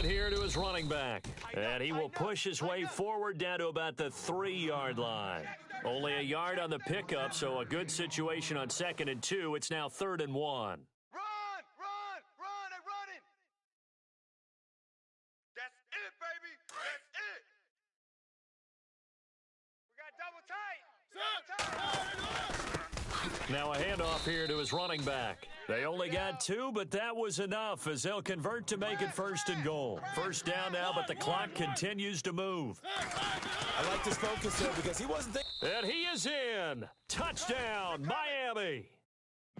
it here to his running back. And he will push his way forward down to about the 3-yard line. Only a yard on the pickup, so a good situation on 2nd and 2. It's now 3rd and 1. Now a handoff here to his running back. They only got 2, but that was enough as they'll convert to make it 1st and goal. First down now, but the clock continues to move. I like this focus there because he wasn't there. And he is in. Touchdown, Miami.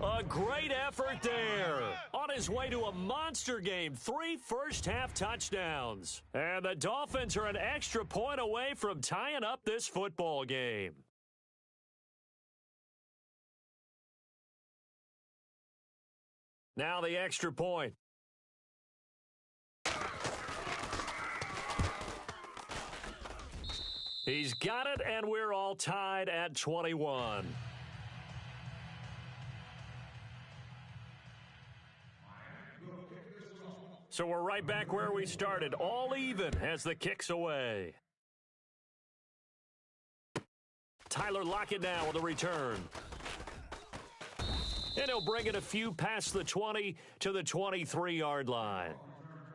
A great effort there. On his way to a monster game, 3 first-half touchdowns. And the Dolphins are an extra point away from tying up this football game. Now the extra point. He's got it, and we're all tied at 21. So we're right back where we started, all even as the kick's away. Tyler Lockett now with a return. And he'll bring it a few past the 20 to the 23-yard line.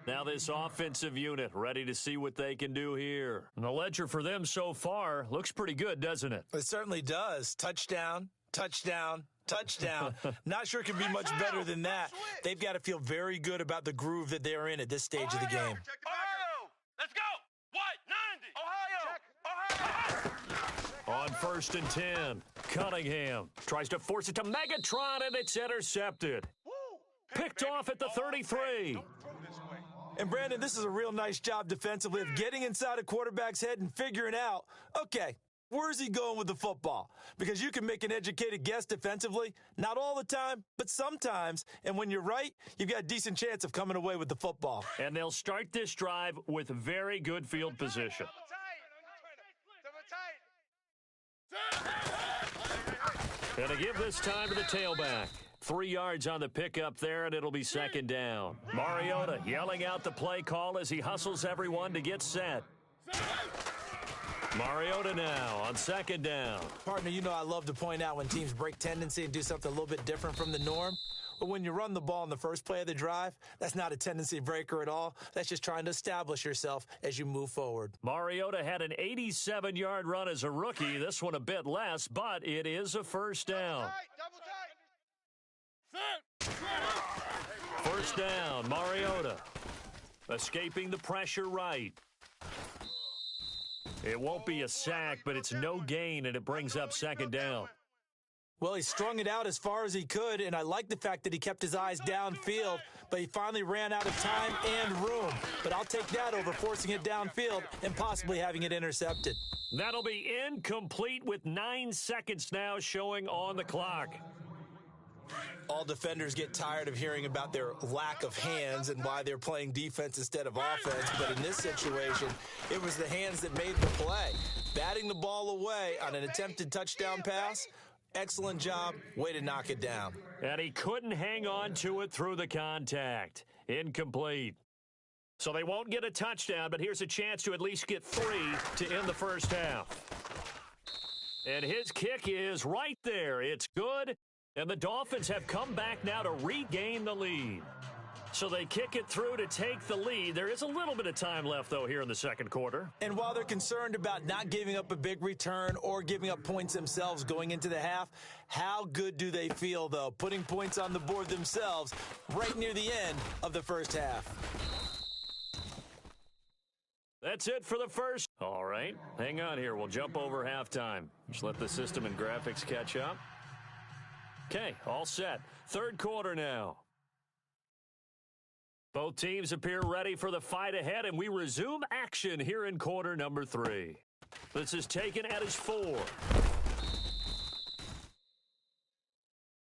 Now this offensive unit ready to see what they can do here. And the ledger for them so far looks pretty good, doesn't it? It certainly does. Touchdown, touchdown, touchdown. Not sure it can be much better than that. They've got to feel very good about the groove that they're in at this stage of the game. Ohio, let's go. What? 90. Ohio. On 1st and 10, Cunningham tries to force it to Megatron, and it's intercepted. Picked off at the 33. And, Brandon, this is a real nice job defensively of getting inside a quarterback's head and figuring out, okay, where's he going with the football? Because you can make an educated guess defensively, not all the time, but sometimes. And when you're right, you've got a decent chance of coming away with the football. And they'll start this drive with very good field position. And to give this time to the tailback. 3 yards on the pickup there, and it'll be 2nd down. Mariota yelling out the play call as he hustles everyone to get set. Mariota now on 2nd down. Partner, you know I love to point out when teams break tendency and do something a little bit different from the norm. But when you run the ball in the first play of the drive, that's not a tendency breaker at all. That's just trying to establish yourself as you move forward. Mariota had an 87-yard run as a rookie. This one a bit less, but it is a 1st down. First down, Mariota. Escaping the pressure right. It won't be a sack, but it's no gain, and it brings up 2nd down. Well, he strung it out as far as he could, and I like the fact that he kept his eyes downfield, but he finally ran out of time and room. But I'll take that over forcing it downfield and possibly having it intercepted. That'll be incomplete with 9 seconds now showing on the clock. All defenders get tired of hearing about their lack of hands and why they're playing defense instead of offense. But in this situation, it was the hands that made the play. Batting the ball away on an attempted touchdown pass, excellent job. Way to knock it down. And he couldn't hang on to it through the contact. Incomplete. So they won't get a touchdown, but here's a chance to at least get 3 to end the first half. And his kick is right there. It's good. And the Dolphins have come back now to regain the lead. So they kick it through to take the lead. There is a little bit of time left, though, here in the second quarter. And while they're concerned about not giving up a big return or giving up points themselves going into the half, how good do they feel, though, putting points on the board themselves right near the end of the first half? That's it for the first. All right, hang on here. We'll jump over halftime. Just let the system and graphics catch up. Okay, all set. Third quarter now. Both teams appear ready for the fight ahead, and we resume action here in quarter number 3. This is taken at his 4.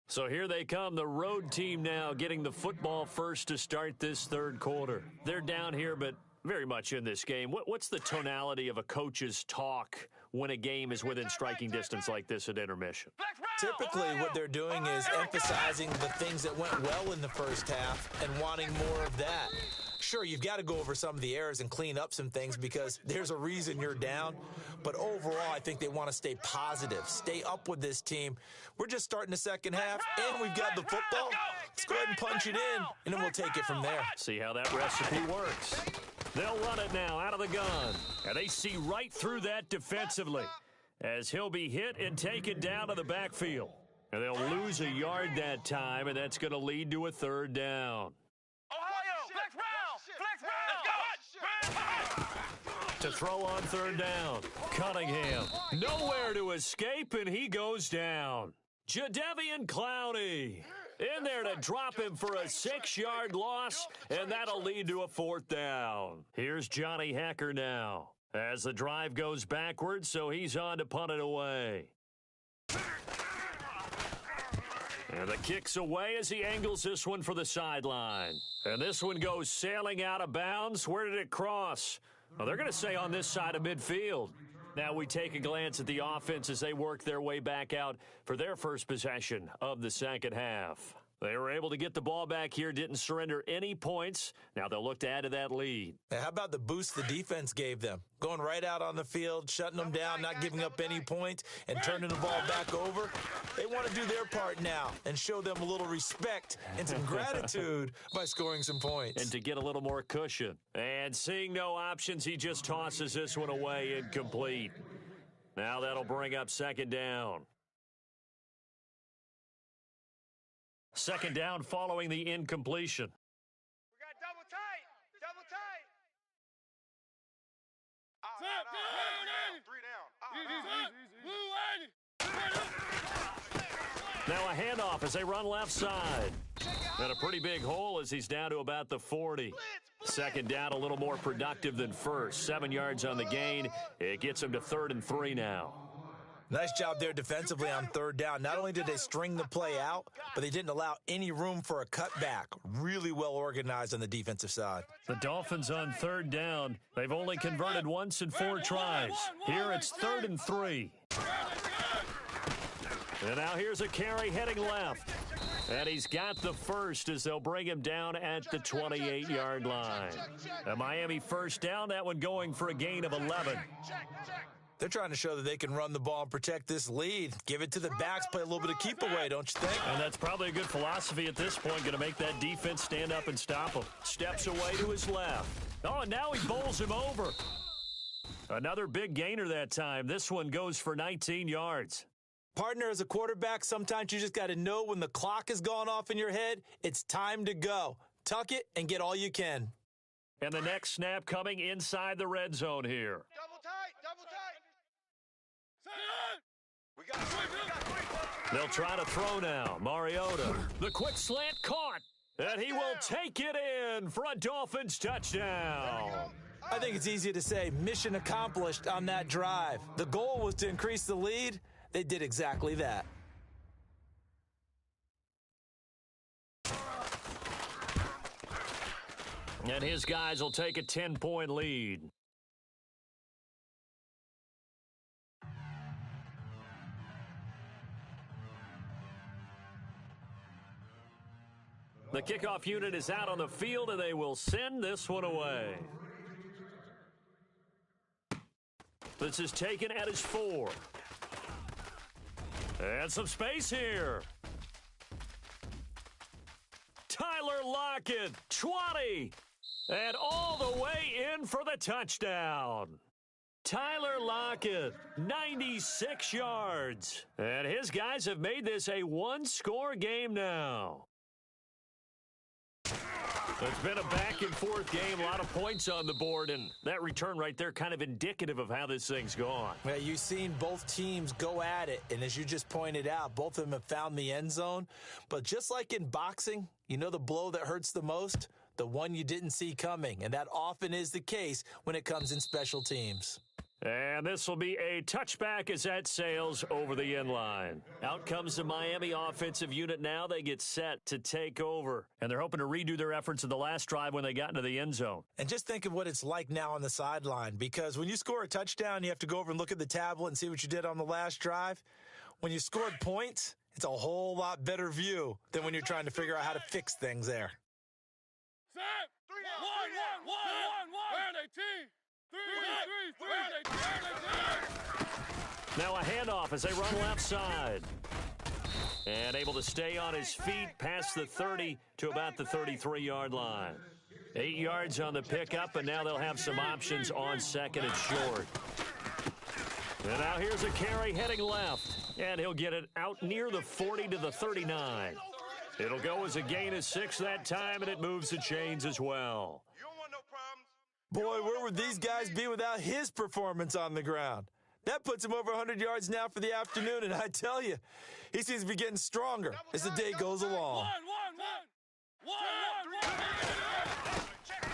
So here they come, the road team now getting the football first to start this third quarter. They're down here, but very much in this game. What's the tonality of a coach's talk when a game is within striking distance like this at intermission? Typically, what they're doing is emphasizing the things that went well in the first half and wanting more of that. Sure, you've got to go over some of the errors and clean up some things because there's a reason you're down. But overall, I think they want to stay positive, stay up with this team. We're just starting the second half, and we've got the football. Let's go ahead and punch it in, and then we'll take it from there. See how that recipe works. They'll run it now out of the gun. And they see right through that defensively as he'll be hit and taken down to the backfield. And they'll lose a yard that time, and that's going to lead to a third down. To throw on third down, Cunningham. Nowhere to escape, and he goes down. Jadeveon Clowney in there to drop him for a 6-yard loss, and that'll lead to a fourth down. Here's Johnny Hecker now as the drive goes backwards, so he's on to punt it away. And the kick's away as he angles this one for the sideline. And this one goes sailing out of bounds. Where did it cross? Well, they're going to say on this side of midfield. Now we take a glance at the offense as they work their way back out for their first possession of the second half. They were able to get the ball back here, didn't surrender any points. Now they'll look to add to that lead. Now, how about the boost the defense gave them? Going right out on the field, shutting them down, not giving up any points, and turning the ball back over. They want to do their part now and show them a little respect and some gratitude by scoring some points. And to get a little more cushion. And seeing no options, he just tosses this one away incomplete. Now that'll bring up second down. Second down following the incompletion. We got double tight. Double tight. 3 down. Now a handoff as they run left side. And a pretty big hole as he's down to about the 40. Second down a little more productive than first. 7 yards on the gain. It gets him to 3rd and 3 now. Nice job there defensively on third down. Not only did they string the play out, but they didn't allow any room for a cutback. Really well organized on the defensive side. The Dolphins on third down. They've only converted once in 4 tries. Here it's 3rd and 3. And now here's a carry heading left. And he's got the first as they'll bring him down at the 28-yard line. A Miami first down, that one going for a gain of 11. They're trying to show that they can run the ball and protect this lead. Give it to the backs, play a little bit of keep away, don't you think? And that's probably a good philosophy at this point, going to make that defense stand up and stop him. Steps away to his left. Oh, and now he bowls him over. Another big gainer that time. This one goes for 19 yards. Partner, as a quarterback, sometimes you just got to know when the clock has gone off in your head, it's time to go. Tuck it and get all you can. And the next snap coming inside the red zone here. Double tight. Double tight. They'll try to throw now. Mariota. The quick slant caught. And he will take it in for a Dolphins touchdown. I think it's easy to say mission accomplished on that drive. The goal was to increase the lead. They did exactly that. And his guys will take a 10-point lead. The kickoff unit is out on the field, and they will send this one away. This is taken at his 4. And some space here. Tyler Lockett, 20. And all the way in for the touchdown. Tyler Lockett, 96 yards. And his guys have made this a 1-score game now. It's been a back-and-forth game, a lot of points on the board, and that return right there kind of indicative of how this thing's gone. Yeah, you've seen both teams go at it, and as you just pointed out, both of them have found the end zone. But just like in boxing, you know the blow that hurts the most? The one you didn't see coming, and that often is the case when it comes in special teams. And this will be a touchback as that sails over the end line. Out comes the Miami offensive unit now. They get set to take over. And they're hoping to redo their efforts in the last drive when they got into the end zone. And just think of what it's like now on the sideline, because when you score a touchdown, you have to go over and look at the tablet and see what you did on the last drive. When you scored points, it's a whole lot better view than when you're trying to figure out how to fix things there. Now a handoff as they run left side. And able to stay on his feet past the 30 to about the 33-yard line. 8 yards on the pickup, and now they'll have some options on second and short. And now here's a carry heading left, and he'll get it out near the 40 to the 39. It'll go as a gain of 6 that time, and it moves the chains as well. You don't want no problems. Boy, where would these guys be without his performance on the ground? That puts him over 100 yards now for the afternoon, and I tell you, he seems to be getting stronger as the day goes along.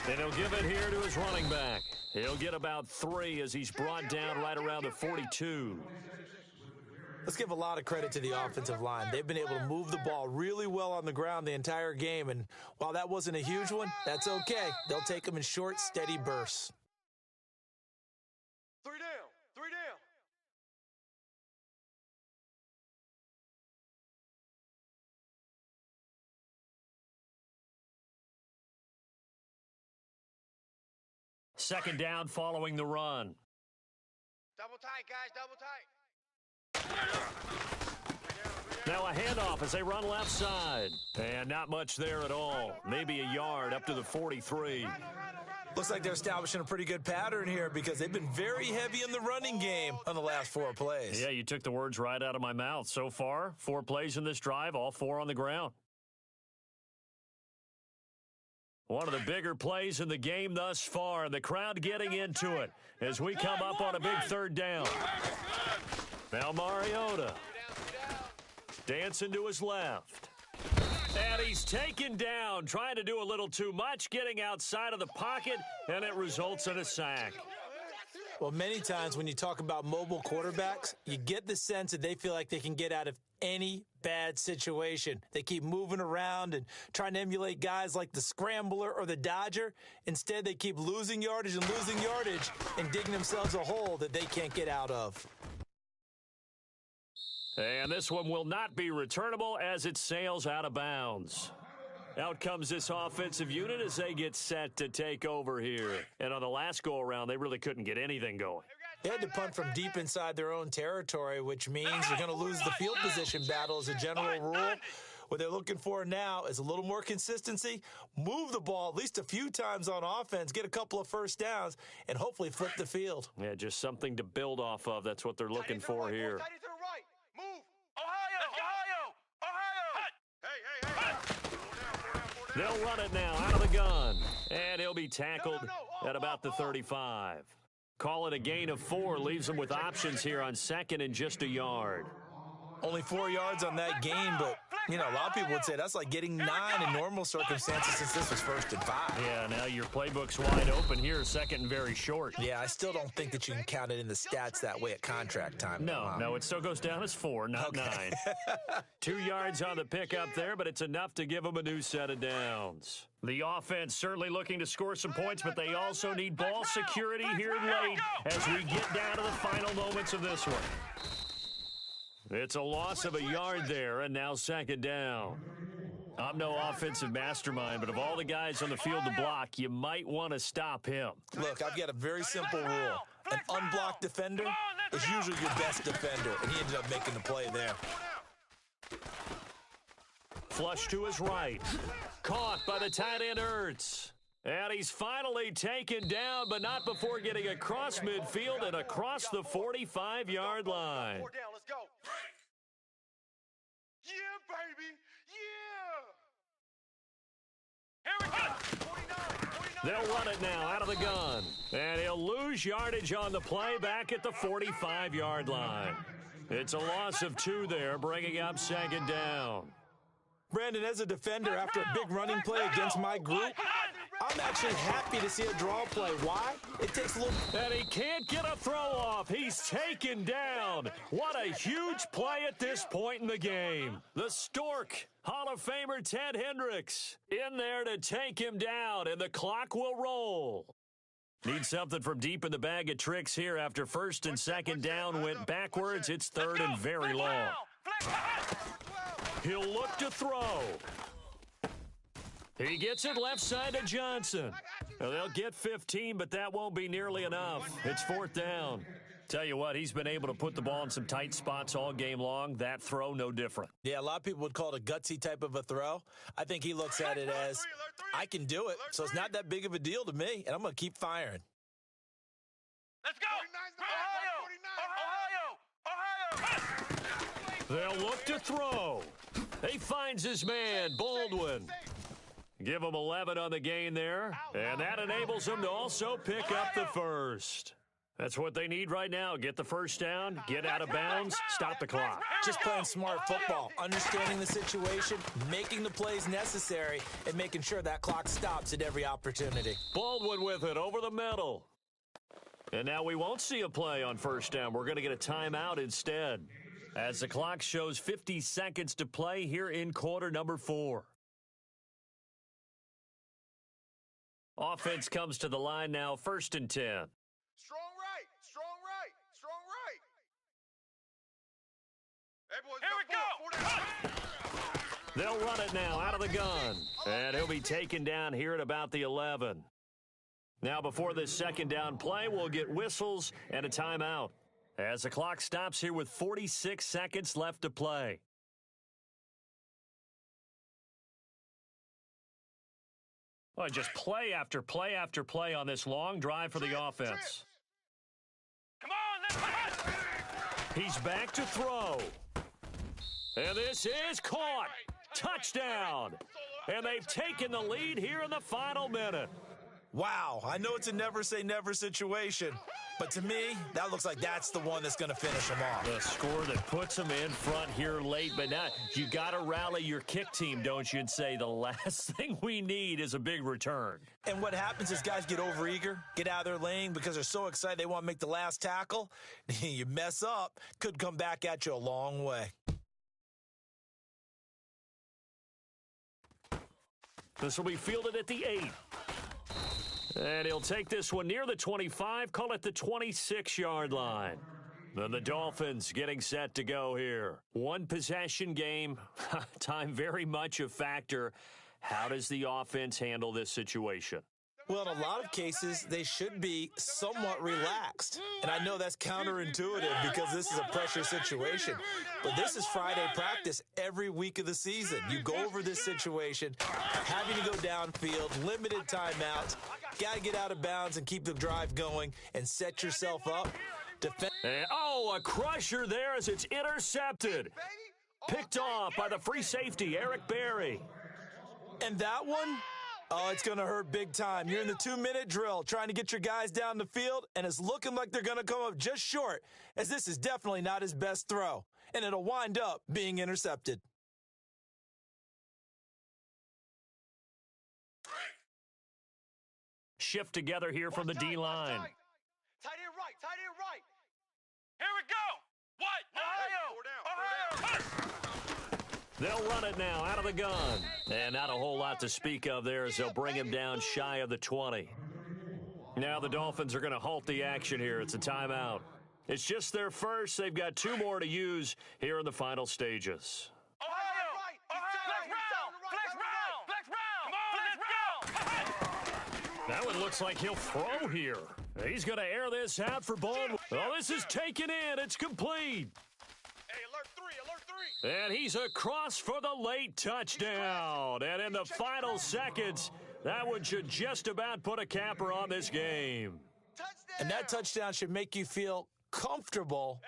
And he'll give it here to his running back. He'll get about 3 as he's brought down right around the 42. Let's give a lot of credit to the offensive line. They've been able to move the ball really well on the ground the entire game, and while that wasn't a huge one, that's okay. They'll take them in short, steady bursts. 3 down. 3 down. Second down following the run. Double tight, guys. Double tight. Now a handoff as they run left side. And not much there at all. Maybe a yard up to the 43. Looks like they're establishing a pretty good pattern here because they've been very heavy in the running game on the last 4 plays. Yeah, you took the words right out of my mouth. So far, 4 plays in this drive, all 4 on the ground. One of the bigger plays in the game thus far, and the crowd getting into it as we come up on a big third down. Now Mariota dancing to his left. And he's taken down, trying to do a little too much, getting outside of the pocket, and it results in a sack. Well, many times when you talk about mobile quarterbacks, you get the sense that they feel like they can get out of any bad situation. They keep moving around and trying to emulate guys like the Scrambler or the Dodger. Instead, they keep losing yardage and digging themselves a hole that they can't get out of. And this one will not be returnable as it sails out of bounds. Out comes this offensive unit as they get set to take over here. And on the last go-around, they really couldn't get anything going. They had to punt from deep inside their own territory, which means you're going to lose the field position battle as a general rule. What they're looking for now is a little more consistency, move the ball at least a few times on offense, get a couple of first downs, and hopefully flip the field. Yeah, just something to build off of. That's what they're looking for here. Tight to the right. Move. Ohio. Hey. They'll run it now out of the gun. And he'll be tackled at about the 35. Call it a gain of 4, leaves them with options here on second and just a yard. Only 4 yards on that gain, but, you know, a lot of people would say that's like getting 9 in normal circumstances since this was 1st and 5. Yeah, now your playbook's wide open here, second and very short. Yeah, I still don't think that you can count it in the stats that way at contract time. No, it still goes down as 4, not 9. 2 yards on the pickup there, but it's enough to give them a new set of downs. The offense certainly looking to score some points, but they also need ball security here late as we get down to the final moments of this one. It's a loss of a yard there, and now second down. I'm no offensive mastermind, but of all the guys on the field to block, you might want to stop him. Look, I've got a very simple rule. An unblocked defender is usually your best defender, and he ended up making the play there. Flush to his right. Caught by the tight end Ertz. And he's finally taken down, but not before getting across midfield and across the 45-yard line. 4 down. Let's go. Yeah, baby. Yeah. Here we go. 49. They'll run it now out of the gun. And he'll lose yardage on the play back at the 45-yard line. It's a loss of 2 there, bringing up second down. Brandon, as a defender, after a big running play against my group, I'm actually happy to see a draw play. Why? It takes a little... And he can't get a throw off. He's taken down. What a huge play at this point in the game. The Stork, Hall of Famer Ted Hendricks, in there to take him down, and the clock will roll. Need something from deep in the bag of tricks here after first and second down went backwards. It's third and very long. He'll look to throw. He gets it left side to Johnson. Now, they'll get 15, but that won't be nearly enough. It's 4th down. Tell you what, he's been able to put the ball in some tight spots all game long. That throw, no different. Yeah, a lot of people would call it a gutsy type of a throw. I think he looks at it as, I can do it, so it's not that big of a deal to me, and I'm going to keep firing. Let's go! Ohio! They'll look to throw. He finds his man, Baldwin. Give him 11 on the gain there, and that enables him to also pick up the first. That's what they need right now. Get the first down, get out of bounds, stop the clock. Just playing smart football, understanding the situation, making the plays necessary, and making sure that clock stops at every opportunity. Baldwin with it over the middle. And now we won't see a play on first down. We're going to get a timeout instead, as the clock shows 50 seconds to play here in quarter number 4. Offense comes to the line now, 1st and 10. Strong right, strong right, strong right. Hey, boys, here we go. They'll run it now out of the gun, and he'll be taken down here at about the 11. Now, before this second down play, we'll get whistles and a timeout, as the clock stops here with 46 seconds left to play. Well, just play after play after play on this long drive for the offense. Come on, let's pass. He's back to throw. And this is caught. Touchdown. And they've taken the lead here in the final minute. Wow, I know it's a never-say-never situation, but to me, that looks like that's the one that's going to finish them off. The score that puts them in front here late, but now you got to rally your kick team, don't you, and say the last thing we need is a big return. And what happens is guys get overeager, get out of their lane because they're so excited they want to make the last tackle. You mess up, could come back at you a long way. This will be fielded at the 8. And he'll take this one near the 25, call it the 26-yard line. Then the Dolphins getting set to go here. One possession game, time very much a factor. How does the offense handle this situation? Well, in a lot of cases, they should be somewhat relaxed. And I know that's counterintuitive because this is a pressure situation. But this is Friday practice every week of the season. You go over this situation, having to go downfield, limited timeouts, got to get out of bounds and keep the drive going and set yourself up. A crusher there as it's intercepted. Picked off by the free safety, Eric Berry. And that one? Oh, it's going to hurt big time. You're in the 2-minute drill trying to get your guys down the field, and it's looking like they're going to come up just short, as this is definitely not his best throw, and it'll wind up being intercepted. Shift together here from the D-line. Tight end right, tight end right. Here we go. What? Ohio! They'll run it now out of the gun. And not a whole lot to speak of there as they'll bring him down shy of the 20. Now the Dolphins are going to halt the action here. It's a timeout. It's just their first. They've got 2 more to use here in the final stages. That one looks like he'll throw here. He's going to air this out for Baldwin. Oh, this is taken in. It's complete. Hey, alert 3. And he's across for the late touchdown. And in the final seconds, that one should just about put a capper on this game. And that touchdown should make you feel comfortable.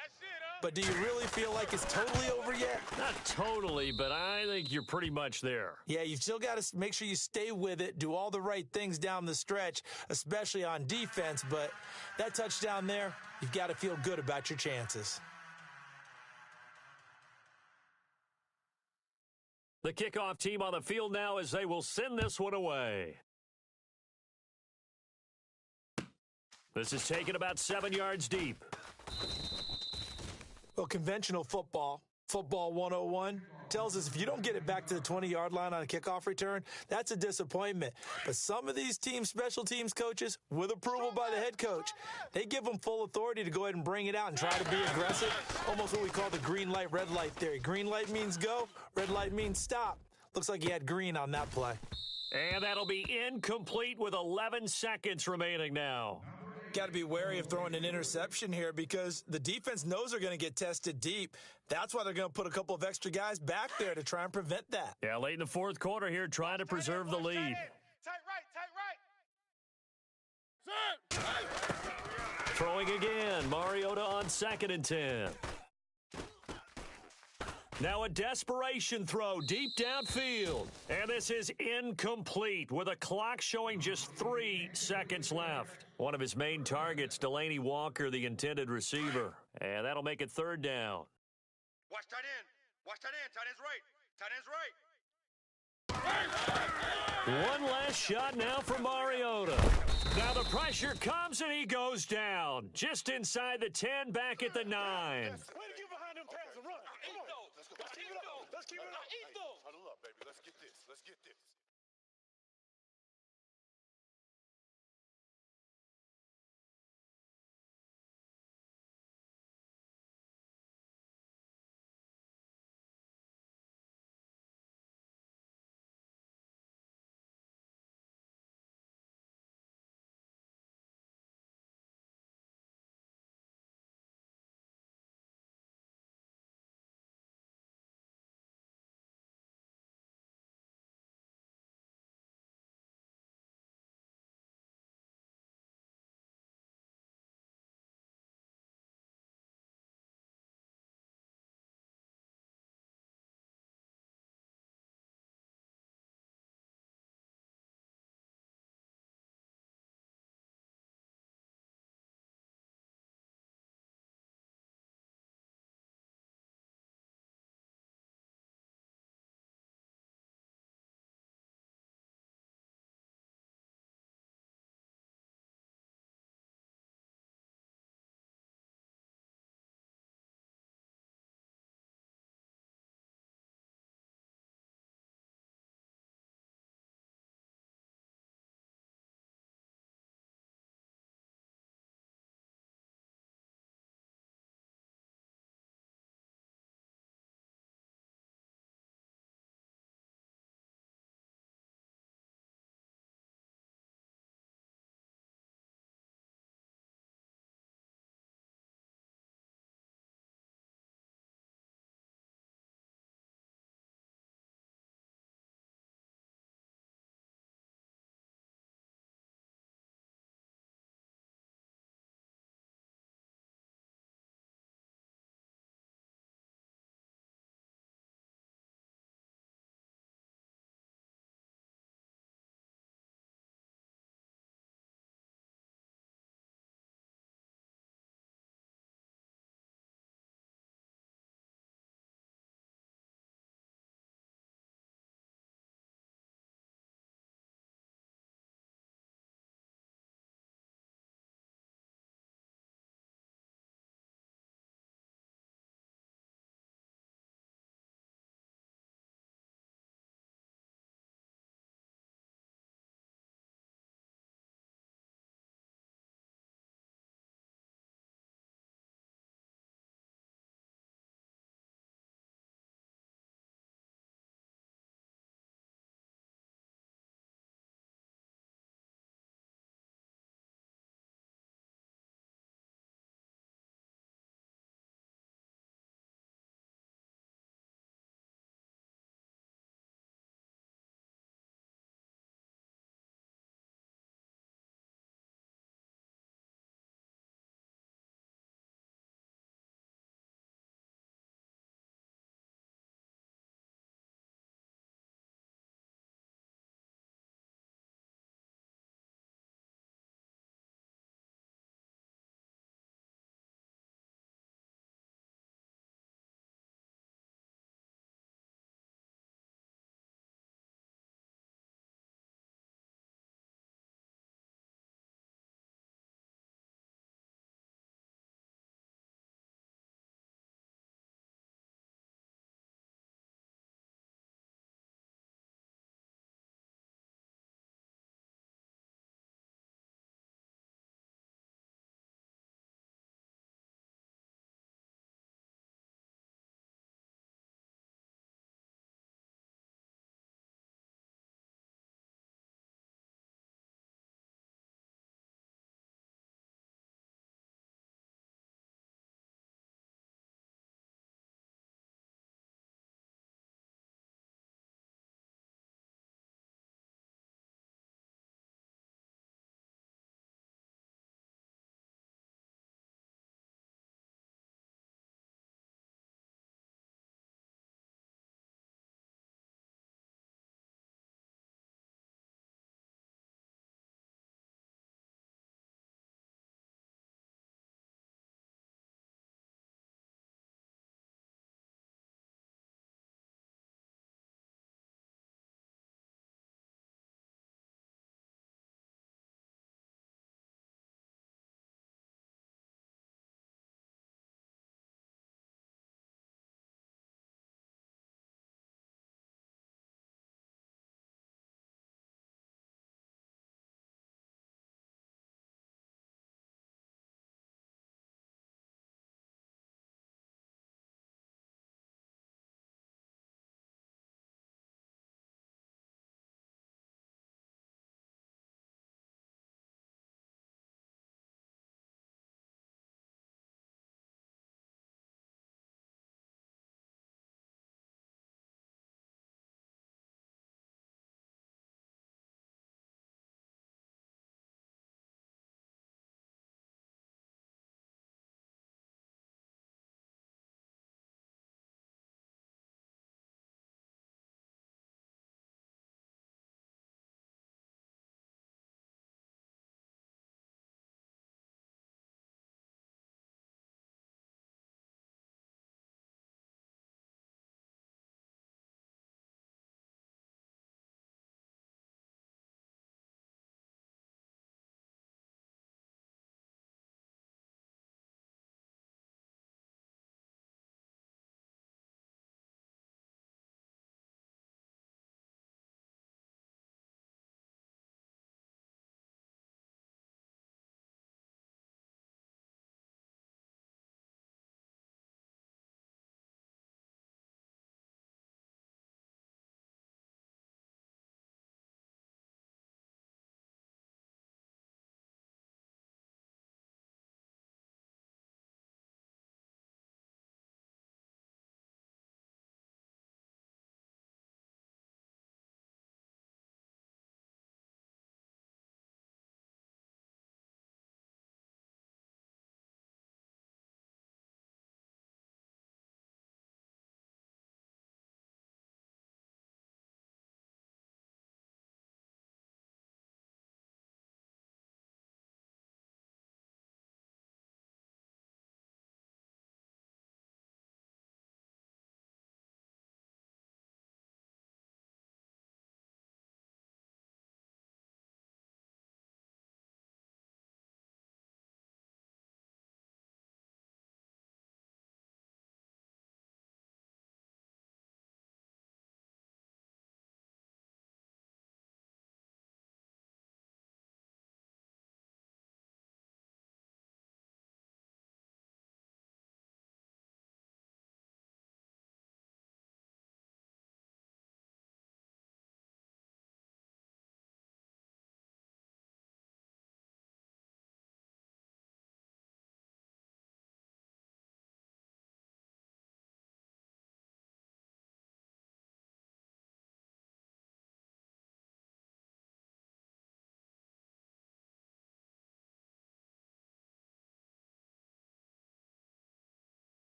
But do you really feel like it's totally over yet? Not totally, but I think you're pretty much there. Yeah, you've still got to make sure you stay with it, do all the right things down the stretch, especially on defense. But that touchdown there, you've got to feel good about your chances. The kickoff team on the field now as they will send this one away. This is taken about 7 yards deep. Well, conventional football 101, tells us if you don't get it back to the 20-yard line on a kickoff return, that's a disappointment. But some of these teams, special teams coaches, with approval by the head coach, they give them full authority to go ahead and bring it out and try to be aggressive, almost what we call the green light, red light theory. Green light means go, red light means stop. Looks like he had green on that play. And that'll be incomplete with 11 seconds remaining now. Got to be wary of throwing an interception here because the defense knows they're going to get tested deep. That's why they're going to put a couple of extra guys back there to try and prevent that. Yeah, late in the fourth quarter here, trying to preserve the lead. Tight right. Throwing again, Mariota on 2nd and 10. Now a desperation throw deep downfield. And this is incomplete with a clock showing just 3 seconds left. One of his main targets, Delaney Walker, the intended receiver. And that'll make it 3rd down. Watch tight end. Tight end's right. One last shot now from Mariota. Now the pressure comes and he goes down. Just inside the 10, back at the 9. Way to get behind them pads and run. Let's keep it up. Huddle up, baby. Let's get this.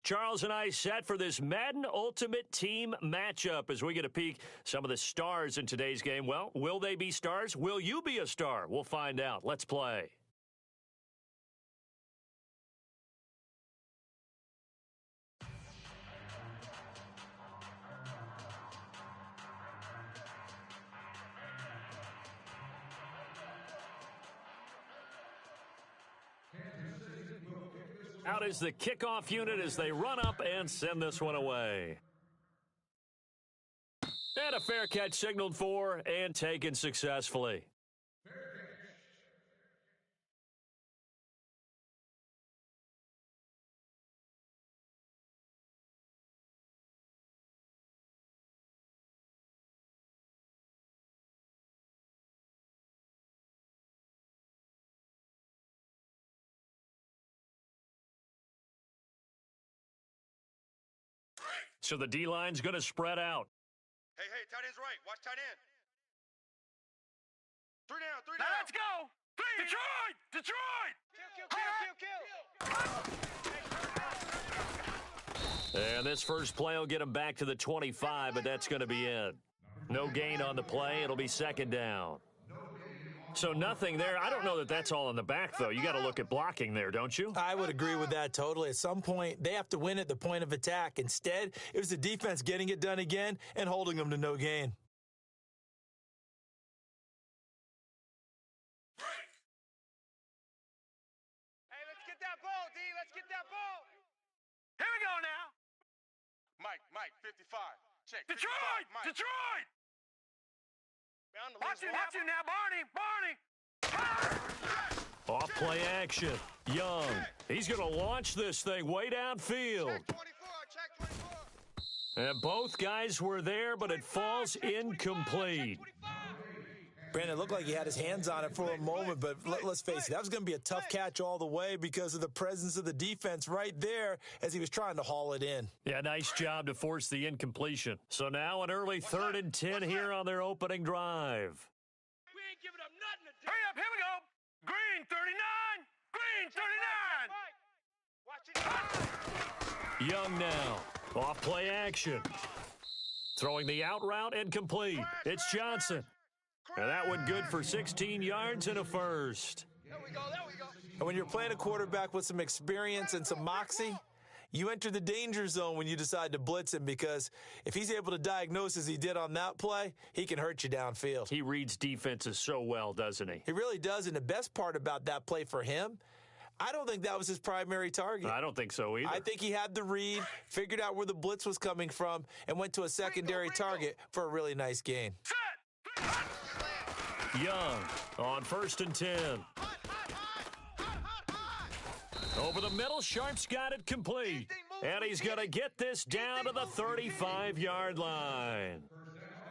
Charles and I set for this Madden Ultimate Team matchup as we get a peek some of the stars in today's game. Well, will they be stars? Will you be a star? We'll find out. Let's play. Out is the kickoff unit as they run up and send this one away. And a fair catch signaled for and taken successfully. So the D-line's going to spread out. Hey, tight end's right. Watch tight end. Three down. Now let's go. Three. Detroit. And this first play will get him back to the 25, but that's going to be it. No gain on the play. It'll be second down. So nothing there. I don't know that that's all in the back, though. You got to look at blocking there, don't you? I would agree with that totally. At some point, they have to win at the point of attack. Instead, it was the defense getting it done again and holding them to no gain. Hey, let's get that ball, D. Let's get that ball. Here we go now. Mike, 55. Check. Detroit. 55, Detroit. Watch you now, Barney. Off play action. Young. He's going to launch this thing way downfield. Check 24. And both guys were there, but it falls incomplete. Brandon, it looked like he had his hands on it for a moment, but let's face it, that was going to be a tough catch all the way because of the presence of the defense right there as he was trying to haul it in. Yeah, nice job to force the incompletion. So now an early 3rd and 10 here on their opening drive. We ain't giving up nothing today. Hurry up, here we go. Green 39. Young now. Off play action. Throwing the out route and complete. It's Johnson. And that one good for 16 yards and a first. There we go. And when you're playing a quarterback with some experience and some moxie, you enter the danger zone when you decide to blitz him because if he's able to diagnose as he did on that play, he can hurt you downfield. He reads defenses so well, doesn't he? He really does, and the best part about that play for him, I don't think that was his primary target. I don't think so either. I think he had the read, figured out where the blitz was coming from, and went to a secondary target for a really nice gain. Young on 1st and 10. Over the middle, Sharp's got it complete. And he's going to get this down to the 35-yard line.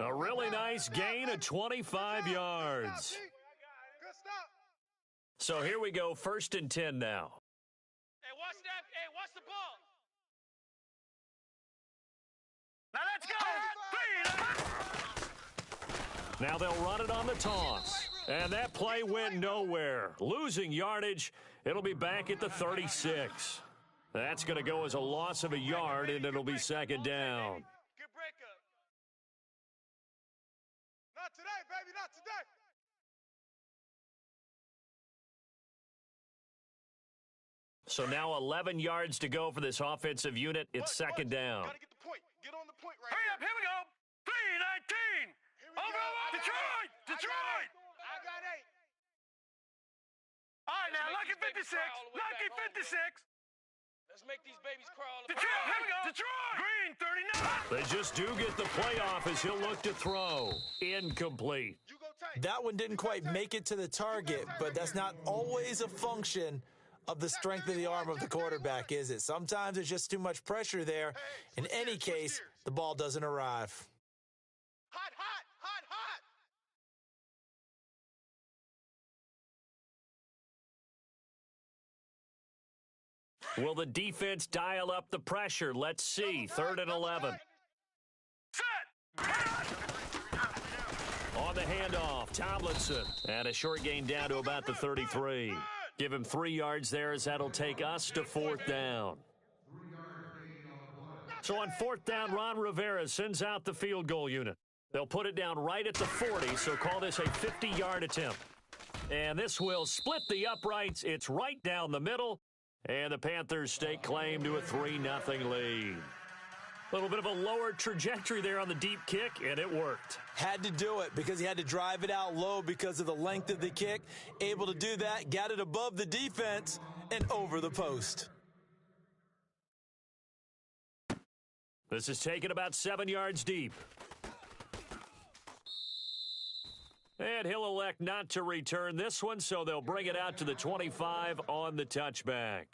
A really nice gain of 25 yards. So here we go, 1st and 10 now. Hey, watch that. Hey, watch the ball. Now let's go. Now they'll run it on the toss. And that play went nowhere. Losing yardage. It'll be back at the 36. That's going to go as a loss of a yard, and it'll be second down. Good breakup. Not today, baby, not today. So now 11 yards to go for this offensive unit. It's second down. Gotta get the point. Get on the point right Hurry here. up, here we go. 3-19. Over. Detroit. I got 8. All right, now, lucky 56. Lucky 56. Let's make these babies crawl. Detroit, here we go. Detroit. Green 39. They just do get the playoff as he'll look to throw. Incomplete. You go tight. That one didn't quite make it to the target, but that's not always a function of the strength of the arm of the quarterback, is it? Sometimes there's just too much pressure there. In any case, the ball doesn't arrive. Hot. Will the defense dial up the pressure? Let's see. 3rd and 11. Set. On the handoff, Tomlinson. And a short gain down to about the 33. Give him 3 yards there as that'll take us to 4th down. So on 4th down, Ron Rivera sends out the field goal unit. They'll put it down right at the 40, so call this a 50-yard attempt. And this will split the uprights. It's right down the middle, and the Panthers stake claim to a 3-0 lead. A little bit of a lower trajectory there on the deep kick, and it worked. Had to do it because he had to drive it out low because of the length of the kick. Able to do that, got it above the defense and over the post. This is taken about 7 yards deep. And he'll elect not to return this one, so they'll bring it out to the 25 on the touchback.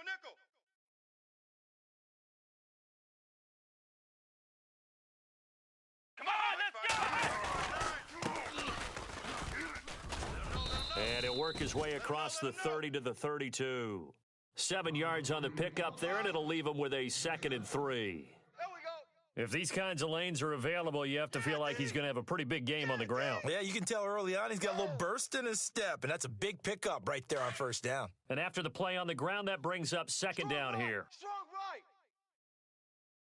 Nickel. Come on, let's go! And he'll work his way across the 30 to the 32. 7 yards on the pickup there, and it'll leave him with a 2nd and 3. If these kinds of lanes are available, you have to feel like he's going to have a pretty big game on the ground. Yeah, you can tell early on he's got a little burst in his step, and that's a big pickup right there on 1st down. And after the play on the ground, that brings up 2nd down here. Strong right.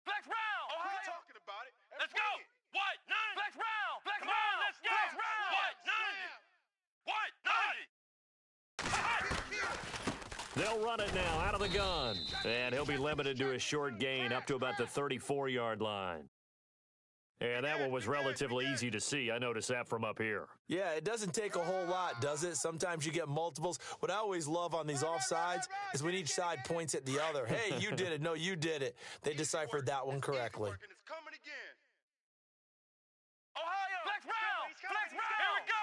Flex round! Ohio. We're talking about it. Let's go! What? 90! Flex round! Flex round! Let's go! Flex round! What? 90! What? 90! They'll run it now out of the gun. And he'll be limited to a short gain up to about the 34-yard line. And that one was relatively easy to see. I noticed that from up here. Yeah, it doesn't take a whole lot, does it? Sometimes you get multiples. What I always love on these offsides is when each side points at the other. Hey, you did it. No, you did it. They deciphered that one correctly. It's coming again. Ohio! Flex round! Flex round! Here we go!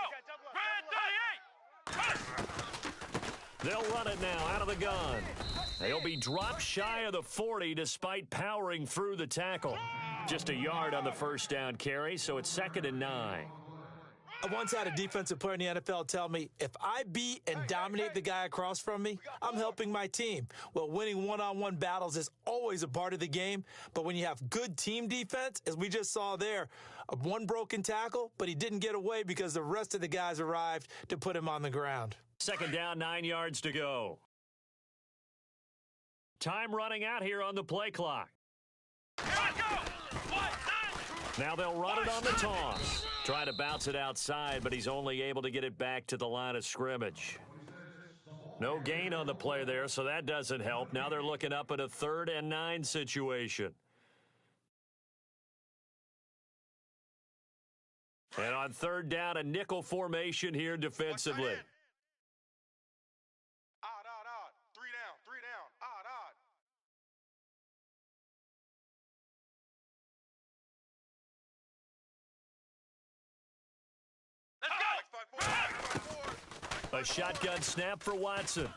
Red 38! They'll run it now out of the gun. They'll be dropped shy of the 40 despite powering through the tackle. Just a yard on the 1st down carry, so it's 2nd and 9. I once had a defensive player in the NFL tell me, if I beat and dominate the guy across from me, I'm helping my team. Well, winning one-on-one battles is always a part of the game, but when you have good team defense, as we just saw there, one broken tackle, but he didn't get away because the rest of the guys arrived to put him on the ground. 2nd down, 9 yards to go. Time running out here on the play clock. Now they'll run it on the toss. Try to bounce it outside, but he's only able to get it back to the line of scrimmage. No gain on the play there, so that doesn't help. Now they're looking up at a 3rd and 9 situation. And on 3rd down, a nickel formation here defensively. Odd. 3 down. Odd. Let's go! A shotgun snap for Watson.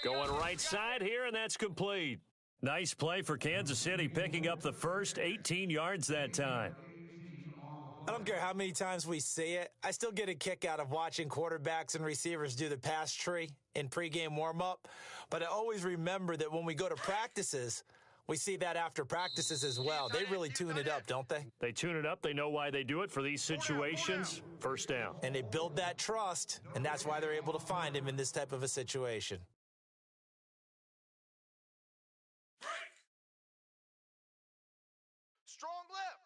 Going right side here, and that's complete. Nice play for Kansas City, picking up the first 18 yards that time. I don't care how many times we see it. I still get a kick out of watching quarterbacks and receivers do the pass tree in pregame warm-up. But I always remember that when we go to practices, we see that after practices as well. They really tune it up, don't they? They tune it up. They know why they do it for these situations. 1st down. And they build that trust, and that's why they're able to find him in this type of a situation. Strong left.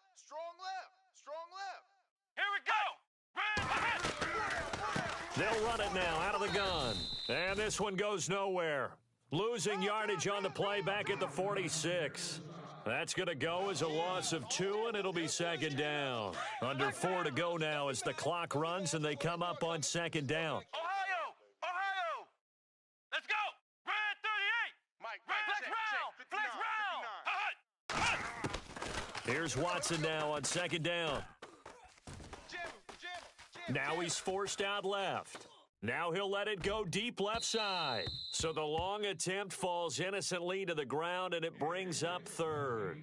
Here we go! They'll run it now out of the gun. And this one goes nowhere. Losing yardage on the play back at the 46. That's going to go as a loss of 2, and it'll be 2nd down. Under 4 to go now as the clock runs, and they come up on 2nd down. Ohio! Let's go! Red 38! Mike, Flex round! Here's Watson now on 2nd down. Now he's forced out left. Now he'll let it go deep left side. So the long attempt falls innocently to the ground, and it brings up 3rd.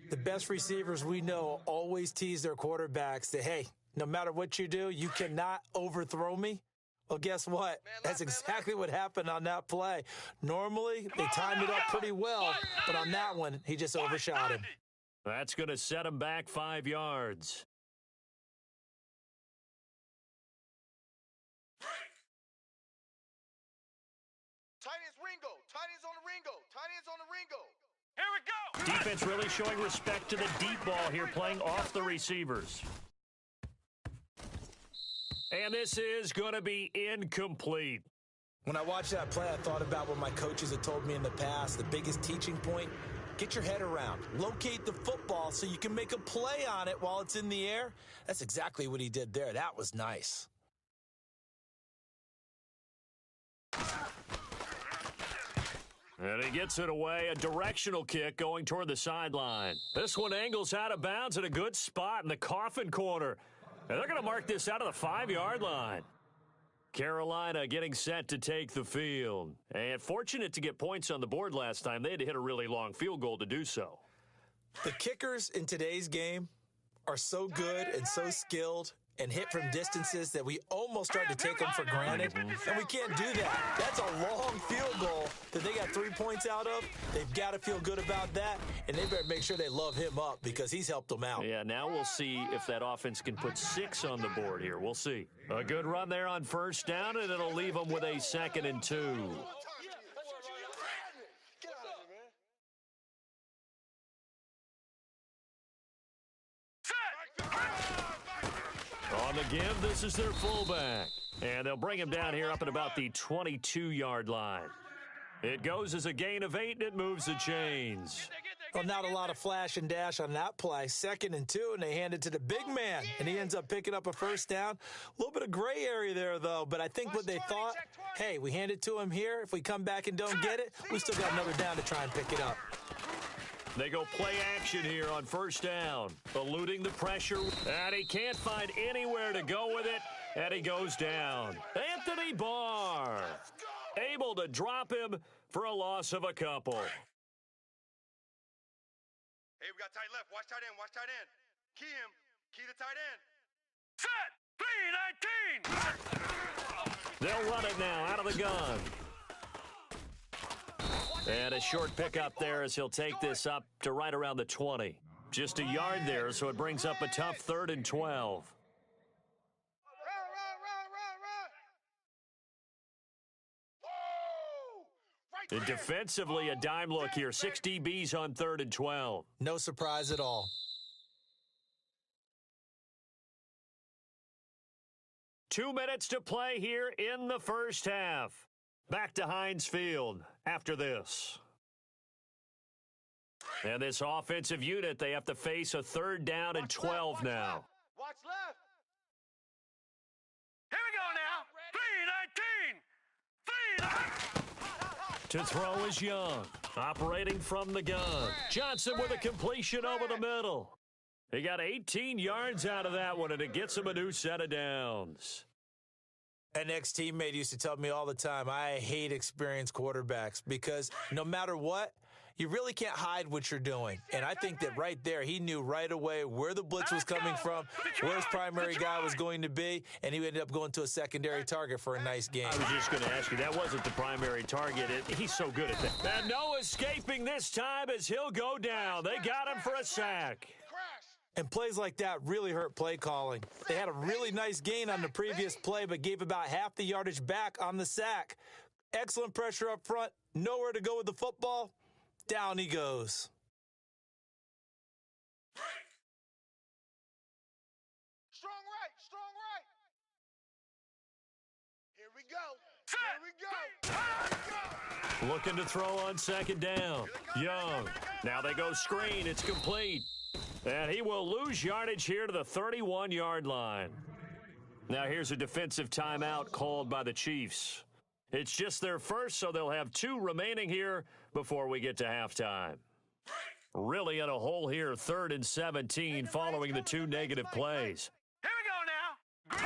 The best receivers we know always tease their quarterbacks that, hey, no matter what you do, you cannot overthrow me. Well, guess what? That's exactly what happened on that play. Normally, they timed it up pretty well, but on that one, he just overshot him. That's going to set him back 5 yards. Tight end's Ringo. Tight end's on the Ringo. Tight end's on the Ringo. Here we go. Defense really showing respect to the deep ball here, playing off the receivers. And this is going to be incomplete. When I watched that play, I thought about what my coaches had told me in the past. The biggest teaching point, get your head around. Locate the football so you can make a play on it while it's in the air. That's exactly what he did there. That was nice. And he gets it away, a directional kick going toward the sideline. This one angles out of bounds in a good spot in the coffin corner. And they're going to mark this out of the 5-yard line. Carolina getting set to take the field. And fortunate to get points on the board last time. They had to hit a really long field goal to do so. The kickers in today's game are so good and so skilled and hit from distances that we almost start to take them for granted, and we can't do that. That's a long field goal that they got 3 points out of. They've got to feel good about that, and they better make sure they love him up because he's helped them out. Yeah, now we'll see if that offense can put 6 on the board here. We'll see. A good run there on first down, and it'll leave them with a 2nd and 2. On the give, this is their fullback. And they'll bring him down here up at about the 22-yard line. It goes as a gain of 8, and it moves the chains. Well, not a lot of flash and dash on that play. 2nd and 2, and they hand it to the big man, and he ends up picking up a first down. A little bit of gray area there, though, but I think what they thought, hey, we hand it to him here. If we come back and don't get it, we still got another down to try and pick it up. They go play action here on first down, eluding the pressure, and he can't find anywhere to go with it, and he goes down. Anthony Barr able to drop him for a loss of a couple. Hey, we got tight left. Watch tight end. Watch tight end. Key him. Key the tight end. Set. 3-19. They'll run it now out of the gun. And a short pickup there as he'll take this up to right around the 20. Just a yard there, so it brings up a tough 3rd and 12. And defensively, a dime look here. 6 DBs on 3rd and 12. No surprise at all. 2 minutes to play here in the first half. Back to Heinz Field after this. And this offensive unit, they have to face a 3rd down and 12 now. Watch left. Here we go now. 3-19. To throw is Young, operating from the gun. Johnson with a completion over the middle. He got 18 yards out of that one, and it gets him a new set of downs. An ex-teammate used to tell me all the time, I hate experienced quarterbacks because no matter what, you really can't hide what you're doing. And I think that right there, he knew right away where the blitz was coming from, where his primary guy was going to be, and he ended up going to a secondary target for a nice game. I was just going to ask you, that wasn't the primary target. He's so good at that. And no escaping this time as he'll go down. They got him for a sack. And plays like that really hurt play calling. They had a really nice gain on the previous play, but gave about half the yardage back on the sack. Excellent pressure up front. Nowhere to go with the football. Down he goes. Strong right. Strong right. Here we go. Here we go. Looking to throw on 2nd down. Young. Now they go screen. It's complete. And he will lose yardage here to the 31-yard line. Now here's a defensive timeout called by the Chiefs. It's just their first, so they'll have 2 remaining here before we get to halftime. Really in a hole here, 3rd and 17 following the 2 negative plays. Here we go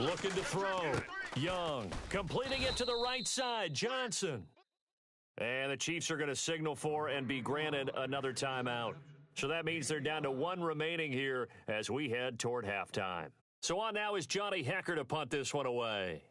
now. Looking to throw. Young completing it to the right side. Johnson. And the Chiefs are going to signal for and be granted another timeout. So that means they're down to 1 remaining here as we head toward halftime. So on now is Johnny Hecker to punt this one away.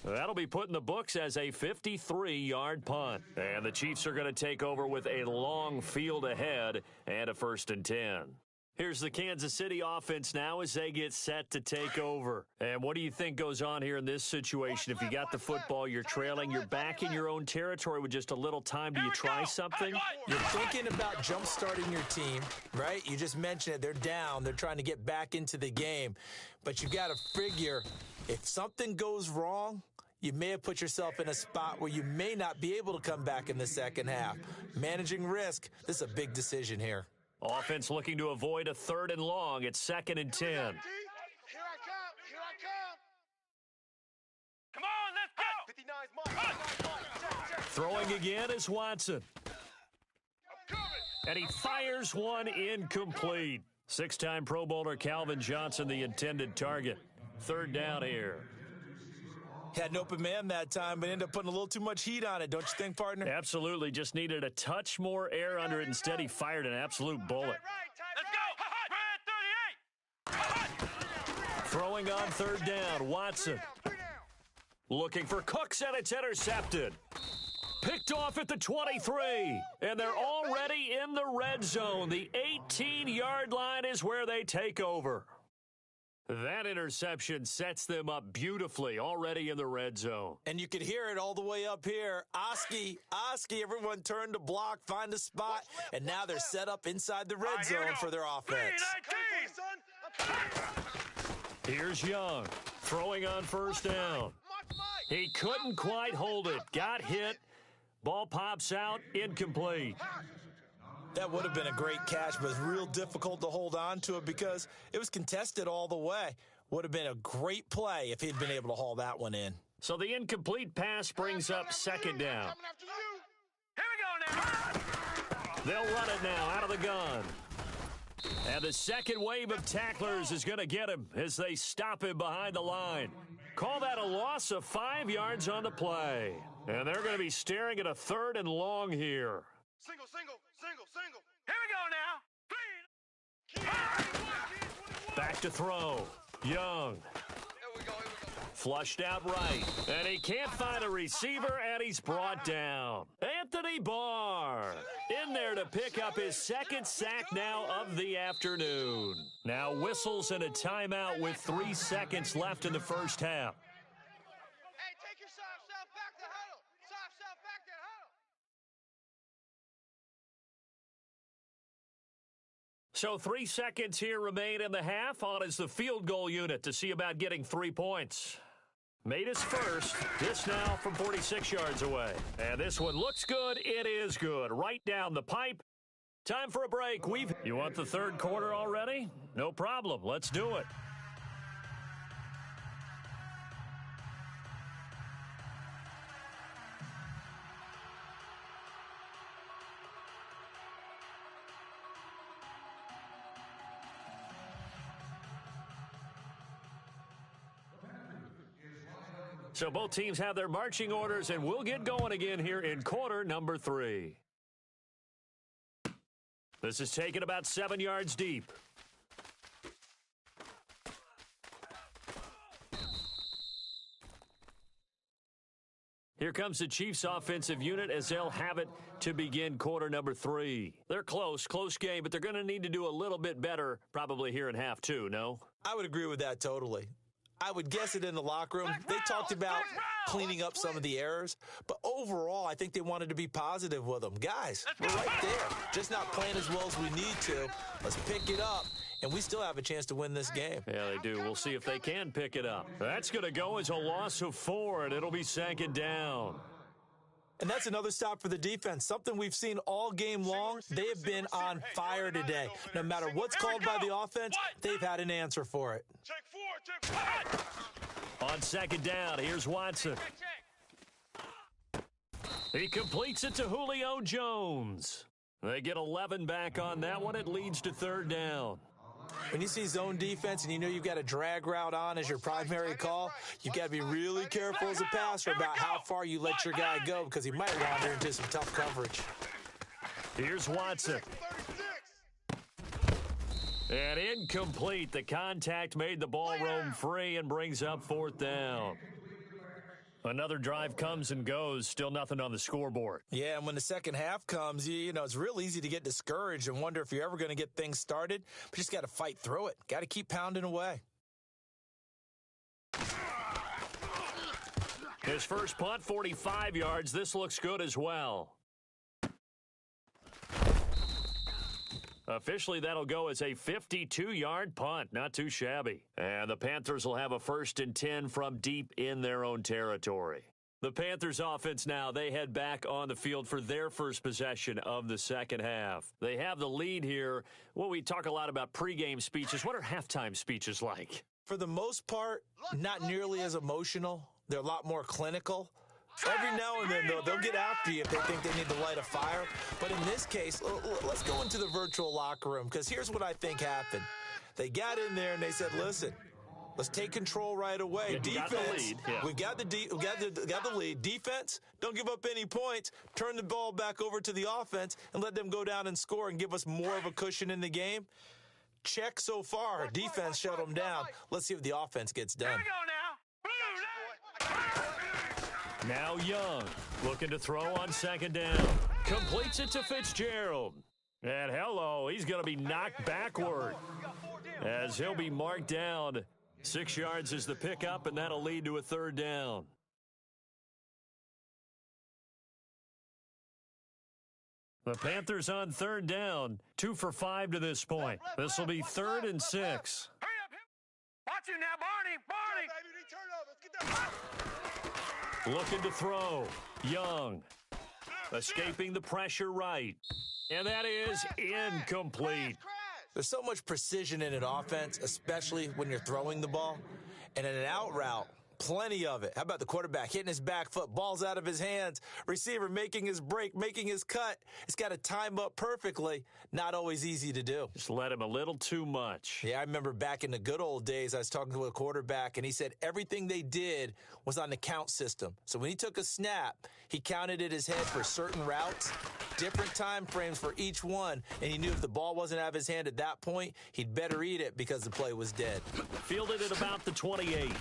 That'll be put in the books as a 53-yard punt. And the Chiefs are going to take over with a long field ahead and a 1st and 10. Here's the Kansas City offense now as they get set to take over. And what do you think goes on here in this situation? If you got the football, you're trailing, you're back in your own territory with just a little time. Do you try something? You're thinking about jump-starting your team, right? You just mentioned it. They're down. They're trying to get back into the game. But you got to figure if something goes wrong, you may have put yourself in a spot where you may not be able to come back in the second half. Managing risk, this is a big decision here. Offense looking to avoid a 3rd and long. It's 2nd and 10. Here I come. Here I come. Come on, let's go. 59's mine. Throwing again is Watson. And he fires one incomplete. 6-time Pro Bowler Calvin Johnson, the intended target. 3rd down here. Had an open man that time, but ended up putting a little too much heat on it, don't you think, partner? Absolutely. Just needed a touch more air under it. Instead, he fired an absolute bullet. Let's go. Red 38. Throwing on 3rd down, Watson. Looking for Cooks, and it's intercepted. Picked off at the 23, and they're already in the red zone. The 18-yard line is where they take over. That interception sets them up beautifully, already in the red zone. And you could hear it all the way up here. Oski, everyone turned to block, find a spot, and now they're set up inside the red zone for their offense. Here's Young, throwing on 1st down. He couldn't quite hold it, got hit. Ball pops out, incomplete. That would have been a great catch, but it's real difficult to hold on to it because it was contested all the way. Would have been a great play if he'd been able to haul that one in. So the incomplete pass brings up 2nd down. Here we go now. They'll run it now out of the gun. And the second wave of tacklers is going to get him as they stop him behind the line. Call that a loss of 5 yards on the play. And they're going to be staring at a 3rd and long here. Single. Here we go now. Back to throw. Young. Flushed out right. And he can't find a receiver, and he's brought down. Anthony Barr in there to pick up his 2nd sack now of the afternoon. Now whistles and a timeout with 3 seconds left in the 1st half. Hey, take your soft self back to huddle. Soft self back to huddle. So 3 seconds here remain in the half. On is the field goal unit to see about getting 3 points. Made his first. This now from 46 yards away. And this one looks good. It is good. Right down the pipe. Time for a break. You want the 3rd quarter already? No problem. Let's do it. So both teams have their marching orders, and we'll get going again here in quarter number 3. This is taken about 7 yards deep. Here comes the Chiefs offensive unit as they'll have it to begin quarter number 3. They're close game, but they're going to need to do a little bit better probably here in half 2, no? I would agree with that totally. I would guess it in the locker room. They talked about cleaning up some of the errors, but overall, I think they wanted to be positive with them. Guys, we're right there. Just not playing as well as we need to. Let's pick it up, and we still have a chance to win this game. Yeah, they do. We'll see if they can pick it up. That's going to go as a loss of 4, and it'll be 2nd down. And that's another stop for the defense, something we've seen all game long. They have been on fire today. No matter what's called by the offense, they've had an answer for it. Check 4. On 2nd down, here's Watson. He completes it to Julio Jones. They get 11 back on that one. It leads to third down. When you see zone defense and you know you've got a drag route on as your primary call, you've got to be really careful as a passer about how far you let your guy go because he might wander into some tough coverage. Here's Watson. And incomplete. The contact made the ball roam free and brings up fourth down. Another drive comes and goes, still nothing on the scoreboard. Yeah, and when the second half comes, you know, it's real easy to get discouraged and wonder if you're ever going to get things started. But you just got to fight through it. Got to keep pounding away. His first punt, 45 yards. This looks good as well. Officially, that'll go as a 52-yard punt. Not too shabby. And the Panthers will have a 1st and 10 from deep in their own territory. The Panthers offense now, they head back on the field for their first possession of the second half. They have the lead here. Well, we talk a lot about pregame speeches. What are halftime speeches like? For the most part, not nearly as emotional. They're a lot more clinical. Every now and then, they'll get after you if they think they need to light a fire. But in this case, let's go into the virtual locker room because here's what I think happened. They got in there and they said, listen, let's take control right away. Defense, we've got the lead. Defense, don't give up any points. Turn the ball back over to the offense and let them go down and score and give us more of a cushion in the game. Check so far. Defense shut them down. Let's see if the offense gets done. Here we go now. Now Young, looking to throw on second down. Completes it to Fitzgerald. And hello, he's going to be knocked backward as he'll be marked down. 6 yards is the pickup, and that'll lead to a third down. The Panthers on third down, 2 for 5 to this point. This will be 3rd and 6. Hurry up. Watch it now, Barney. Looking to throw. Young. Escaping the pressure right. And that is incomplete. There's so much precision in an offense, especially when you're throwing the ball. And in an out route, plenty of it. How about the quarterback hitting his back foot, ball's out of his hands, receiver making his break, making his cut. It's got to time up perfectly. Not always easy to do. Just let him a little too much. Yeah, I remember back in the good old days, I was talking to a quarterback, and he said everything they did was on the count system. So when he took a snap, he counted in his head for certain routes, different time frames for each one, and he knew if the ball wasn't out of his hand at that point, he'd better eat it because the play was dead. Fielded at about the 28.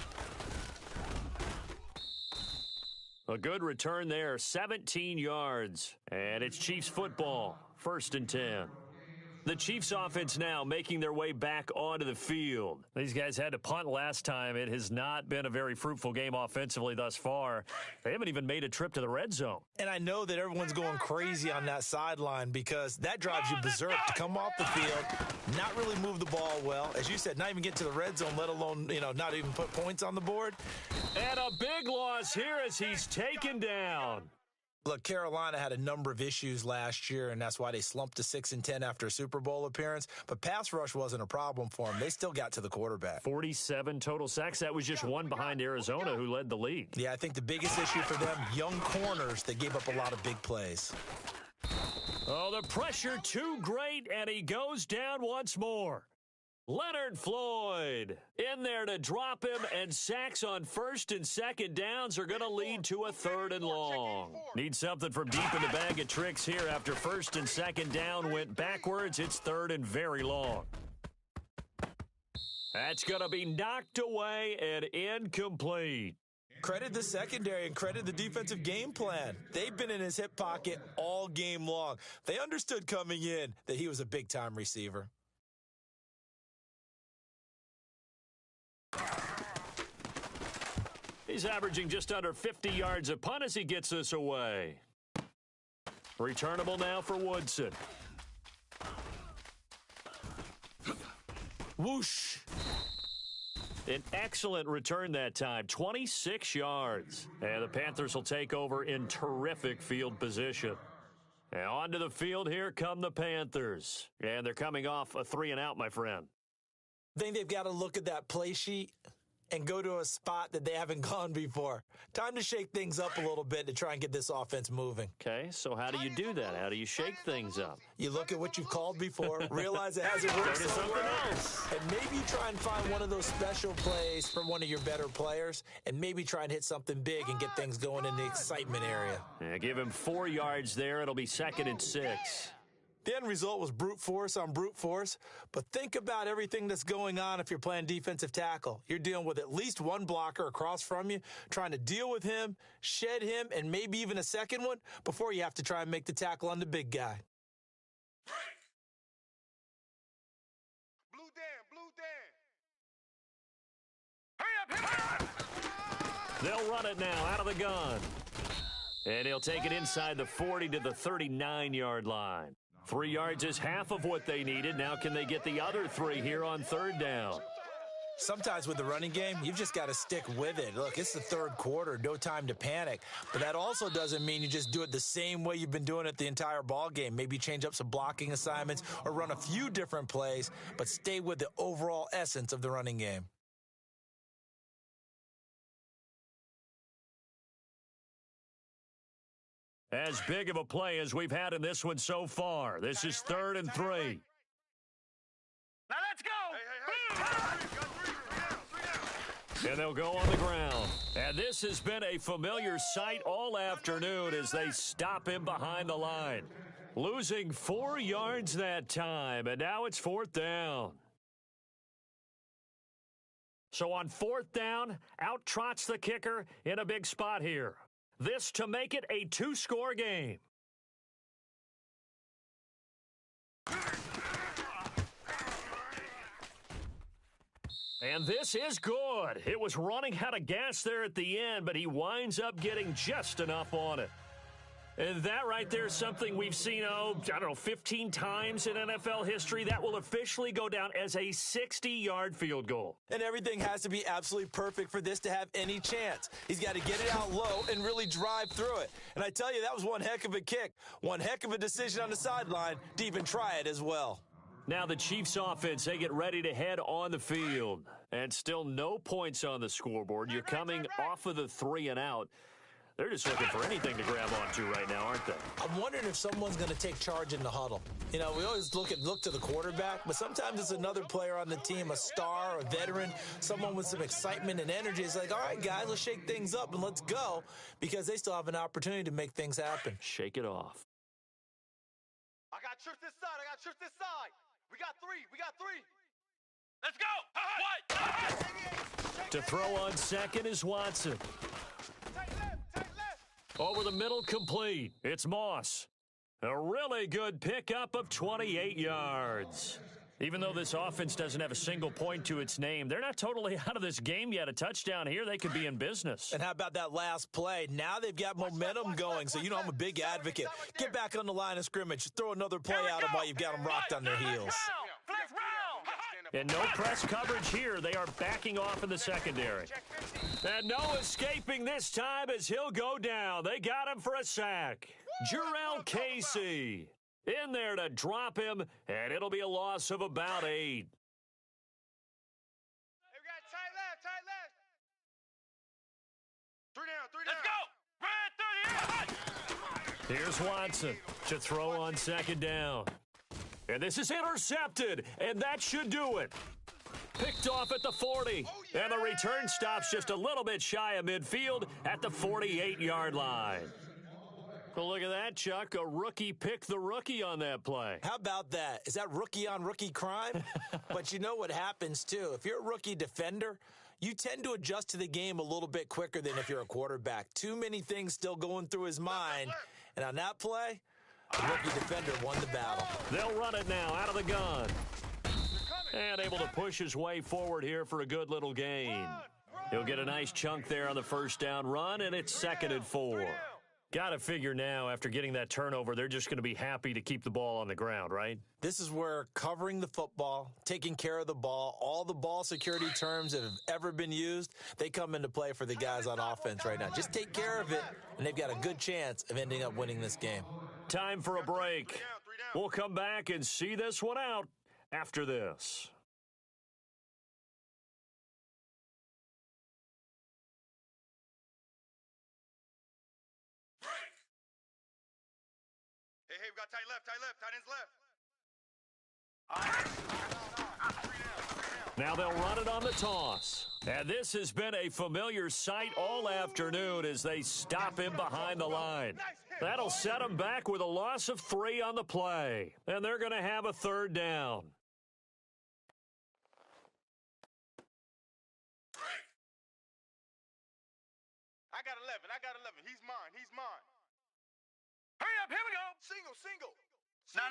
A good return there, 17 yards. And it's Chiefs football, 1st and 10. The Chiefs offense now making their way back onto the field. These guys had to punt last time. It has not been a very fruitful game offensively thus far. They haven't even made a trip to the red zone. And I know that everyone's going crazy on that sideline because that drives you berserk to come off the field, not really move the ball well. As you said, not even get to the red zone, let alone, not even put points on the board. And a big loss here as he's taken down. Look, Carolina had a number of issues last year, and that's why they slumped to 6-10 after a Super Bowl appearance. But pass rush wasn't a problem for them. They still got to the quarterback. 47 total sacks. That was just one behind Arizona, who led the league. Yeah, I think the biggest issue for them, young corners, they gave up a lot of big plays. Oh, the pressure too great, and he goes down once more. Leonard Floyd in there to drop him, and sacks on 1st and 2nd downs are going to lead to a 3rd and long. Need something from deep in the bag of tricks here after 1st and 2nd down went backwards. It's 3rd and very long. That's going to be knocked away and incomplete. Credit the secondary and credit the defensive game plan. They've been in his hip pocket all game long. They understood coming in that he was a big-time receiver. He's averaging just under 50 yards a punt as he gets this away. Returnable now for Woodson. Whoosh. An excellent return that time, 26 yards. And the Panthers will take over in terrific field position. And onto the field, here come the Panthers. And they're coming off a 3-and-out, my friend. I think they've got to look at that play sheet and go to a spot that they haven't gone before. Time to shake things up a little bit to try and get this offense moving. Okay, so how do you do that? How do you shake things up? You look at what you've called before, realize it hasn't worked somewhere else, and maybe you try and find one of those special plays from one of your better players, and maybe try and hit something big and get things going in the excitement area. Yeah, give him 4 yards there. It'll be 2nd and 6. The end result was brute force on brute force, but think about everything that's going on if you're playing defensive tackle. You're dealing with at least one blocker across from you, trying to deal with him, shed him, and maybe even a second one before you have to try and make the tackle on the big guy. Blue Dan, blue Dan. Hurry up! They'll run it now out of the gun. And he'll take it inside the 40 to the 39-yard line. 3 yards is half of what they needed. Now can they get the other 3 here on 3rd down? Sometimes with the running game, you've just got to stick with it. Look, it's the 3rd quarter, no time to panic. But that also doesn't mean you just do it the same way you've been doing it the entire ball game. Maybe change up some blocking assignments or run a few different plays, but stay with the overall essence of the running game. As big of a play as we've had in this one so far. This is 3rd and 3. Now let's go! And they'll go on the ground. And this has been a familiar sight all afternoon as they stop him behind the line. Losing 4 yards that time, and now it's 4th down. So on 4th down, out trots the kicker in a big spot here. This to make it a 2-score game. And this is good. It was running out of gas there at the end, but he winds up getting just enough on it. And that right there is something we've seen, 15 times in NFL history. That will officially go down as a 60-yard field goal. And everything has to be absolutely perfect for this to have any chance. He's got to get it out low and really drive through it. And I tell you, that was one heck of a kick. One heck of a decision on the sideline to even try it as well. Now the Chiefs offense, they get ready to head on the field. And still no points on the scoreboard. You're coming off of the 3 and out. They're just looking for anything to grab onto right now, aren't they? I'm wondering if someone's going to take charge in the huddle. You know, we always look to the quarterback, but sometimes it's another player on the team, a star, a veteran, someone with some excitement and energy. It's like, all right, guys, let's shake things up and let's go, because they still have an opportunity to make things happen. Shake it off. I got trips this side. I got trips this side. We got 3. We got 3. Let's go! What? To throw on second is Watson. Over the middle, complete. It's Moss. A really good pickup of 28 yards. Even though this offense doesn't have a single point to its name, they're not totally out of this game yet. A touchdown here, they could be in business. And how about that last play? Now they've got momentum going, so you know I'm a big advocate. Get back on the line of scrimmage. Throw another play at them while you've got them rocked on their heels. And no press coverage here. They are backing off in the secondary. And no escaping this time as he'll go down. They got him for a sack. Jarrell Casey in there to drop him, and it'll be a loss of about 8. Hey, we got tight left. 3 down. Let's go! Red 30. Here's Watson to throw on 2nd down. And this is intercepted, and that should do it. Picked off at the 40, and the return stops just a little bit shy of midfield at the 48-yard line. Well, look at that, Chuck. A rookie picked the rookie on that play. How about that? Is that rookie-on-rookie crime? But you know what happens, too. If you're a rookie defender, you tend to adjust to the game a little bit quicker than if you're a quarterback. Too many things still going through his mind. And on that play, the rookie defender won the battle. They'll run it now out of the gun. And able to push his way forward here for a good little gain. He'll get a nice chunk there on the 1st down run, and it's 2nd and 4. Got to figure now, after getting that turnover, they're just going to be happy to keep the ball on the ground, right? This is where covering the football, taking care of the ball, all the ball security terms that have ever been used, they come into play for the guys on offense right now. Just take care of it, and they've got a good chance of ending up winning this game. Time for a break. We'll come back and see this one out after this. Hey, we got tight left, tight ends left. Now they'll run it on the toss. And this has been a familiar sight all afternoon as they stop him behind the line. That'll set him back with a loss of 3 on the play. And they're going to have a third down. I got 11. He's mine. Hurry up, here we go. Single. No,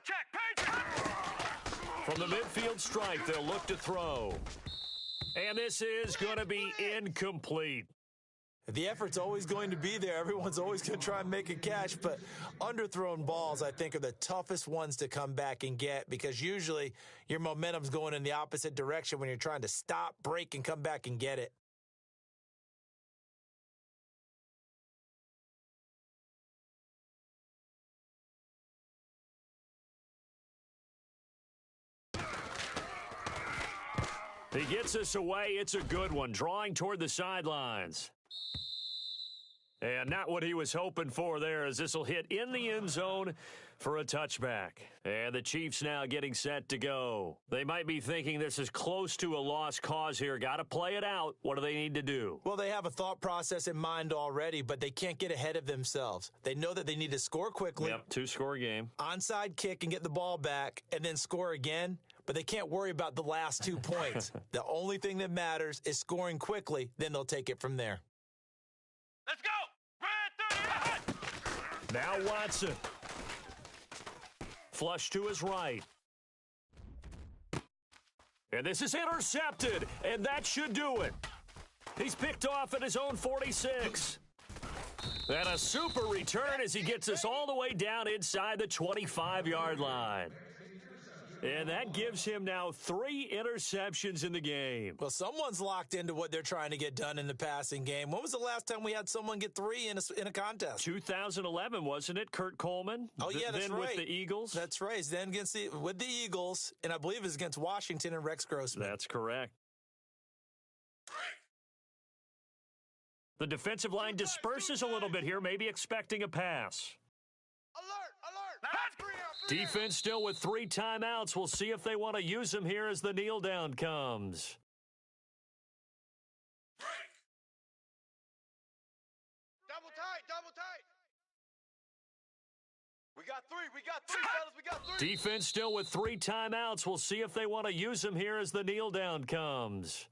check, Patriot. From the midfield strike, they'll look to throw. And this is going to be incomplete. The effort's always going to be there. Everyone's always going to try and make a catch, but underthrown balls, I think, are the toughest ones to come back and get because usually your momentum's going in the opposite direction when you're trying to stop, break, and come back and get it. He gets us away. It's a good one, drawing toward the sidelines. And not what he was hoping for there as this will hit in the end zone for a touchback. And the Chiefs now getting set to go. They might be thinking this is close to a lost cause here. Got to play it out. What do they need to do? Well, they have a thought process in mind already, but they can't get ahead of themselves. They know that they need to score quickly. Yep, 2-score game. Onside kick and get the ball back and then score again. But they can't worry about the last 2 points. The only thing that matters is scoring quickly. Then they'll take it from there. Let's go. Red 30. Now Watson. Flush to his right. And this is intercepted. And that should do it. He's picked off at his own 46. And a super return as he gets us all the way down inside the 25-yard line. And that gives him now 3 interceptions in the game. Well, someone's locked into what they're trying to get done in the passing game. When was the last time we had someone get 3 in a contest? 2011, wasn't it? Kurt Coleman? Oh, yeah, that's then right. with the Eagles? That's right. Then with the Eagles, and I believe it was against Washington and Rex Grossman. That's correct. The defensive line disperses a little bit here, maybe expecting a pass. Alert. Defense still with 3 timeouts. We'll see if they want to use them here as the kneel down comes. Double tight. We got 3, fellas. We got 3. Defense still with 3 timeouts. We'll see if they want to use them here as the kneel down comes.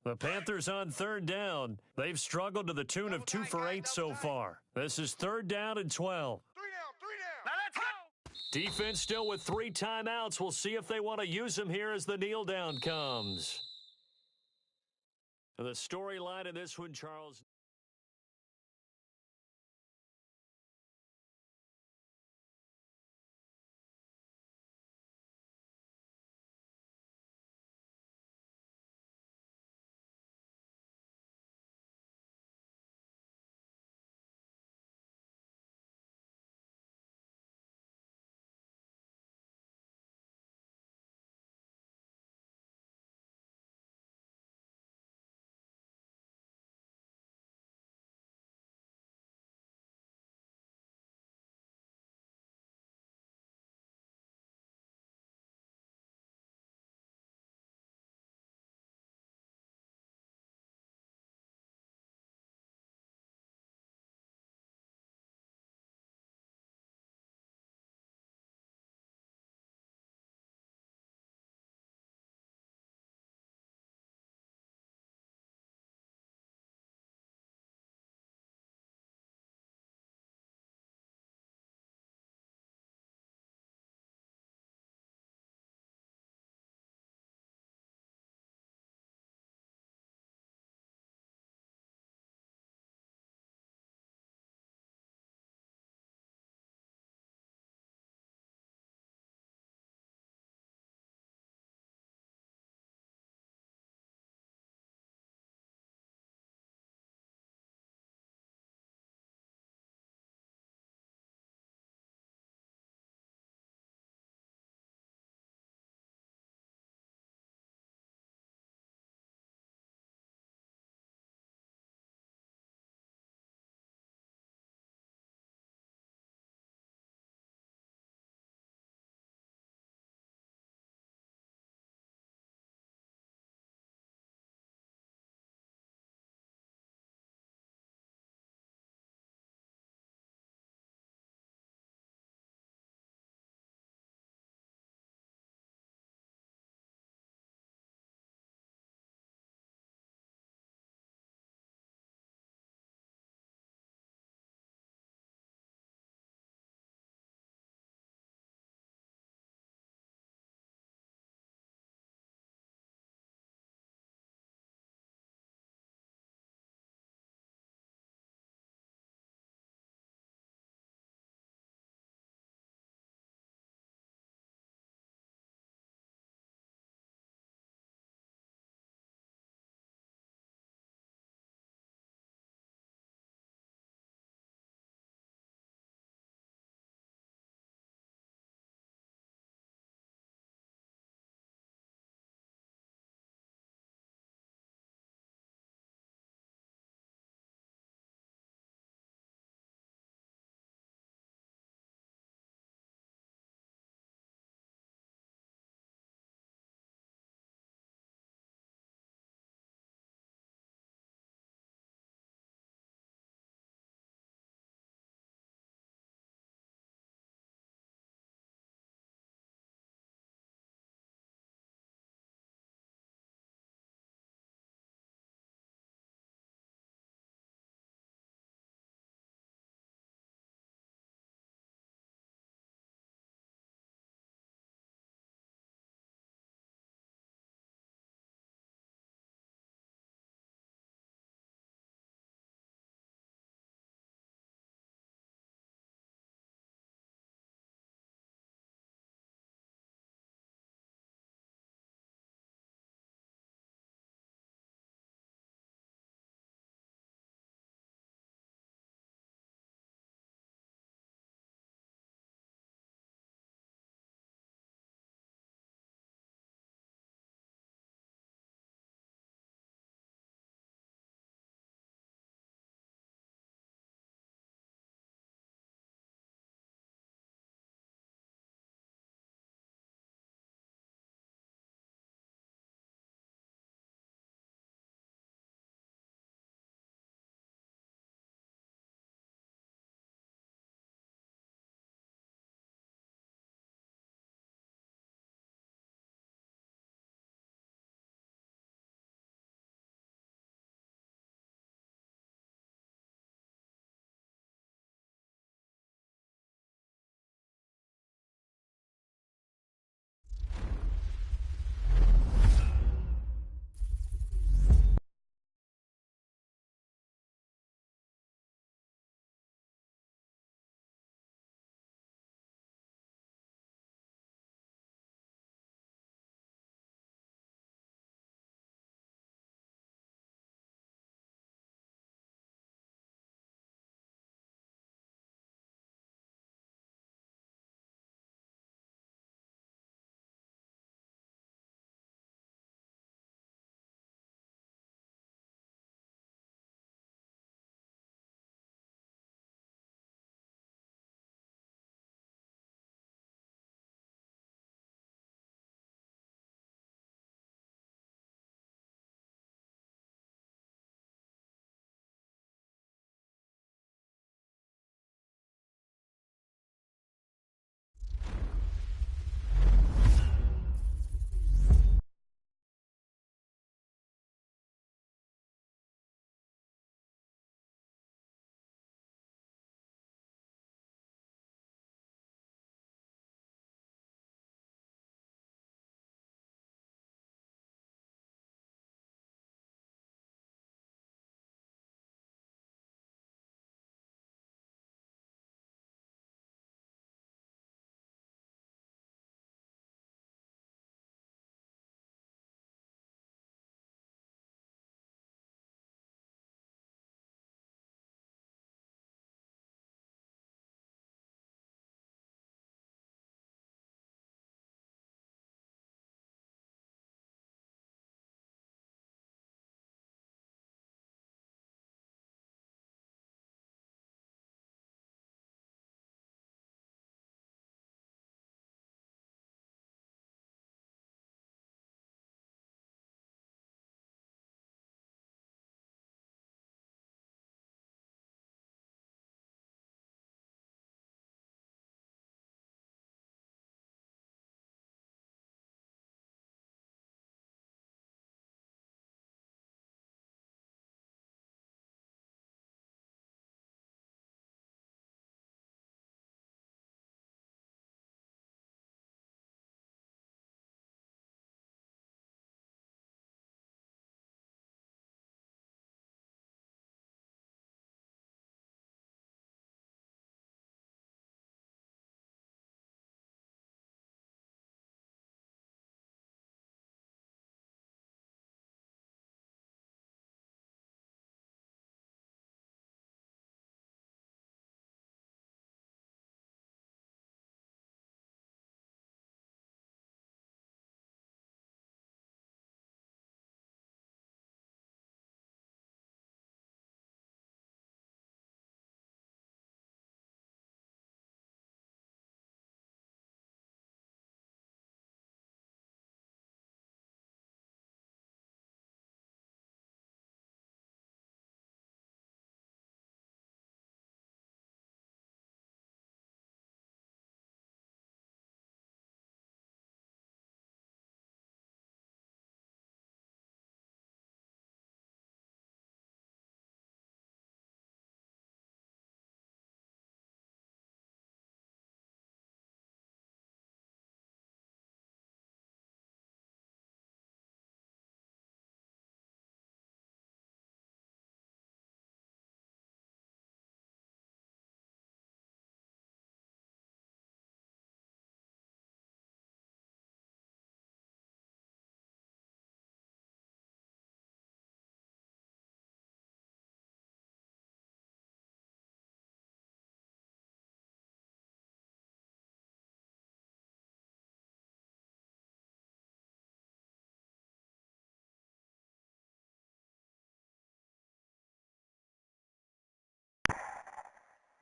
The Panthers on 3rd down. They've struggled to the tune of 2 for 8 so far. This is 3rd down and 12. 3 down. Now let's go. Defense still with 3 timeouts. We'll see if they want to use them here as the kneel down comes. The storyline in this one, Charles.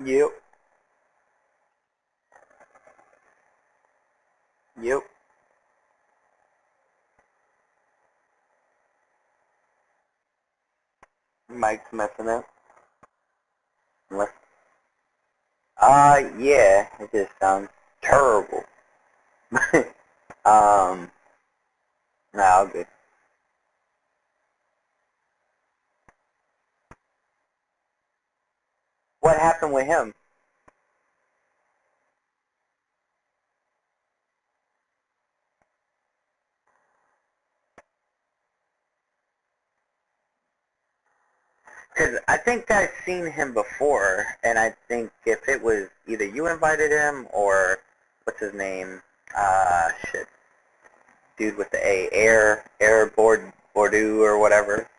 Yep. Yep. Mike's messing up. Unless, yeah, it just sounds terrible. No, all good. What happened with him? Because I think I've seen him before, and I think if it was either you invited him or, what's his name? Shit. Dude with the A, Bordeaux or whatever.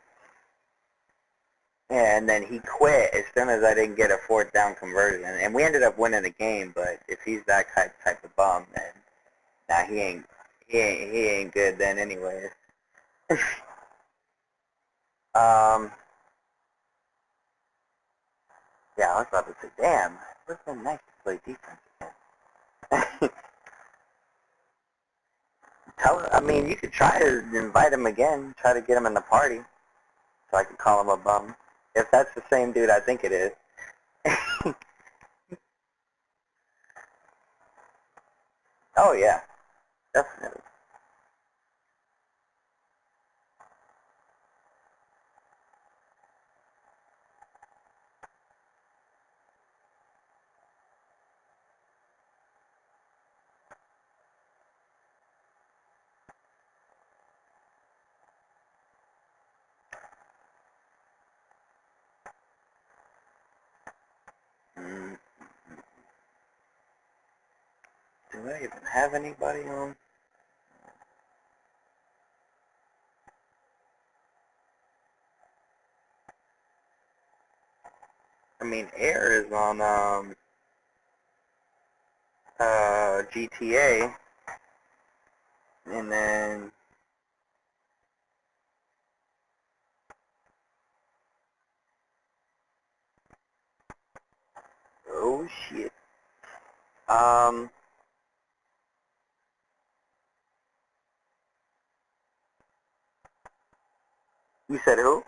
Yeah, and then he quit as soon as I didn't get a fourth down conversion. And we ended up winning the game, but if he's that type of bum, then nah, he ain't good then anyways. Yeah, I was about to say, damn, it would have been nice to play defense again. I mean, you could try to invite him again, try to get him in the party, so I could call him a bum. If that's the same dude I think it is. Oh, yeah, definitely. Mm. Do I even have anybody on? I mean, Air is on, GTA, and then, oh shit. Um, you said who?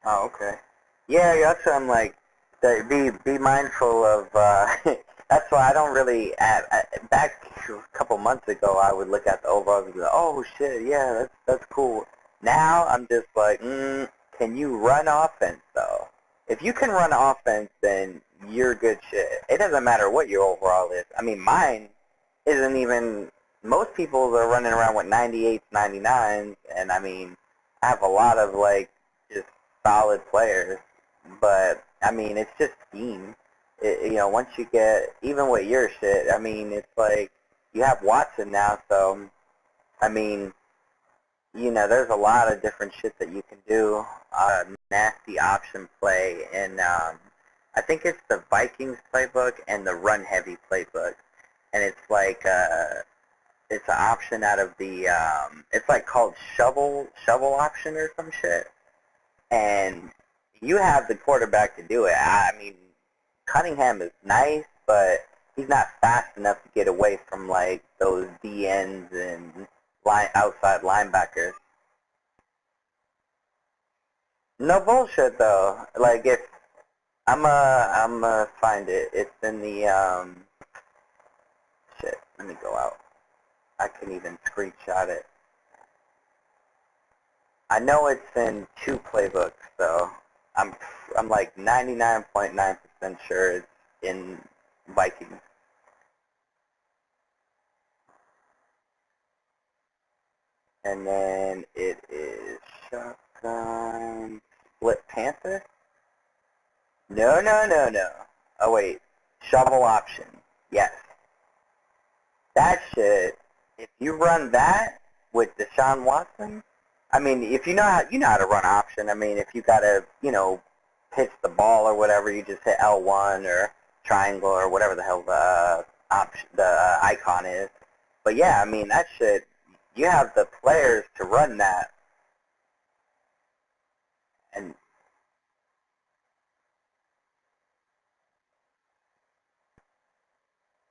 Oh, okay. Yeah, that's what I'm like. Be mindful of. That's why I don't really. Back a couple months ago, I would look at the overalls and be like, "Oh shit, yeah, that's cool." Now I'm just like, can you run offense though? If you can run offense, then you're good shit. It doesn't matter what your overall is. I mean, mine isn't even. Most people are running around with 98s, 99s, and I mean, I have a lot of like just solid players, but I mean, it's just scheme. Once you get, even with your shit, I mean, it's like, you have Watson now, so, I mean, there's a lot of different shit that you can do. Nasty option play, and I think it's the Vikings playbook and the run heavy playbook, and it's like, it's an option out of the, it's like called shovel option or some shit. And you have the quarterback to do it. I mean, Cunningham is nice, but he's not fast enough to get away from like those DNs and outside linebackers. No bullshit though. Like if I'm find it. It's in the shit. Let me go out. I can even screenshot it. I know it's in 2 playbooks, so I'm like 99.9% sure it's in Vikings. And then it is Shotgun Split Panther? No. Oh wait, Shovel Option. Yes. That shit, if you run that with Deshaun Watson, I mean, if you know how to run option. I mean, if you gotta, pitch the ball or whatever, you just hit L1 or triangle or whatever the hell the icon is. But yeah, I mean, that shit, you have the players to run that, and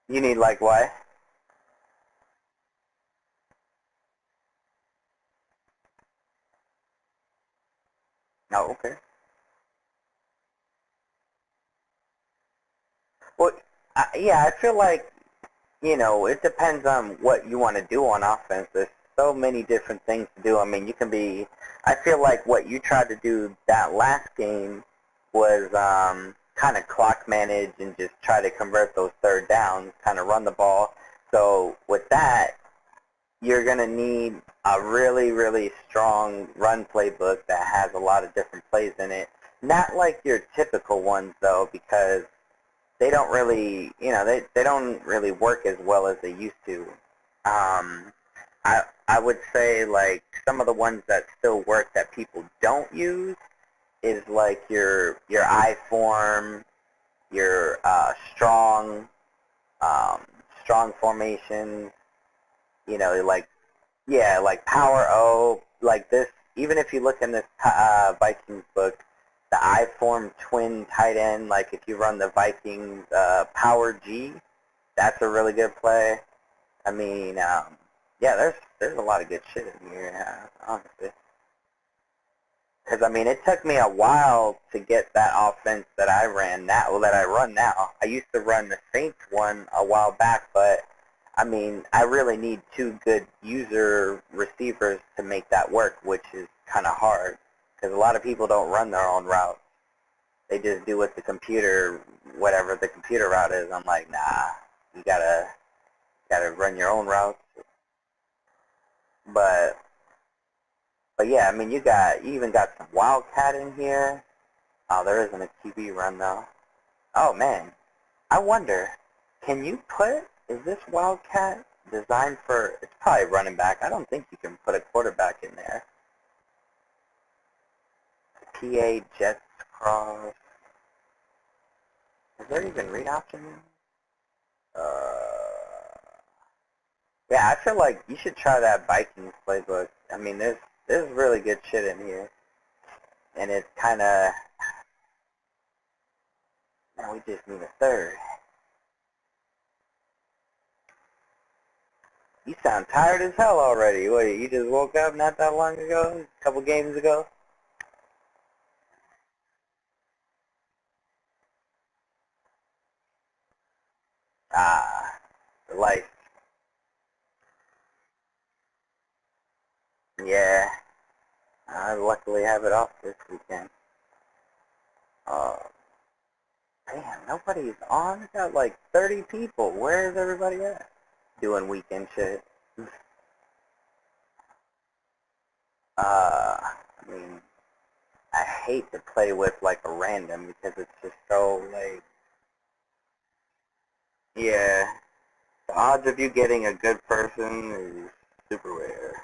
you need like what? Oh, okay. Well, yeah, I feel like, it depends on what you want to do on offense. There's so many different things to do. I mean, I feel like what you tried to do that last game was kind of clock manage and just try to convert those third downs, kind of run the ball. So with that, you're going to need a really, really strong run playbook that has a lot of different plays in it. Not like your typical ones, though, because they don't really, they don't really work as well as they used to. I would say, like, some of the ones that still work that people don't use is like your I form, your strong formations, like, yeah, like power O, like this. Even if you look in this Vikings book, the I form twin tight end, like if you run the Vikings power G, that's a really good play. I mean, yeah, there's a lot of good shit in here, honestly. Because I mean, it took me a while to get that offense that I ran now, that I run now. I used to run the Saints one a while back, but I mean, I really need two good user receivers to make that work, which is kind of hard. Because a lot of people don't run their own routes. They just do what the computer, whatever the computer route is. I'm like, nah, you gotta run your own routes. But yeah, I mean, you even got some Wildcat in here. Oh, there isn't a QB run though. Oh man, I wonder, is this Wildcat designed for? It's probably running back. I don't think you can put a quarterback in there. PA Jets cross. Is there even read option? Yeah, I feel like you should try that Vikings playbook. I mean, there's really good shit in here, and it's kind of. Now we just need a third. You sound tired as hell already. What, you just woke up not that long ago? A couple games ago? Ah, the life. Yeah, I luckily have it off this weekend. Uh, damn, nobody's on. We got like 30 people. Where is everybody at? Doing weekend shit. I mean, I hate to play with like a random because it's just so like, yeah, the odds of you getting a good person is super rare.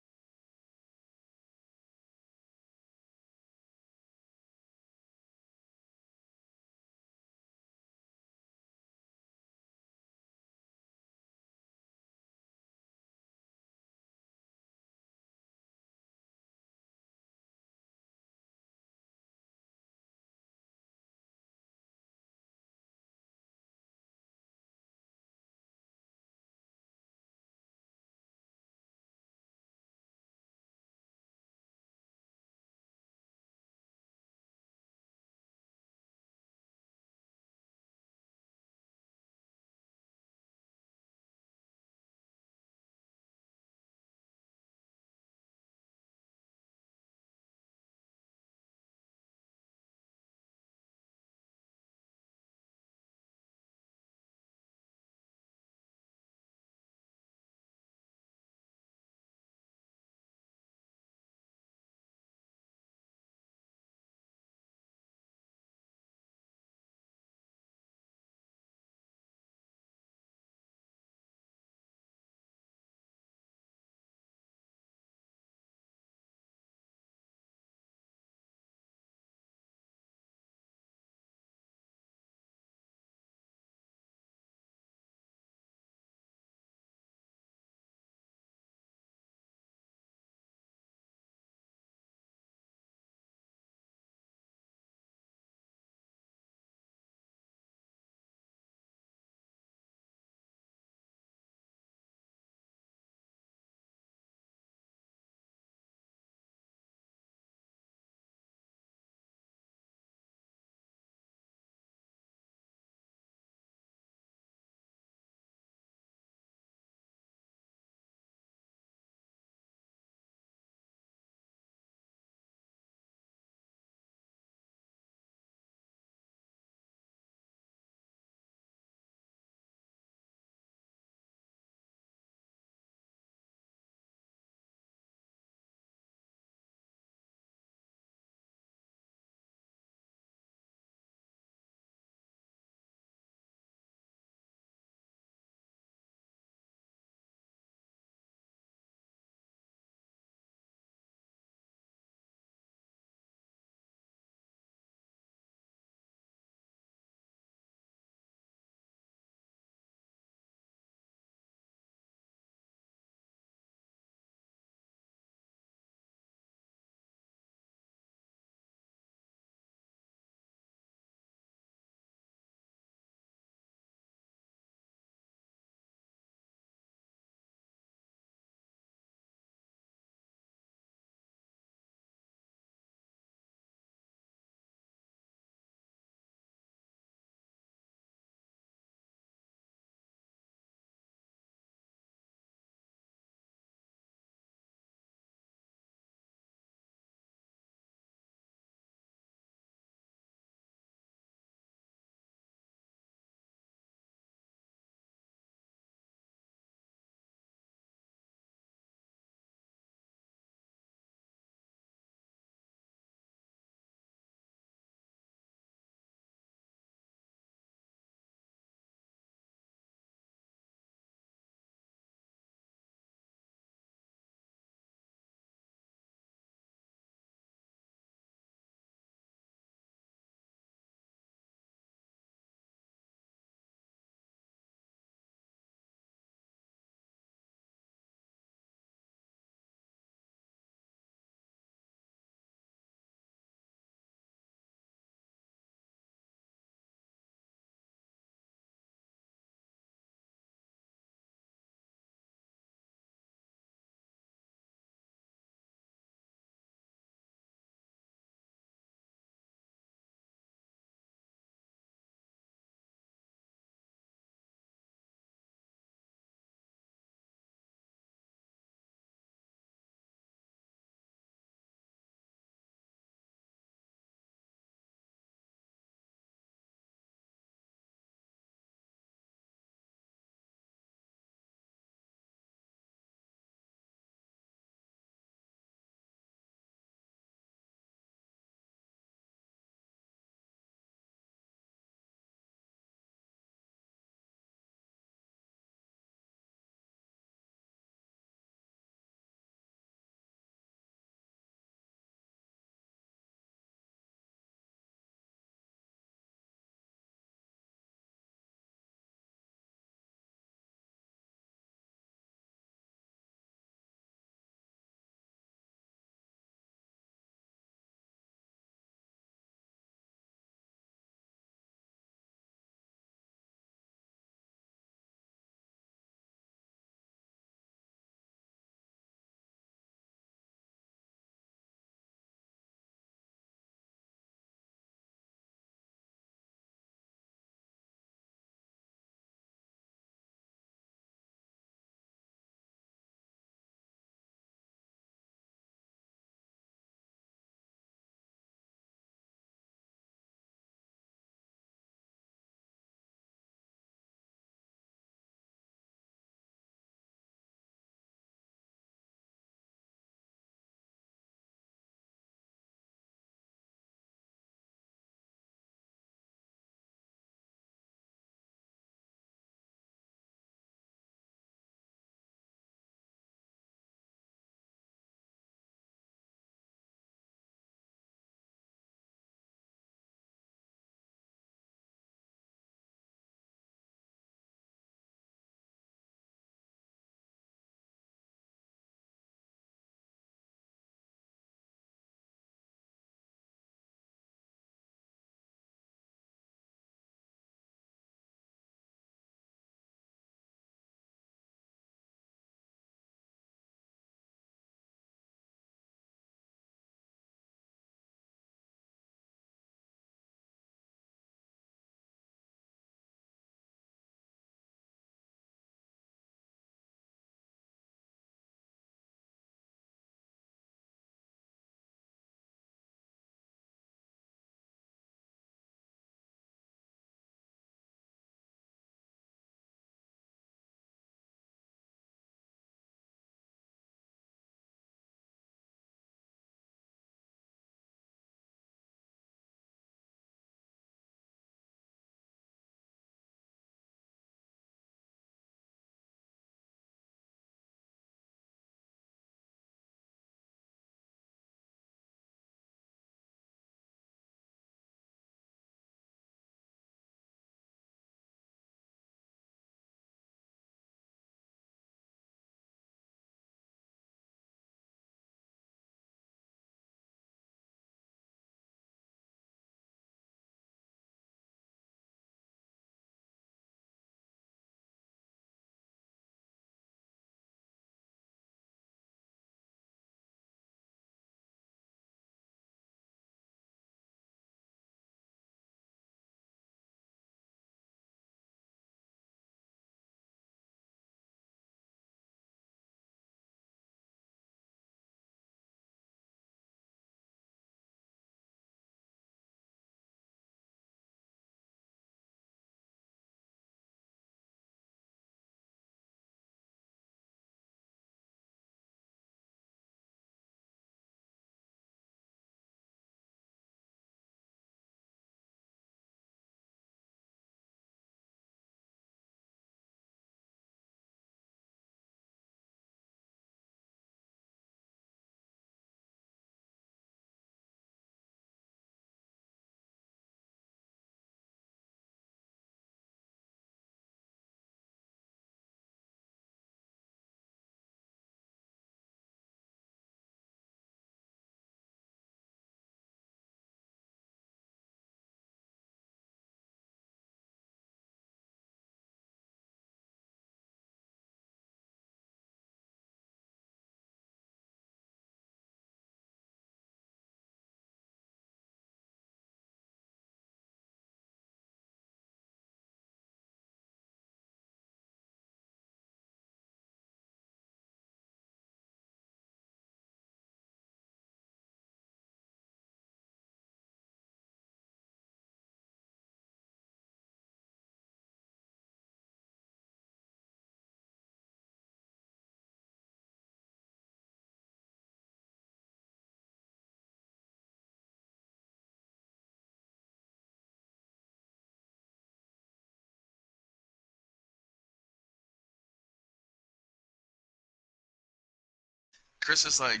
Chris is like,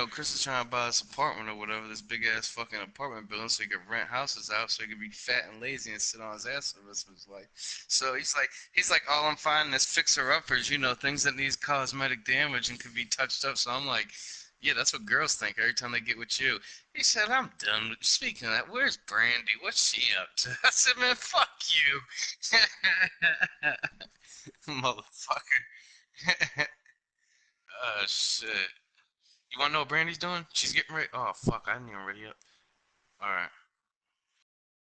Chris is trying to buy this apartment or whatever, this big ass fucking apartment building, so he could rent houses out, so he could be fat and lazy and sit on his ass for the rest of his life. So he's like, all I'm finding is fixer uppers, things that need cosmetic damage and could be touched up. So I'm like, yeah, that's what girls think every time they get with you. He said, I'm done with. Speaking of that, where's Brandy? What's she up to? I said, man, fuck you, motherfucker. Shit. You wanna know what Brandy's doing? She's getting ready. Oh, fuck, I didn't even ready up. Alright.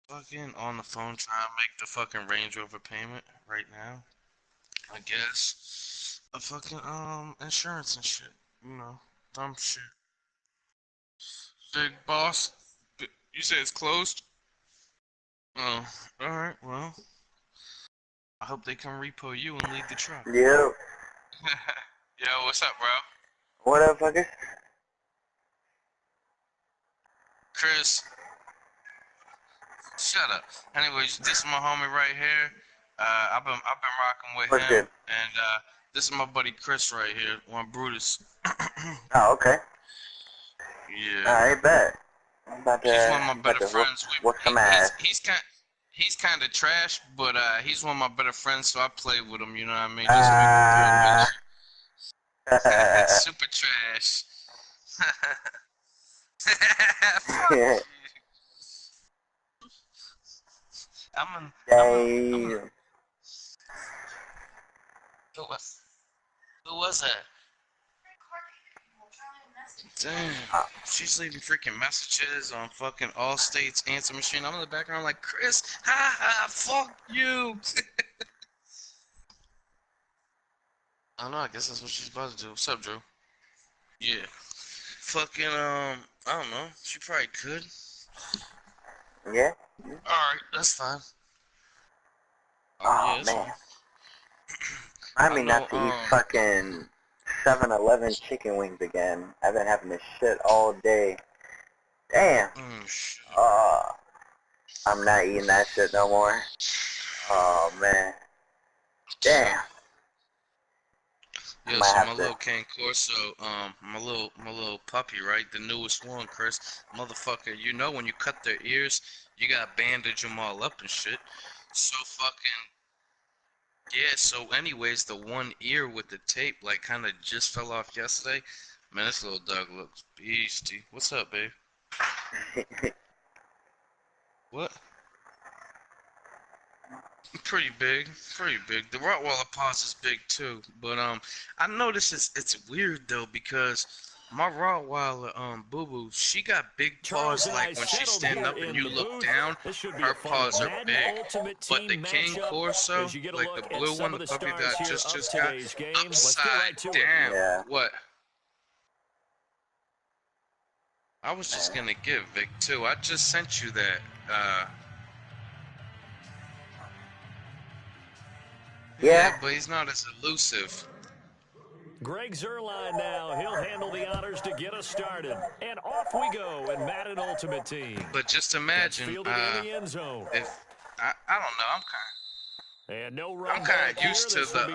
Fucking on the phone trying to make the fucking Range Rover payment right now. I guess. A fucking, insurance and shit. Dumb shit. Big boss. You say it's closed? Oh, alright, well. I hope they come repo you and leave the truck. Yo. Yo, what's up, bro? What up, fucker? Chris. Shut up. Anyways, this is my homie right here. I've been rocking with What's him, good? and this is my buddy Chris right here, one Brutus. Oh, okay. Yeah. Alright, bet. I'm about to, He's one of my better friends. whoop some ass. He's kind of trash, but he's one of my better friends, so I play with him. You know what I mean? Just make him feel good. Super trash. Fuck you. Damn. Who was that? Damn. She's leaving freaking messages on fucking Allstate's answer machine. I'm in the background like, Chris, fuck you. I don't know, I guess that's what she's about to do. What's up, Drew? Yeah. Fucking, I don't know. She probably could. Yeah? Alright, that's fine. Oh, yeah, man. I mean, not to eat fucking 7-Eleven chicken wings again. I've been having this shit all day. Damn. Shit. I'm not eating that shit no more. Oh, man. Damn. Yeah, so my little Cane Corso, my little puppy, right? The newest one, Chris. Motherfucker, when you cut their ears, you gotta bandage them all up and shit. So fucking... Yeah, so anyways, the one ear with the tape, kinda just fell off yesterday. Man, this little dog looks beastie. What's up, babe? What? Pretty big. The Rottweiler paws is big too, but I noticed it's weird though because my Rottweiler Boo Boo, she got big paws. Like when she's standing up and you look down, her paws are big. But the King Corso, like the blue one, the puppy that I just got, upside down. Yeah. What? I was just gonna give Vic too. I just sent you that. Yeah, but he's not as elusive. Greg Zerline now. He'll handle the honors to get us started. And off we go in Madden Ultimate Team. But just imagine, in the end zone. if I don't know, I'm kind of used to the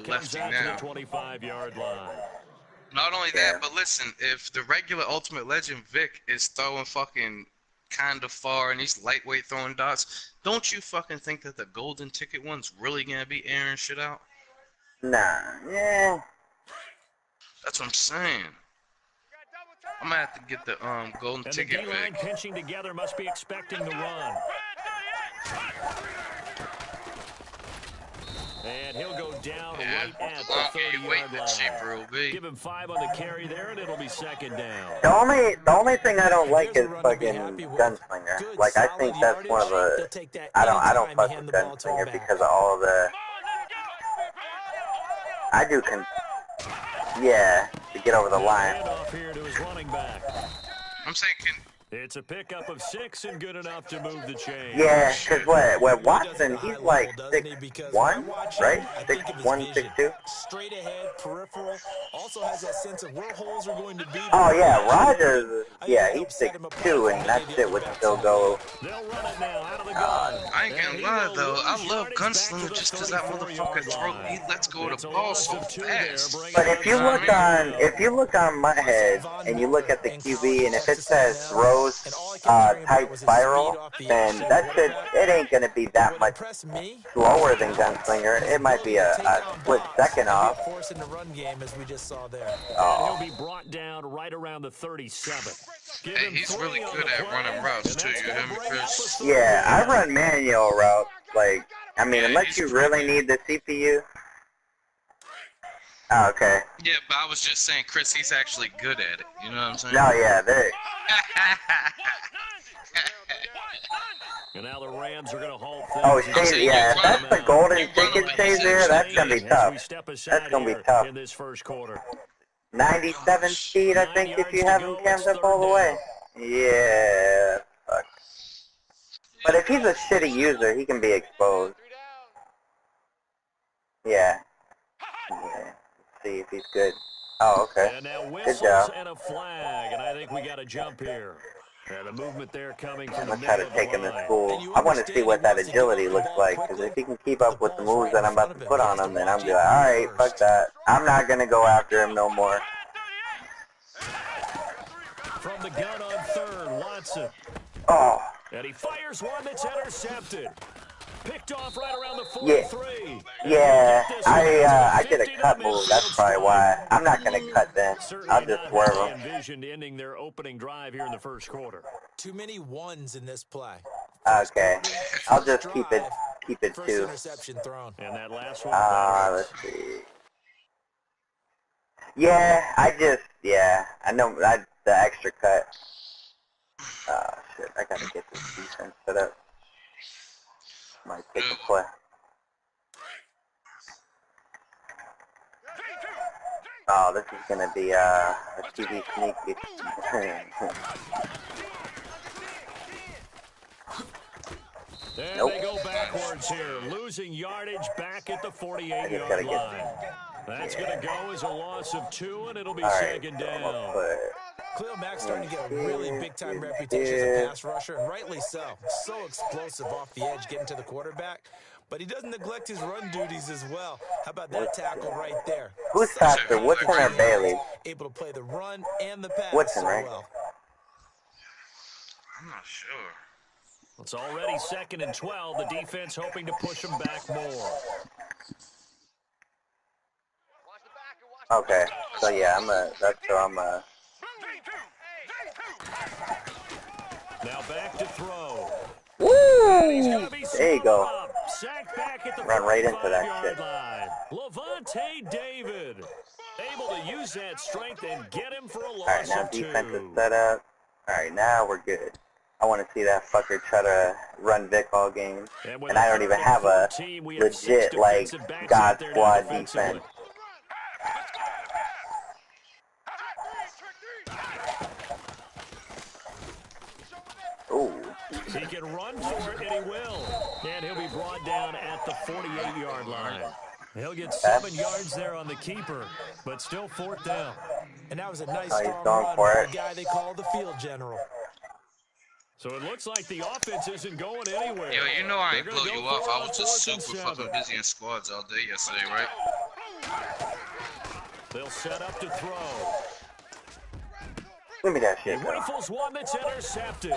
lefty now. 25-yard line. Not only that, but listen, if the regular Ultimate Legend Vic is throwing fucking kind of far and he's lightweight throwing dots, don't you fucking think that the golden ticket one's really gonna be airing shit out? Nah, yeah. That's what I'm saying. I'm gonna have to get the golden ticket D-line Vic. pinching together must be expecting the run. And he'll go down right at the 30-yard line. Give him 5 on the carry there, and it'll be second down. The only thing I don't like is fucking Gunslinger. Like, I think that's one of the... I don't fuck with Gunslinger because of all the... I do yeah, to get over the line. Off here to his running back. I'm saying, It's a pickup of 6 and good enough to move the chain. Yeah, because what Watson, he's like 6'1", right? 6'1", 6'2". Straight ahead, peripheral. Also has that sense of where holes are going to be. Oh yeah, Rogers. Yeah, he's 6'2", and that shit would still go. They'll run it now out of the gun. I ain't gonna lie though, I love Gunslinger just because that motherfucker he lets go of the ball so fast. But if you look on my head and you look at the QB, and if it says Rose type spiral, then that shit, it ain't gonna be that much slower than Gunslinger. It might be a split second off. Forcing the run game as we just saw there. And he'll be brought down right around the 37. Hey, he's really good at running routes too, you hear me, Chris? Yeah, I run manual routes. Like, I mean, unless you really need the CPU. Oh, okay. Yeah, but I was just saying, Chris, he's actually good at it. You know what I'm saying? No, yeah, they. And now the Rams are going to halt things. Oh, Shazier, yeah, if that's the golden ticket, Shazier, that's going to be tough. That's going to be tough. In this first quarter. 97 speed, I think, if you have him cammed up all the way. Yeah, fuck. But if he's a shitty user, he can be exposed. Yeah. Yeah. Let's see if he's good. Oh, okay. And now Good job. and a flag, and I think we got a jump here. And the movement there coming from I'm the going to try to take him to school. I want to see what that agility looks like, because if he can keep up with the moves that I'm about to put on him, then I'm going to be like, alright, fuck that. I'm not going to go after him no more. From the gun on third, Watson. Oh. And he fires one that's intercepted. Picked off right around the 43. Yeah, I did a cut move. That's probably why. I'm not going to cut then. I'll just swerve him. Envisioned ending their opening drive here in the first quarter. Too many ones in this play. Okay. I'll just keep it two. Interception thrown. And that last one. Let's see. Yeah, I know the extra cut. Shit, I got to get this defense set up. Might take a play. Oh, this is gonna be a TV sneak. Nope. They go backwards here, losing yardage back at the 48-yard line. That's gonna go as a loss of 2, and it'll be second down. Khalil Mack's starting to get a really big-time reputation as a pass rusher, and rightly so. So explosive off the edge, getting to the quarterback. But he doesn't neglect his run duties as well. How about that tackle right there? Who's faster, Woodson or Bailey? Able to play the run and the pass Woodson, so right? well. I'm not sure. It's already 2nd and 12. The defense hoping to push them back more. Okay, so yeah, I'm Now back to throw. Woo! There you go. Sacked back at the Run right into that shit. line. Levante David able to use that strength and get him for a loss Alright, now of 2. defense is set up. Alright, now we're good. I want to see that fucker try to run Vic all game. And I don't even have a legit, like, God Squad defense. Ooh. He can run for it, and he will. And he'll be brought down at the 48-yard line. He'll get 7 yards there on the keeper, but still 4th down. And that was a nice strong run for by it. the guy they call the field general. So it looks like the offense isn't going anywhere. Yo, you know I ain't blow you off. I was just super fucking busy in squads all day yesterday, right? They'll set up to throw. Give me that shit, He bro. rifles one that's intercepted.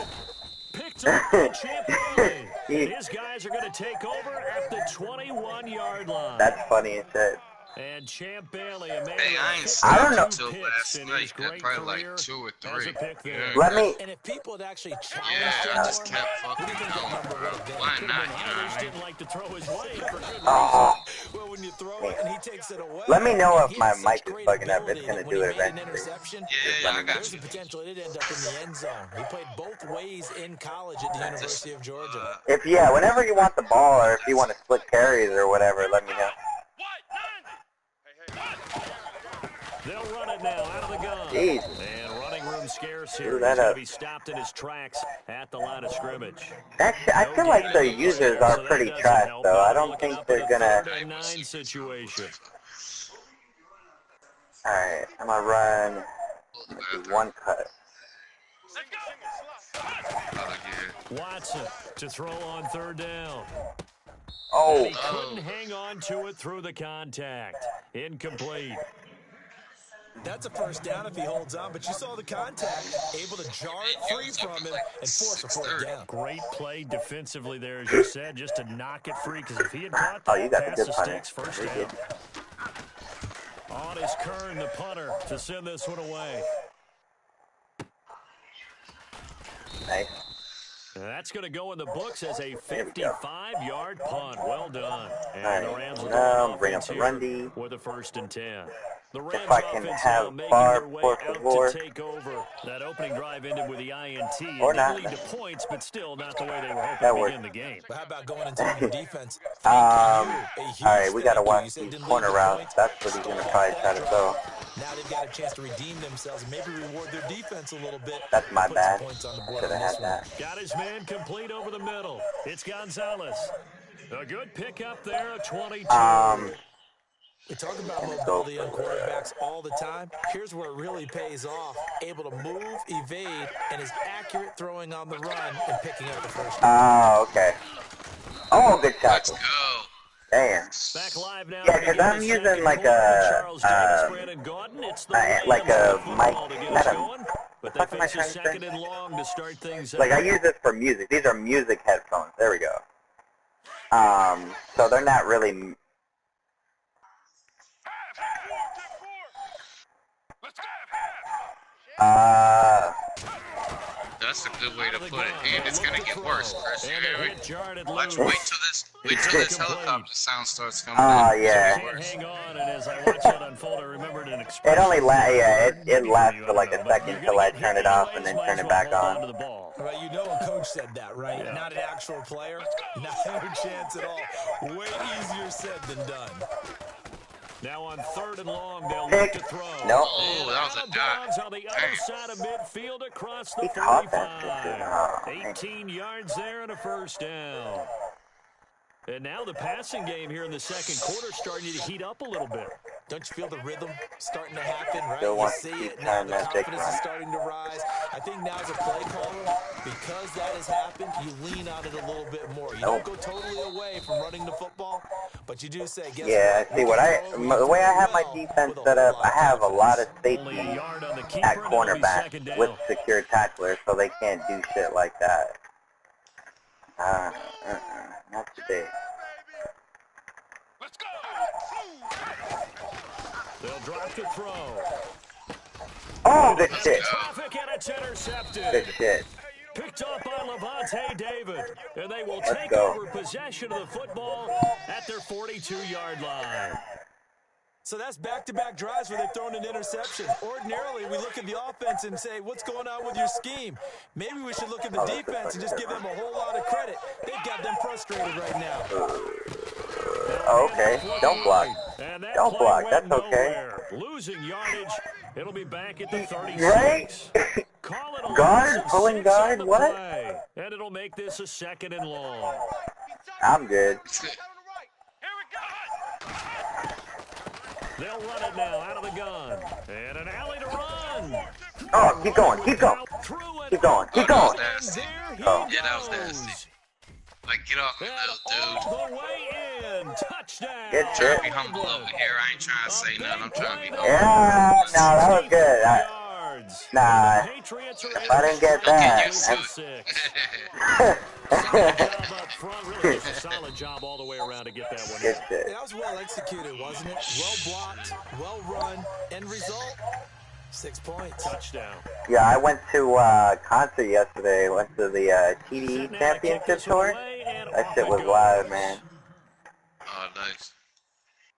Picked up by Champ Bailey. And his guys are going to take over at the 21-yard line. That's funny as shit. And Champ Bailey, a man Hey, I ain't I don't know. slept until last night. Probably like 2 or 3. Yeah. Let me. And if people had actually challenged Yeah, him I just more, kept fucking going, bro. Why not? You know what I mean? didn't like to throw his way for good reason. Oh. well, when you throw it and he takes it away. Let me know if he my has such mic is great bugging up. It's ability gonna that when do he it made an eventually. interception, Yeah, I got there's you. a potential it end up in the end zone. He played both ways in college at the University of Georgia. Whenever you want the ball or if you want to split carries or whatever, let me know. They'll run it now out of the gun. Jeez. And running room room scarce here. Screw He's that going to up. be stopped in his tracks at the line of scrimmage. Actually, I feel like the users are pretty trash, though. I don't think they're gonna... Third and 9 situation. Alright, I'm gonna run. I'm gonna do one cut. Watson to throw on third down. Oh! And he couldn't hang on to it through the contact. Incomplete. That's a first down if he holds on, but you saw the contact, able to jar it free from him and force a fourth down. Great play defensively there, as you said, just to knock it free, because if he had caught Oh, that you got the pass, good the punter. stakes first down. On is Kern, the punter, to send this one away. Nice. And that's going to go in the books as a 55-yard punt. Well done. And the Rams will now bring up the run D. with a 1st and 10. The Rams If I can offense have now making Barb, their way por out favor. to take over. That opening drive ended with the INT. Or It not. did lead to points, but still not the way they were hoping That to worked. begin the game. But how about going into your defense? Alright, we gotta watch these corner routes. That's what he's gonna probably try to throw. Now they've got a chance to redeem themselves and maybe reward their defense a little bit. That's my Put some bad. points on the I board should on have this had one. that. Got his man complete over the middle. It's Gonzalez. A good pickup there, a 22. We talk about mobility on quarterbacks all the time. Here's where it really pays off. Able to move, evade, and is accurate throwing on the run and picking up the first down. Oh, okay. Oh, good Let's tackle. go. Damn. Back live now. Yeah, because I'm using like a, like a mic, not a, but what they am I face a trying to second say? and long to start things Like I out. use this for music. These are music headphones. There we go. So they're not really... That's a good way to put it. And it's gonna get worse, Chris. You hear me? Let's Wait wait till this helicopter sound starts coming Oh, in. yeah. Hang on, and as I watch that unfold, I remembered an expression. It only it lasts for like a second till I turn it off and then turn it back on. Well, you know a coach said that, right? Yeah. Not an actual player. Not a chance at all. Way easier said than done. Now on third and long, they'll look to throw. Nope. Oh, that was a dot. On the other side of midfield across the He caught that. 18 yards there and a first down. And now the passing game here in the second quarter starting to heat up a little bit. Don't you feel the rhythm starting to happen, right? Still You wants see to keep it now, time the that big confidence run. is starting to rise. I think now as a play caller, because that has happened, you lean on it a little bit more. You don't go totally away from running the football, but you do say, guess Yeah, what? see the way I have my defense set up, I have a lot of safety at cornerback with secure tacklers, so they can't do shit like that. Not today. Let's go! They'll drop to throw. Oh, good shit. Traffic and it's intercepted. Good shit. Picked up by Levante David. And they will Let's take go. over possession of the football at their 42-yard line. So that's back-to-back drives where they've thrown an interception. Ordinarily, we look at the offense and say, what's going on with your scheme? Maybe we should look at the defense and just give them a whole lot of credit. They've got them frustrated right now. Oh, okay. Don't block. Don't block. That's okay. Losing yardage. It'll be back at the 36. Right? Call it a Guard? loss of Pulling 6 guard? on the What? play. And it'll make this a second and long. I'm good. They'll run it now out of the gun. And an alley to run. Oh, keep going. Keep going. Keep going. Keep going. Oh. Yeah, that was nasty. Like, get off me, little dude. All the way in. Touchdown. Good I'm shit. trying to be humble over here. I ain't trying to say nothing. I'm trying to be humble. Yeah, no, that was good. Nah, if I didn't get that, Solid job all the way around to get that one. good shit. That was well executed, wasn't it? Well blocked, well run. End result, 6 points. Touchdown. Yeah, I went to concert yesterday. Went to the TDE Championship Tour. That shit was live, man. Oh, nice.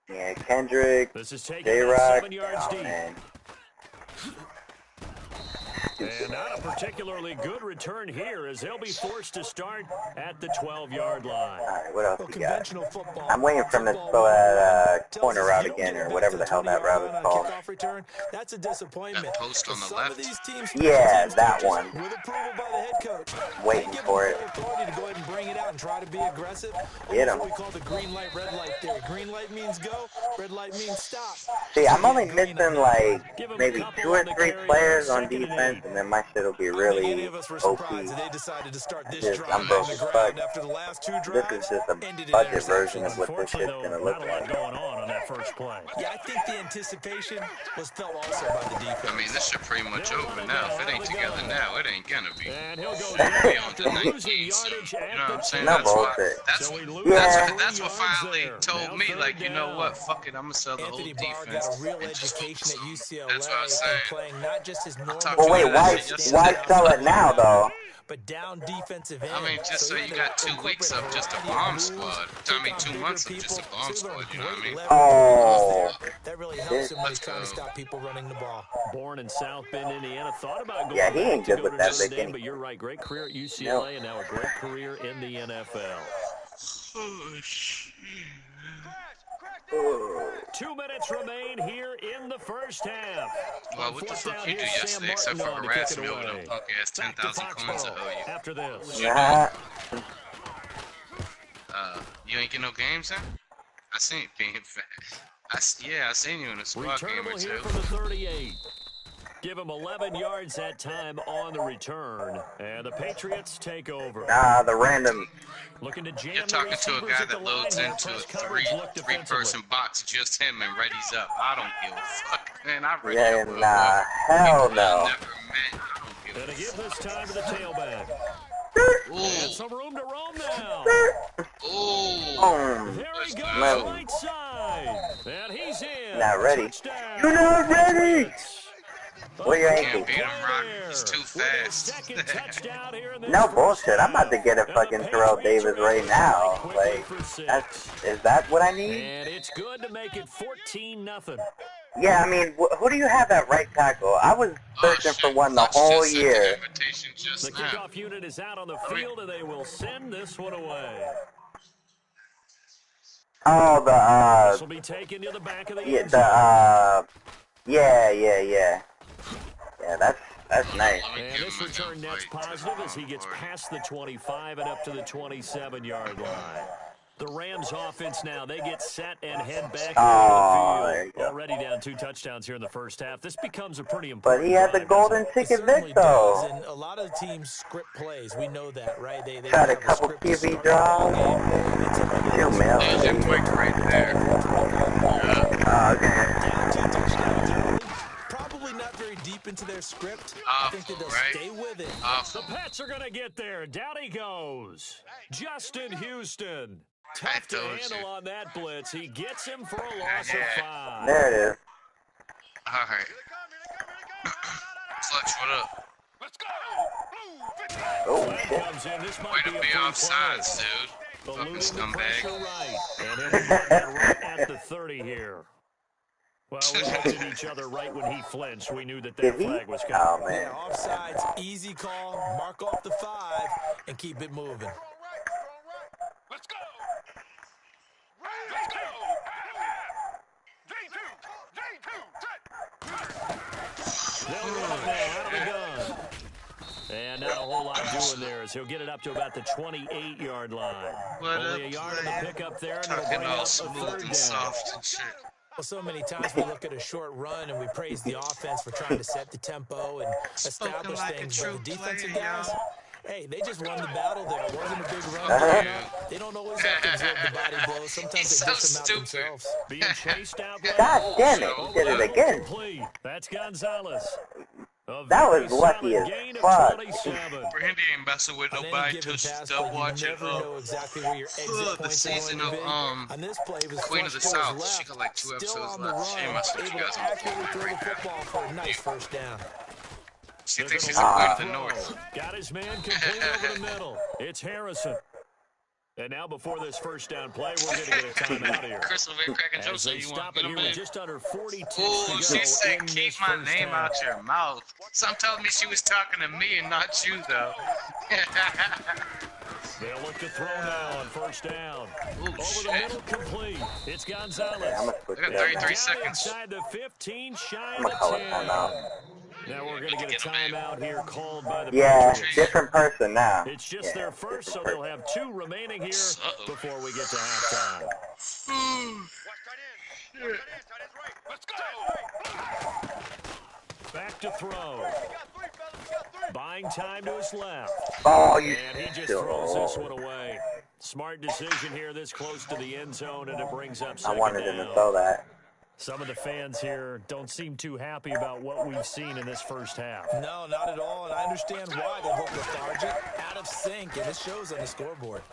Yeah, Kendrick, This is taking J-Rock. 7 yards Oh, deep. man. And not a particularly good return here as they'll be forced to start at the 12-yard line. Alright, what else Well, we got? conventional football. I'm waiting for him to throw that corner route again, or whatever the hell that route is called. Return, that's a disappointment. That post on the left. Yeah, that one. With approval by the head coach. Waiting for it. Authority to go ahead and bring it out and try to be aggressive. Get him. What we call the green light, red light theory. Green light means go, red light means stop. See, I'm only missing like maybe 2 or 3 players on defense, and then my shit will be really OP. I'm broke as fuck. This is just a budget version of what this shit's gonna look like. Going on that first play. Yeah, I think the anticipation was felt also by the defense. I mean, this shit pretty much over now. If it ain't together now, it ain't gonna be. And he'll go Be on the 19, so, you know what I'm saying? No That's why. bullshit. That's what finally told me, like, you know what? Fuck it, I'm gonna sell the whole Anthony Barr defense. got a real and just education focus at on it. UCLA That's what I was and saying. playing not just his normal. talked Well, to wait, him why about that shit sell it now though? But down defensive end. I mean, just so you got 2 weeks of just a bomb squad. I mean, 2 months of just a bomb squad, you know what I mean? Oh, that really helps him when he's trying to stop people running the ball. Born in South Bend, Indiana, thought about going yeah, he ain't to good go with to that Notre big Dame, but you're right, great career at UCLA and now a great career in the NFL. Oh, shit. 2 minutes remain here in the first half. Well, what the fuck you do yesterday except for harass me over them punk ass 10,000 coins I owe you? After this. nah. You ain't get no games in? I seen being fat. I seen you in a squad game or Returnable here two. from the 38. Give him 11 yards that time on the return, and the Patriots take over. Nah, the random. Looking to jam You're talking to a guy that loads into a three-person box, just him, and ready's up. I don't give a fuck, man. I ready Yeah, up. nah, hell People no. I never met. I don't give And a to give fuck. this time to the tailback. And Ooh, some room to roam now. ooh. Boom. There he goes, No. right side. And he's in. Not ready. Touchdown. You're not ready. Where your Can't ankle? beat him, Rock. He's too fast. Second touchdown here in this No first bullshit. I'm about to half. get a And the fucking Terrell Patriots Davis are right able to now. strike Like, quickly for 6. is that what I need? And it's good to make it 14-0. Yeah, I mean, who do you have at right tackle? I was searching for one the Clutch whole just sent the year. invitation just The now. kickoff unit is out on the field, and they will send this one away. Oh, This will be taken to the back of the end zone. Yeah, that's nice. And this return net's positive as he gets past the 25 and up to the 27-yard line. The Rams offense now, they get set and head back Oh, there into you the field. go. Already down 2 touchdowns here in the first half. This becomes a pretty But important he had the drive, golden It ticket certainly Vic, does, though. and a lot of teams script plays. We know that, right? They Tried a have couple script to QB start the ball drives. game. Shoot, man. There's your quick right there. Oh, okay. Down 2 touchdowns early. Probably not very deep into their script. I think that they'll Awful, right? stay with it. The Awful. Pats are going to get there. Down he goes. Justin Houston. I Tough to told handle you. on that blitz. He gets him for a loss of 5. There it is. All right. Clutch, what up? Let's go! Blue 50. Oh, Flag shit. comes in. This Way might to be a be free offsides, play. dude. Fucking Eluding the pressure scumbag. right. And he'll be getting that right at the 30 here. Well, we looked at each other right when he flinched. We knew that Did that he? flag was Oh, coming. Yeah, man. offsides, easy call, mark off the 5, and keep it moving. Let's go! Let's go! J2! They'll run it now out of the gun. And not a whole lot doing there as he'll get it up to about the 28-yard line. What Only up, a yard on the player? pickup there, and it'll Talking bring all up a smooth 3rd and down. soft and shit. Well, so many times we look at a short run and we praise the offense for trying to set the tempo and establish like a things, true but the defensive player, guys, y'all. hey, they just won the battle there. It wasn't a big run. Uh-huh. They don't always have to absorb the body blows. Sometimes He's they so dish them out stupid. themselves. Being chased out. God damn it. He did it again. Complete. That's Gonzalez. A That very was lucky solid as gain of fuck. 27. Randy ain't messing with On any nobody given till she's pass done play, watching you never know exactly where your exit the points are going season to of be. On this play, it was Queen of flushed the to his South. left, She got like 2 still episodes on the left. She ain't run, messing with able you guys to on the accurately phone throw right the now. football for a nice first down. She There's thinks a she's the long Queen of the throw. North. Got his man complete over the middle. It's Harrison. And now before this first down play, we're going to get a timeout here. Chris over here cracking As jokes, so they you stop want it to here get him with in. just under 40 ticks to Ooh, go she said in keep this my first name half. out your mouth. Some told me she was talking to me and not you, though. They'll look to throw now on first down. Ooh, Over shit. the middle, complete. It's Gonzalez. Okay, I'm gonna switch I got it up. 33 seconds. Inside the 15, shy I'm of gonna the call a 10. timeout. Now we're going to get a timeout here called by the Yeah, Patriots. different person now. It's just Yeah, their first, so different they'll have 2 remaining here Uh-oh. before we get to halftime. Watch tight end. Watch tight end. Tight end's right. Let's go. Back to throw. We got 3, fellas. We got 3. Buying time to his left. Oh, you And he just still. throws this one away. Smart decision here this close to the end zone, and it brings up I second wanted him to down. throw that. Some of the fans here don't seem too happy about what we've seen in this first half. No, not at all, and I understand why they look lethargic, out of sync, and it shows on the scoreboard.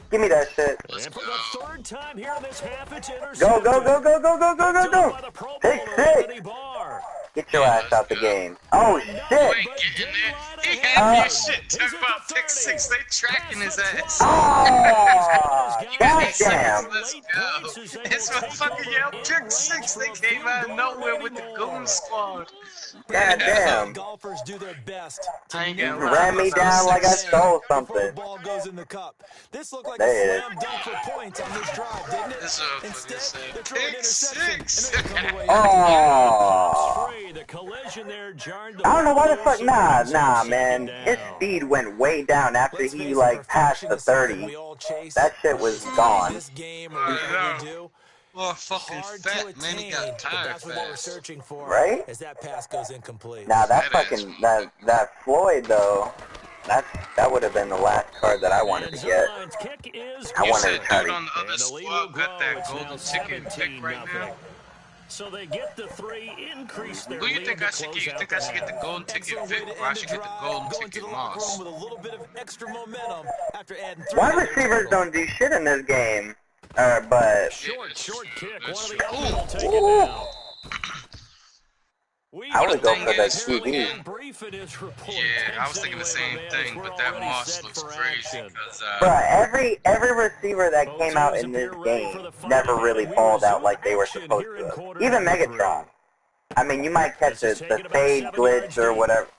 Give me that shit. And for the third time here in this half, it's intercepted. Go, go, go, go, go, go, go, go, go. By the Pro Pick Bowler, six. Anthony Barr. Get your ass out the game. Oh, You shit. ain't getting there. He had your shit turned about pick 6. They tracking his ass. Oh, goddamn. Let's go. This motherfucker yelled pick 6. They came out of nowhere with the goon squad. Goddamn. Golfers do their best to I ain't never gonna lie. Ran me down like I stole before the something. ball goes in the cup. This looked like There it a slam dunk for points on this drive, didn't it? This motherfucker Instead, said they're throwing pick interception, 6. and they're gonna come away Oh. Free. The collision there jarred the I don't know why the fuck. Nah, Bulldogs nah, on man. second His down. speed went way down after Let's he, face it, like, passed the perfection is something 30. we all chase. That shit was gone. This game or whatever we do. Well, fucking Hard to fat, attain, man. He got but tired that's what they were fast. searching for. Right? As that pass goes incomplete. Now, that That fucking, that Floyd, though, that would have been the last card that I wanted to And get. Zion's kick is I You wanted said to try dude to. on the other And the lead will squad grow. got that It's golden now ticket pick right 17-0. now. So they get the 3, increase their Who you lead think to I should close get? You out think I the should get the half. golden ticket Excellent way Vic, to or I end should the get the drive, golden going to ticket the locker room Moss? with a little bit of extra momentum after adding 3 Wide to their receivers total. don't do shit in this game. But Short kick. One That's of the true. other will take Ooh. it down. We I would go thing for the is, QB. brief in his report. Yeah, I was thinking the same Man, thing, we're but that already Moss set looks for crazy action. because Bruh, every receiver that came out in this game never really balled out like they were supposed to. Even Megatron. I mean, you might catch the fade glitch or whatever.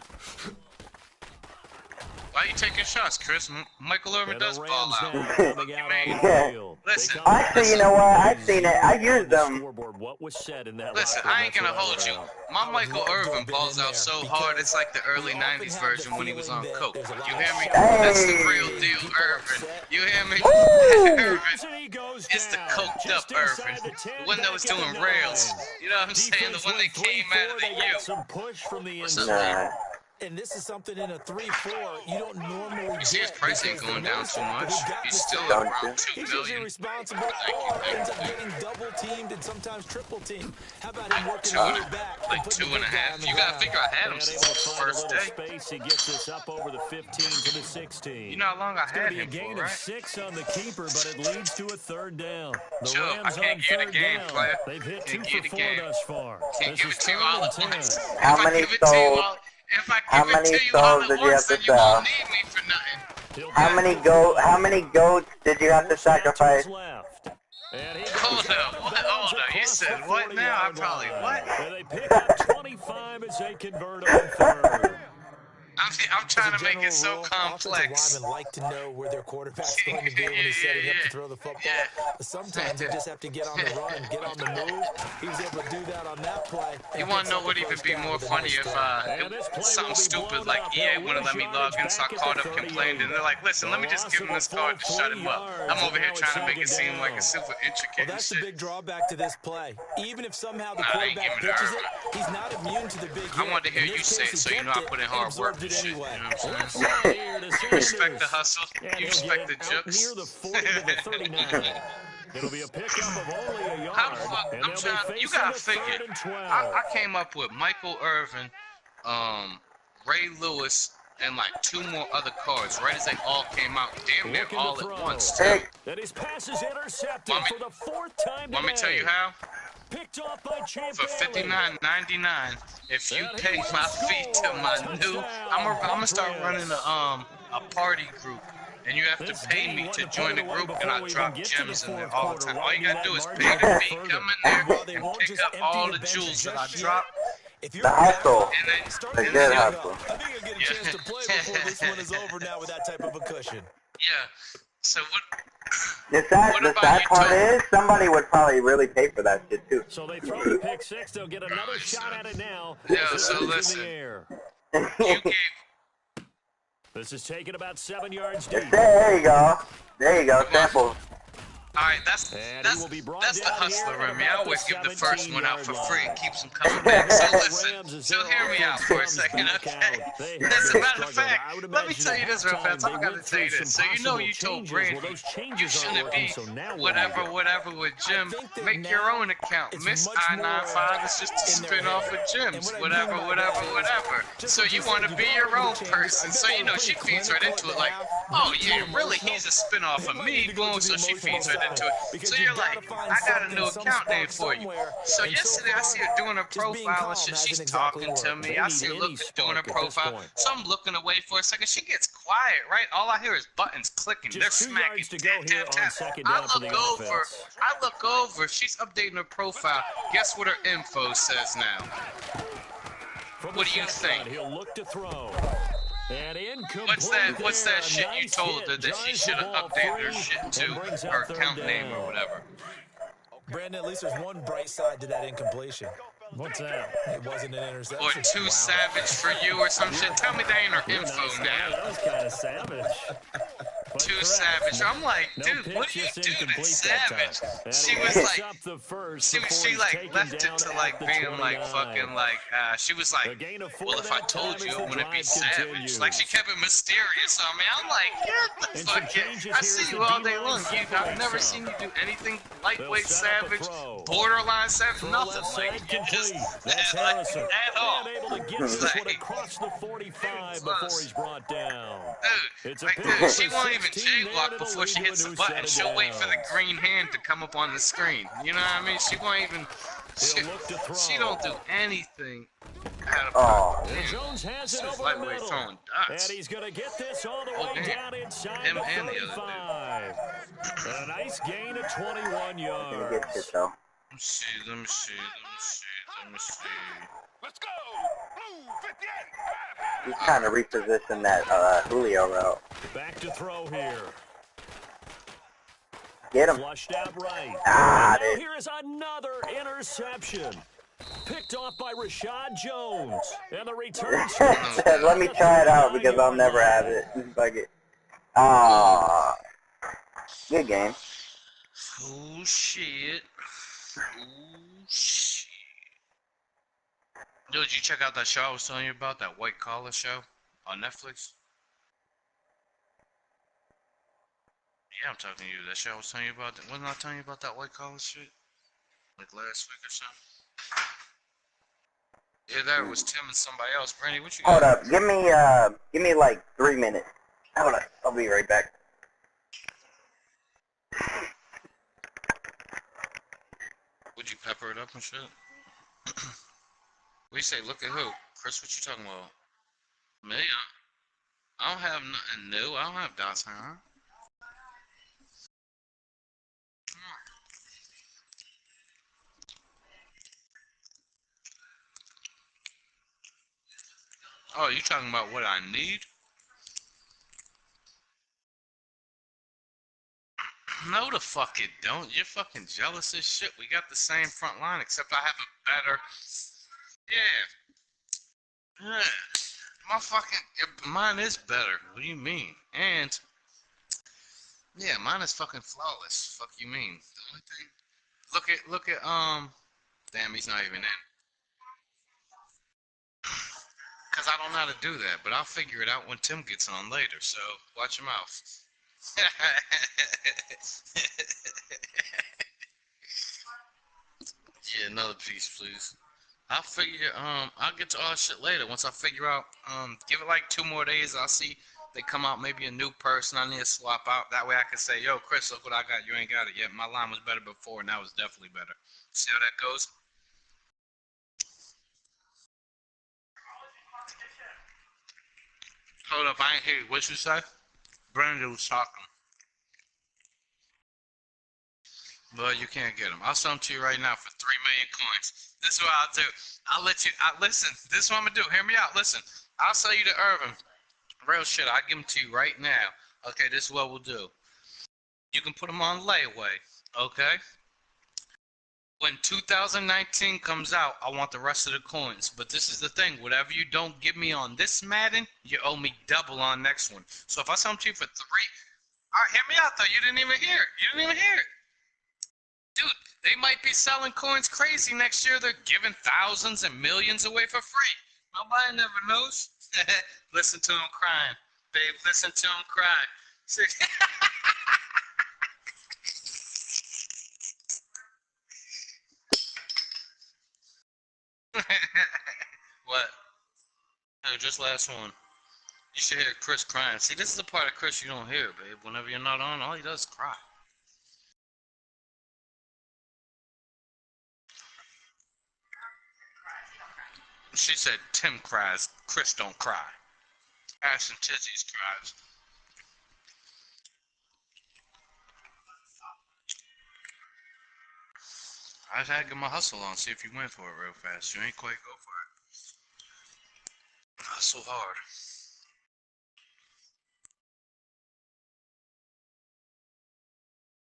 why are you taking shots, Chris? Michael Irvin And does the ball Rams out. now What coming you out on mean? the Yeah. field. Listen, Actually, you know what? I've seen it. I've used them. Scoreboard, what was said in that Listen, locker room, I ain't that's gonna what I hold you. wrote. My Michael Irvin balls out so hard, it's like the early 90s version when he was on coke. You hear me? That's the real deal Irvin. You hear me? Irvin. And he goes It's the down, coked just up inside Irvin. the 10, The one that was back at doing the rails. 9. You know what I'm saying? The Defense one that went came 3-4, out of the they got U. some push from the What's inside. up, Nah. And this is something in a 3-4 you don't normally You see his get. price ain't because going the down nose too tackle much. who got He's the still sack, Don't around you? 2 he's usually million. responsible Thank you, or thank you, ends up thank you. getting double teamed and sometimes triple teamed. How about him working Two, his way back and like putting the 2.5. big guy on the You gotta ground? figure I had him And since able to the find a first little day. space. He gets this up over the 15 to the 16. You know how long I It's going had to be a him gain for, of right? 6 on the keeper, but it leads to a third down. The Chill, I Rams can't on give you the third game, down. player. They've hit Can't 2 give for you the 4 game. thus far. Can't This give is it to you 3rd all and at 10. once. How If I many give it to you souls? all, if I How give it many to you all souls at did you once, have to then you won't sell? need me for nothing. He'll How back many to throw. How many goats did you have to Forced out to sacrifice? his left. And he goes Hold out up, of what? bounds Hold up, you across the said what now? I 40-yard probably line. what? And they pick up 25 as they convert on 3rd. I'm trying As to a make it so general rule, complex. offensive linemen like to know where their quarterback's going to be when he's setting up to throw the football. Yeah. But sometimes they just have to get on the run, get on the move. He was able to do that on that play. You want to know what even be more funny if And this play something will be stupid blown like up. EA They'll wouldn't let lose me log in, so I yardage back called at up, the complained, and they're like, listen, let me just give him this card to shut him up. I'm over here trying to make it seem like it's super Well, intricate and that's the shit. big drawback to this play. Even if somehow the Nah, I ain't quarterback giving it pitches to it, he's not immune to the big hit. I wanted to hear In you this say case, it he so you know kept I it put in and hard work absorbed and it shit. You anyway. know what I'm Left saying? side here to You respect Sanders. the hustle. And You he'll respect get the out jokes. near the 40 to the 39. It'll be a pickup of only a yard. How the fuck? And I'm they'll trying. be You facing gotta the figure. 3rd and 12. I came up with Michael Irvin, Ray Lewis, and like 2 more other cards. Right as they all came out, damn near Looking all to at throw. once. Too. Hey, And his pass is intercepted Want me- for the 4th time Want me to tell today. you how? Picked off by Champ For Bailey. $59.99, if you And he pay will my fee to score. my new, Touchdown, I'm gonna start Patriots. running a party group, and you have This to pay game me wasn't to put join the away group, and before I we drop even get to the gems in there fourth all the quarter, time. All you widening gotta do that is margin pay even the fee, further. come in there, While they and won't pick just up empty all the the bench jewels that I just drop. If you're The hustle. And then, start The and good then, hustle. I think you'll get a chance to play before this one is over now with that type of a cushion. Yeah. So what? The sad part is somebody would probably really pay for that shit too. So they throw the pick six. They'll get another shot at it now. Yeah. So listen. You gave. This is taken about 7 yards deep. There you go. There you go. Sample. Alright, that's the hustler in me. I always give the first one out for free and keeps them coming back. So listen, so hear me out for a second, okay? As a matter of fact, let me tell you this real fast. I gotta tell you this. So you know you told Brandy you shouldn't be whatever with Jim. Make your own account. Miss I-95 is just a spin-off of Jim's. Whatever. So you want to be your own person. So you know she feeds right into it like, oh yeah, really he's a spin-off of me. So she feeds right into it. So you're like, I got a new account name for you. So yesterday I see her doing her profile and shit. She's talking to me. I see her doing her profile. So I'm looking away for a second. She gets quiet, right? All I hear is buttons clicking. They're smacking. I look over. She's updating her profile. Guess what her info says now? What do you think? He'll look to throw. What's that shit you told her that she should have updated her shit to her account name or whatever? Brandon, at least there's one bright side to that incompletion. What's that? It wasn't an interception. Or too savage for you or some shit. Tell me that ain't her info now. That was kind of savage. Too savage. I'm like, dude, what do you do that's savage? She was like, she like left it to like being like fucking like, she was like, well, if I told you, it wouldn't be savage. Like she kept it mysterious on me. I'm like, get the fuck out. I see you all day long. I've never seen you do anything lightweight savage, borderline savage, nothing. Like, you just, like, at all. Across the 45 before he's brought down. Dude, like, dude, she won't even jaywalk before she hits the button. She'll wait for the green hand to come up on the screen. You know what I mean? She won't even. She don't do anything. Jones has it over the middle. And he's going to get this all the way down inside him the and 35. the other dude. A nice gain of 21 yards. Let me see. Let's go! Blue 58! He's trying to reposition that Julio route. Back to throw here. Get him. Flushed out right. Now here is another interception. Picked off by Rashad Jones. And the return. Let me try it out because I'll never have it. Fuck it. Aww. Good game. Oh, shit. Dude, did you check out that show I was telling you about? That white collar show on Netflix? Yeah, I'm talking to you. That show I was telling you about. Wasn't I telling you about that white collar shit? Like last week or something? Yeah, that was Tim and somebody else. Brandy, what you got? Hold up. Give me like 3 minutes. Hold up. I'll be right back. Would you pepper it up and shit? We say, look at who? Chris, what you talking about? Me? I don't have nothing new. I don't have dots, huh? Oh, you talking about what I need? No, the fuck it don't. You're fucking jealous as shit. We got the same front line, except I have a better... Yeah. My fucking... Mine is better. What do you mean? And... Yeah, mine is fucking flawless. Fuck you mean? The only thing... Look at, Damn, he's not even in. Because I don't know how to do that, but I'll figure it out when Tim gets on later, so watch your mouth. Yeah, another piece, please. I'll figure, I'll get to all that shit later. Once I figure out, give it like 2 more days, I'll see they come out maybe a new person I need to swap out. That way I can say, yo, Chris, look what I got. You ain't got it yet. My line was better before, and that was definitely better. See how that goes? Hold up, I ain't hear you. What you say? Brandon was talking. But you can't get them. I'll sell them to you right now for 3 million coins. This is what I'll do. I'll let you, listen, this is what I'm going to do. Hear me out. Listen, I'll sell you to Irvin. Real shit, I'll give them to you right now. Okay, this is what we'll do. You can put them on layaway, okay? When 2019 comes out, I want the rest of the coins. But this is the thing. Whatever you don't give me on this Madden, you owe me double on next one. So if I sell them to you for 3... All right, hear me out, though. You didn't even hear it. You didn't even hear it. Dude, they might be selling coins crazy next year. They're giving thousands and millions away for free. Nobody never knows. Listen to him crying. Babe, listen to him cry. What? No, just last one. You should hear Chris crying. See, this is the part of Chris you don't hear, babe. Whenever you're not on, all he does is cry. She said Tim cries, Chris don't cry. Ashton Tizzy's cries. I just had to get my hustle on, see if you went for it real fast. You ain't quite go for it. Hustle hard.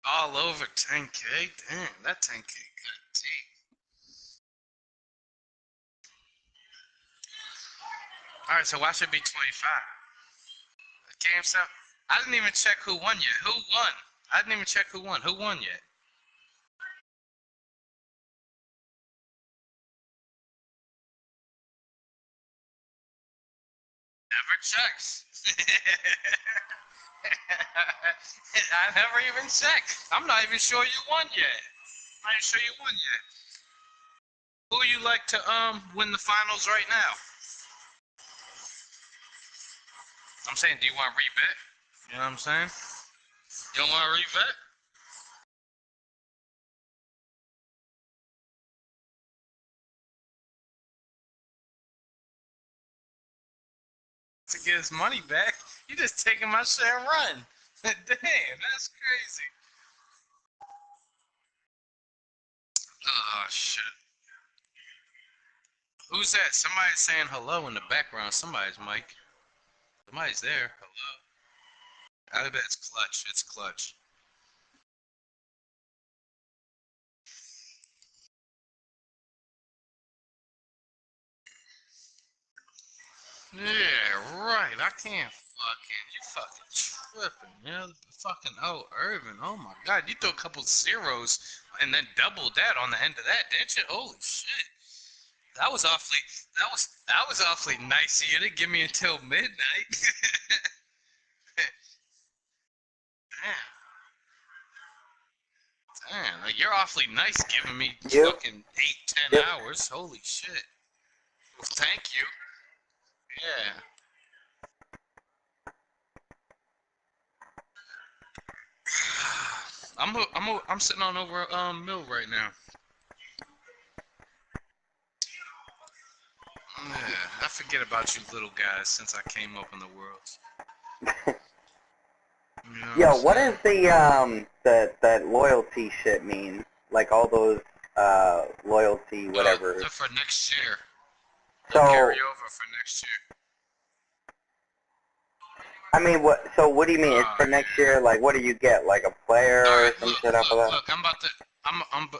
All over 10K? Damn, that 10K good deep. Alright, so why should it be 25? GameStop? I didn't even check who won yet. Who won? I didn't even check who won. Who won yet? Never checks. I never even checked. I'm not even sure you won yet. I'm not even sure you won yet. Who you like to win the finals right now? I'm saying, do you want to rebet? You know what I'm saying? You don't want to rebet? To get his money back? You just taking my share and run. Damn, that's crazy. Oh, shit. Who's that? Somebody's saying hello in the background. Somebody's mic. Somebody's there. Hello. I bet it's Clutch. It's Clutch. Yeah, right. I can't you fucking tripping, man. Fucking Irvin. Oh my god, you threw a couple zeros and then doubled that on the end of that, didn't you? Holy shit. That was awfully nice of you to give me until midnight. Damn, like you're awfully nice giving me fucking 8, 10 hours. Holy shit. Well, thank you. Yeah. I'm sitting on over mill right now. Yeah, I forget about you little guys since I came up in the world. You know Yo, what does that loyalty shit mean? Like all those loyalty whatever. For next year. So carry over for next year. I mean, what do you mean? It's for next year. Like, what do you get? Like a player or some shit after that? Look,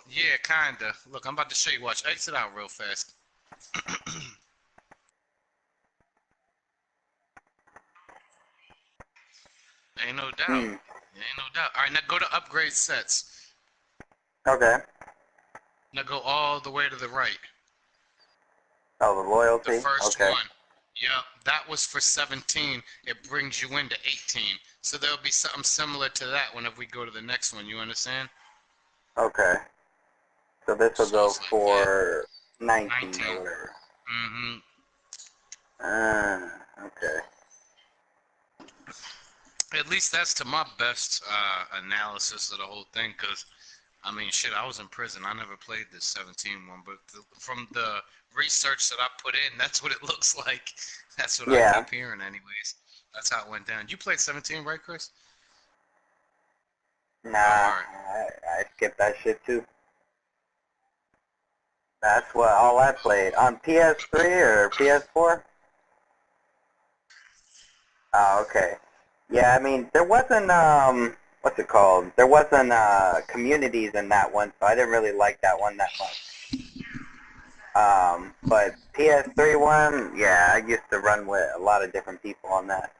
yeah, kinda. Look, I'm about to show you. Watch, exit out real fast. Ain't no doubt. Ain't no doubt. All right, now go to upgrade sets. Okay. Now go all the way to the right. Oh, the loyalty. The first okay. one. Yeah, that was for 17. It brings you into 18. So there'll be something similar to that whenever we go to the next one. You understand? Okay. So this will go for 19 19. or whatever. Mm-hmm. Okay. At least that's to my best analysis of the whole thing, because, I mean, shit, I was in prison. I never played this 17 one, but from the research that I put in, that's what it looks like. That's what I keep hearing anyways. That's how it went down. You played 17, right, Chris? Nah, I skipped that shit too. That's what all I played. On PS3 or PS4? Oh, okay. Yeah, I mean, there wasn't, what's it called? There wasn't, communities in that one, so I didn't really like that one that much. But PS3 one, yeah, I used to run with a lot of different people on that.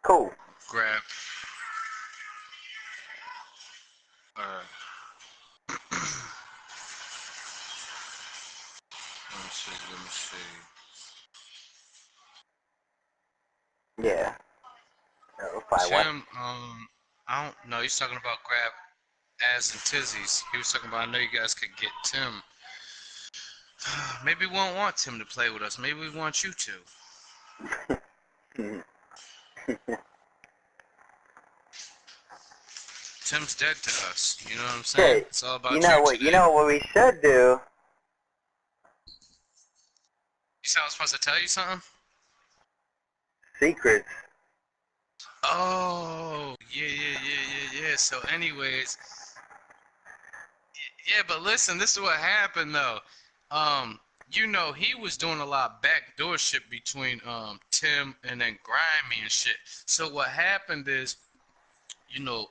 Cool. Grab. Let me see. Yeah. Tim, I don't know. He's talking about grab ass and tizzies. He was talking about, I know you guys could get Tim. Maybe we won't want Tim to play with us. Maybe we want you to. Tim's dead to us. You know what I'm saying? Hey, it's all about you know what? today. You know what we should do? You said I was supposed to tell you something? Secrets. Oh, yeah. So, anyways, yeah. But listen, this is what happened though. You know, he was doing a lot of backdoor shit between Tim and then Grimy and shit. So what happened is, you know,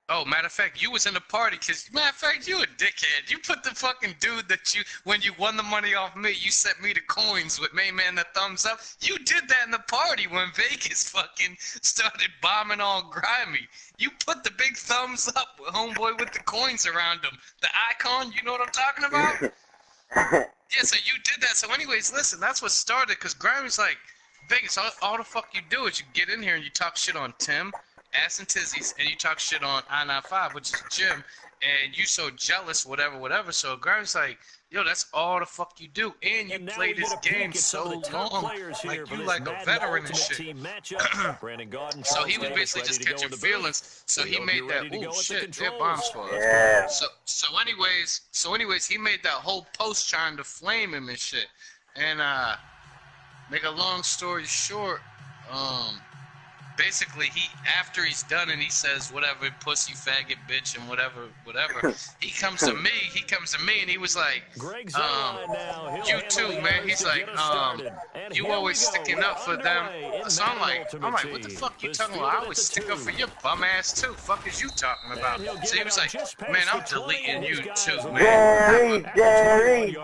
oh, matter of fact, you was in the party, cause matter of fact, you a dickhead. You put the fucking dude that when you won the money off me, you sent me the coins with Main Man the thumbs up. You did that in the party when Vegas fucking started bombing all Grimy. You put the big thumbs up with homeboy with the coins around him. The icon, you know what I'm talking about? Yeah, so you did that. So anyways, listen, that's what started, cause Grimy's like, Vegas, all the fuck you do is you get in here and you talk shit on Tim, Ass and Tizzies, and you talk shit on I-95, which is Jim, and you so jealous, whatever. So Grimy's like, yo, that's all the fuck you do, and you play this game so long, like you like a veteran and shit. So he was basically just catching feelings. So he made that. Oh shit, they're bombs for us. Yeah. So anyways, he made that whole post trying to flame him and shit. And make a long story short, basically, after he's done and he says whatever, pussy, faggot, bitch, and whatever, he comes to me and he was like, you too, man. He's like, you always sticking up for them. So I'm like, what the fuck you talking about? I always stick up for your bum ass too. Fuck is you talking about? So he was like, man, I'm deleting you too, man. Jerry.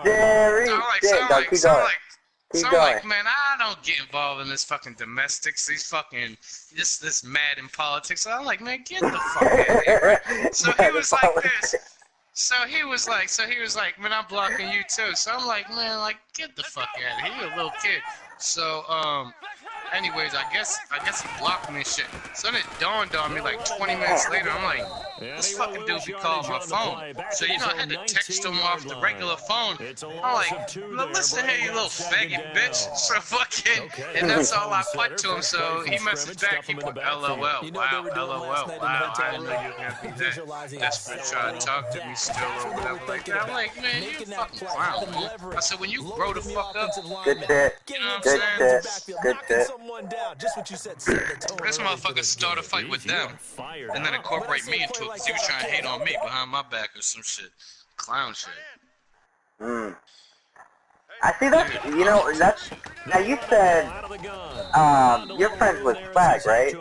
So I'm like, man, I don't get involved in this fucking domestics, these fucking, this mad in politics. So I'm like, man, get the fuck out of here, right? So he was like this. So he was like, man, I'm blocking you too. So I'm like, man, like, get the fuck out of here. You're a little kid. So, anyways, I guess he blocked me and shit. So then it dawned on me like 20 minutes later. I'm like, this fucking dude be calling my phone. So, you know, I had to text him off the regular phone. I'm like, listen here, you little faggot bitch. So fucking, and that's all I put to him. So he messaged back, he put LOL. Wow, LOL. Wow, I didn't know you were going to be that desperate trying to talk to me still or whatever like that. I'm like, man, you a fucking clown, man. I said, when you grow the fuck up, Good shit. you know what I'm saying? Good shit. This motherfucker start a fight with them, and then incorporate me into it because he was trying to hate on me behind my back or some shit. Clown shit. I see that, you know, that's, now you said, you're friends with Swag, right?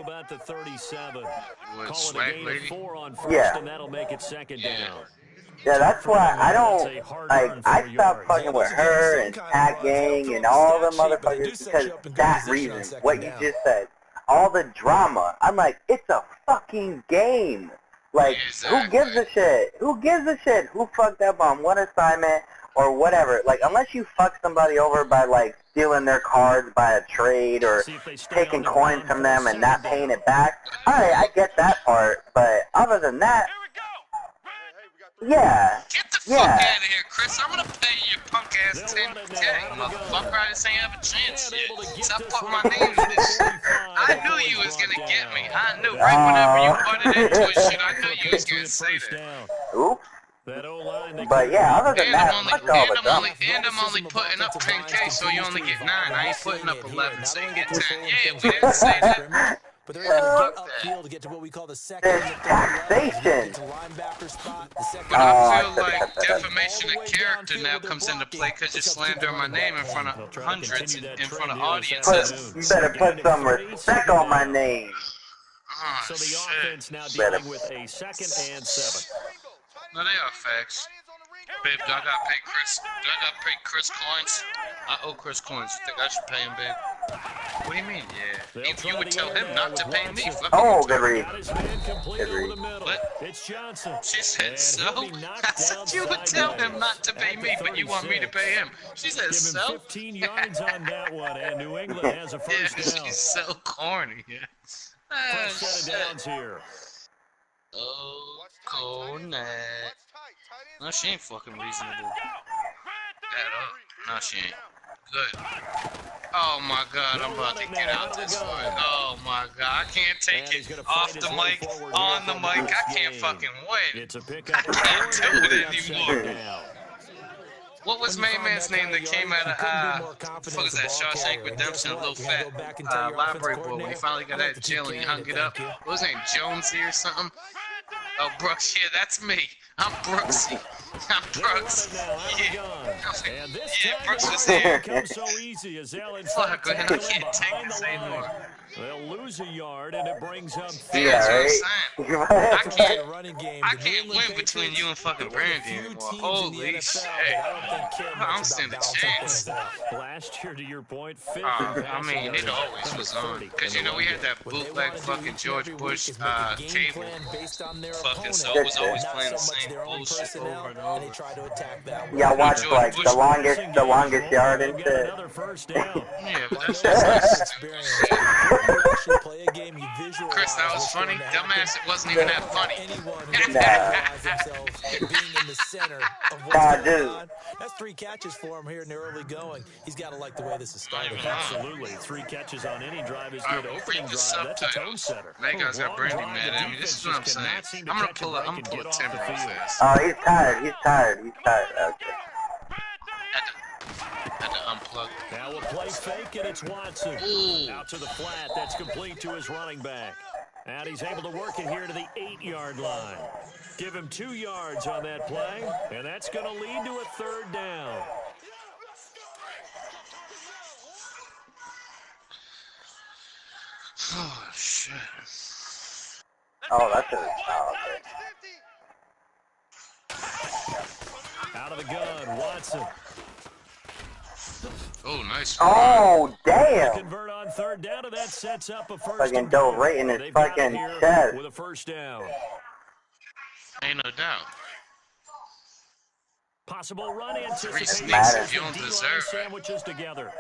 With Swag Lady? Yeah. Yeah, that's why I don't, like, I stopped fucking with her and Tag Gang and all the motherfuckers because that reason, what you just said. All the drama. I'm like, it's a fucking game. Like, who gives a shit? Who gives a shit? Who fucked up on what assignment or whatever? Like, unless you fuck somebody over by, like, stealing their cards by a trade or taking coins from them and not paying it back. Alright, I get that part, but other than that, yeah. Get the fuck out of here, Chris. I'm gonna pay you your punk ass 10K, motherfucker. I just ain't have a chance yet. Stop putting my name in this shit. I knew you was gonna get me. I knew right whenever you butted into it shit, I knew you was gonna say that. Oops. But yeah, other than that, I'm only putting up 10K, so you only get 9. I ain't putting up 11, so you get 10. Yeah, we didn't say that. but they're able to get upfield to get to what we call the second and third taxation. to linebacker spot. The second But I feel like defamation of character now comes into play because you're slandering my name in front of hundreds, in front of audiences. You better put some respect on my name. Oh, So the shit. offense now dealing with a 2nd and 7. No, they are facts. Babe, do I gotta pay Chris coins? I owe Chris coins. You think I should pay him, babe? What do you mean, yeah? You would tell him not to pay me. Oh, good read. Good read. What? It's Johnson. She said so? I said you would tell him not to pay me, but you want me to pay him. She said Give him so? 15 yards on that one, and New England has a Yeah, first down. she's so corny, yeah. Ah, First set of shit. downs here. Oh, cornet. No, she ain't fucking reasonable. At all. No, she ain't. Good. Oh my god, I'm about to get out this fight. Oh my god, I can't take it. Off the mic, on the mic, I can't fucking win. It's a pickup. I can't do it anymore. What was Main Man's name that came out of, what the fuck is that, Shawshank Redemption, a little fat library boy when he finally got out of jail and he hung it up? What was his name, Jonesy or something? Oh, Brooks, yeah, that's me. I'm Brooksy. I'm Brooks. Yeah. Yeah, Brooks was here. Fuck, I can't take this anymore. They'll lose a yard, and it brings up Yeah, right? I can't win between you and fucking Brandy anymore. Holy shit. I don't stand a chance. Last year, to your point, fifth. I mean, it always was on. Because, you know, we had that bootleg fucking George Bush cable. Fucking so it was always playing the same bullshit over and over. Yeah, I watched like the longest yard and shit. Yeah, but that's just Chris, that was funny. Dumbass, it wasn't even that funny. Nah, dude. That's 3 catches for him here in the early going. He's got to like the way this is started. Absolutely. 3 catches on any drive is good. Opening drive, that's a tone setter. That guy's got Brandy mad at me. This is what I'm saying. I'm gonna pull a Timber real fast. Oh, he's tired. Okay. Had to unplug. Now we'll play fake, and it's Watson. Ooh. Out to the flat. That's complete to his running back. And he's able to work it here to the 8-yard line. Give him 2 yards on that play, and that's going to lead to a 3rd down. Oh, shit. Oh, that's it. Oh, okay. Out of the gun, Watson. Oh, nice. Oh, damn. Convert on 3rd down, and that sets up a first. Fucking dove right in his fucking chest. With a first down. Ain't no doubt. Possible run anticipation. You don't deserve it. Sandwiches together.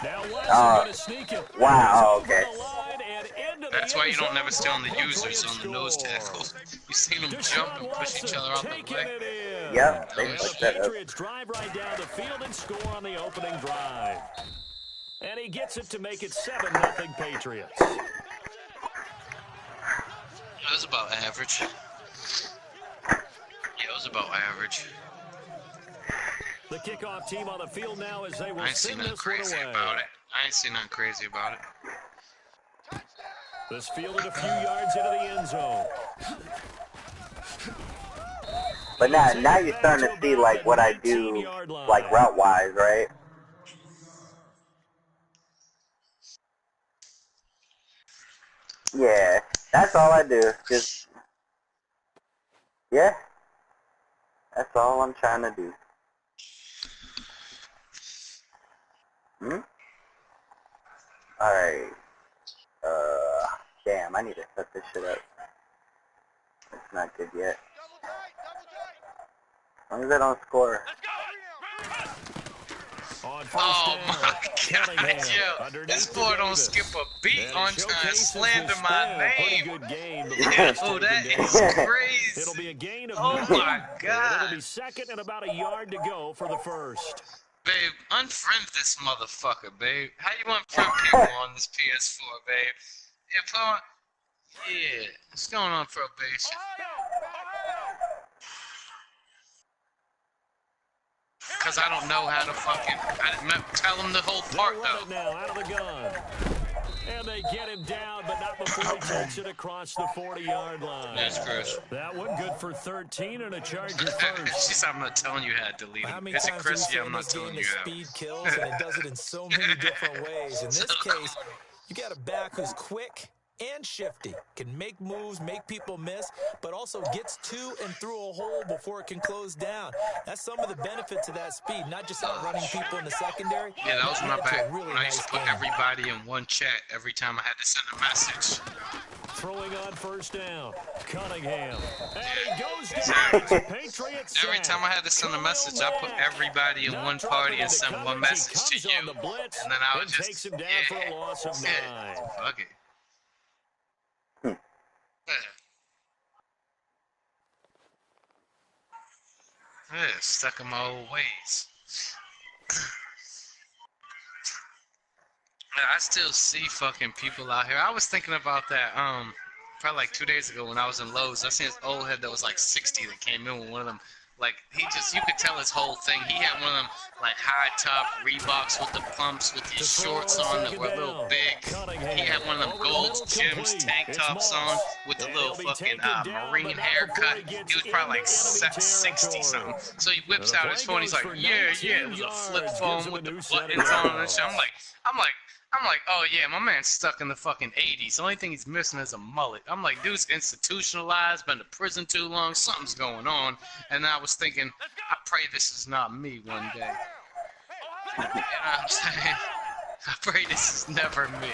Now Watson going to sneak it. Wow, okay. That's why you don't never stay on the users on the nose tackle. You see them jump and push each other out the way. Yep, they put that up. Patriots drive right down the field and score on the opening drive. And he gets it to make it 7-0 Patriots. That was about average. Yeah, it was about average. The kickoff team on the field now as they will I ain't seen nothing crazy about it. I ain't seen nothing crazy about it. This fielded a few yards into the end zone. But now you're starting to see like what I do, like route-wise, right? Yeah, that's all I do. Just, yeah, that's all I'm trying to do. Alright. Damn, I need to set this shit up. It's not good yet. As long as I don't score. Oh my god, yo. This boy don't skip a beat on trying to slander my name. Yo, that is crazy. It'll be a gain of oh my god. It'll be 2nd and about a yard to go for the first. Babe, unfriend this motherfucker, babe. How you unfriend people on this PS4, babe? Yeah, put on. Yeah, what's going on, probation? Because I don't know how to fucking. I didn't tell him the whole part, though. Now out of the gun. And they get him down, but not before he takes it across the 40-yard line. That's Chris. That one good for 13 and a Charger first. She's, I'm not telling you how to delete How him. many Is it times Chris? do we Yeah, say I'm in not this game telling the you how. speed kills, and it does it in so many different ways. In this case, you got a back who's quick and shifty, can make moves, make people miss, but also gets to and through a hole before it can close down. That's some of the benefits of that speed, not just outrunning people in the secondary. Yeah, that was my bad. Really When I used to put everybody in one chat every time I had to send a message. Throwing on first down. Cunningham. And he goes down. It's a Patriots Every time I had to send a message, I put everybody in one party and send one message to you. And then I would just, takes him down for a loss of 9. Fuck it. Yeah, stuck in my old ways. I still see fucking people out here. I was thinking about that, probably like 2 days ago when I was in Lowe's. I seen this old head that was like 60 that came in with one of them. Like, you could tell his whole thing. He had one of them, like, high-top Reeboks with the pumps with these shorts on that were a little big. He had one of them Gold's Gyms tank tops on with the little fucking Marine haircut. He was probably like 60-something. So he whips out his phone. He's like, yeah, it was a flip phone with the buttons on and shit. I'm like, oh yeah, my man's stuck in the fucking 80s. The only thing he's missing is a mullet. I'm like, dude's institutionalized, been to prison too long, something's going on. And I was thinking, I pray this is not me one day. You know what I'm saying? I pray this is never me.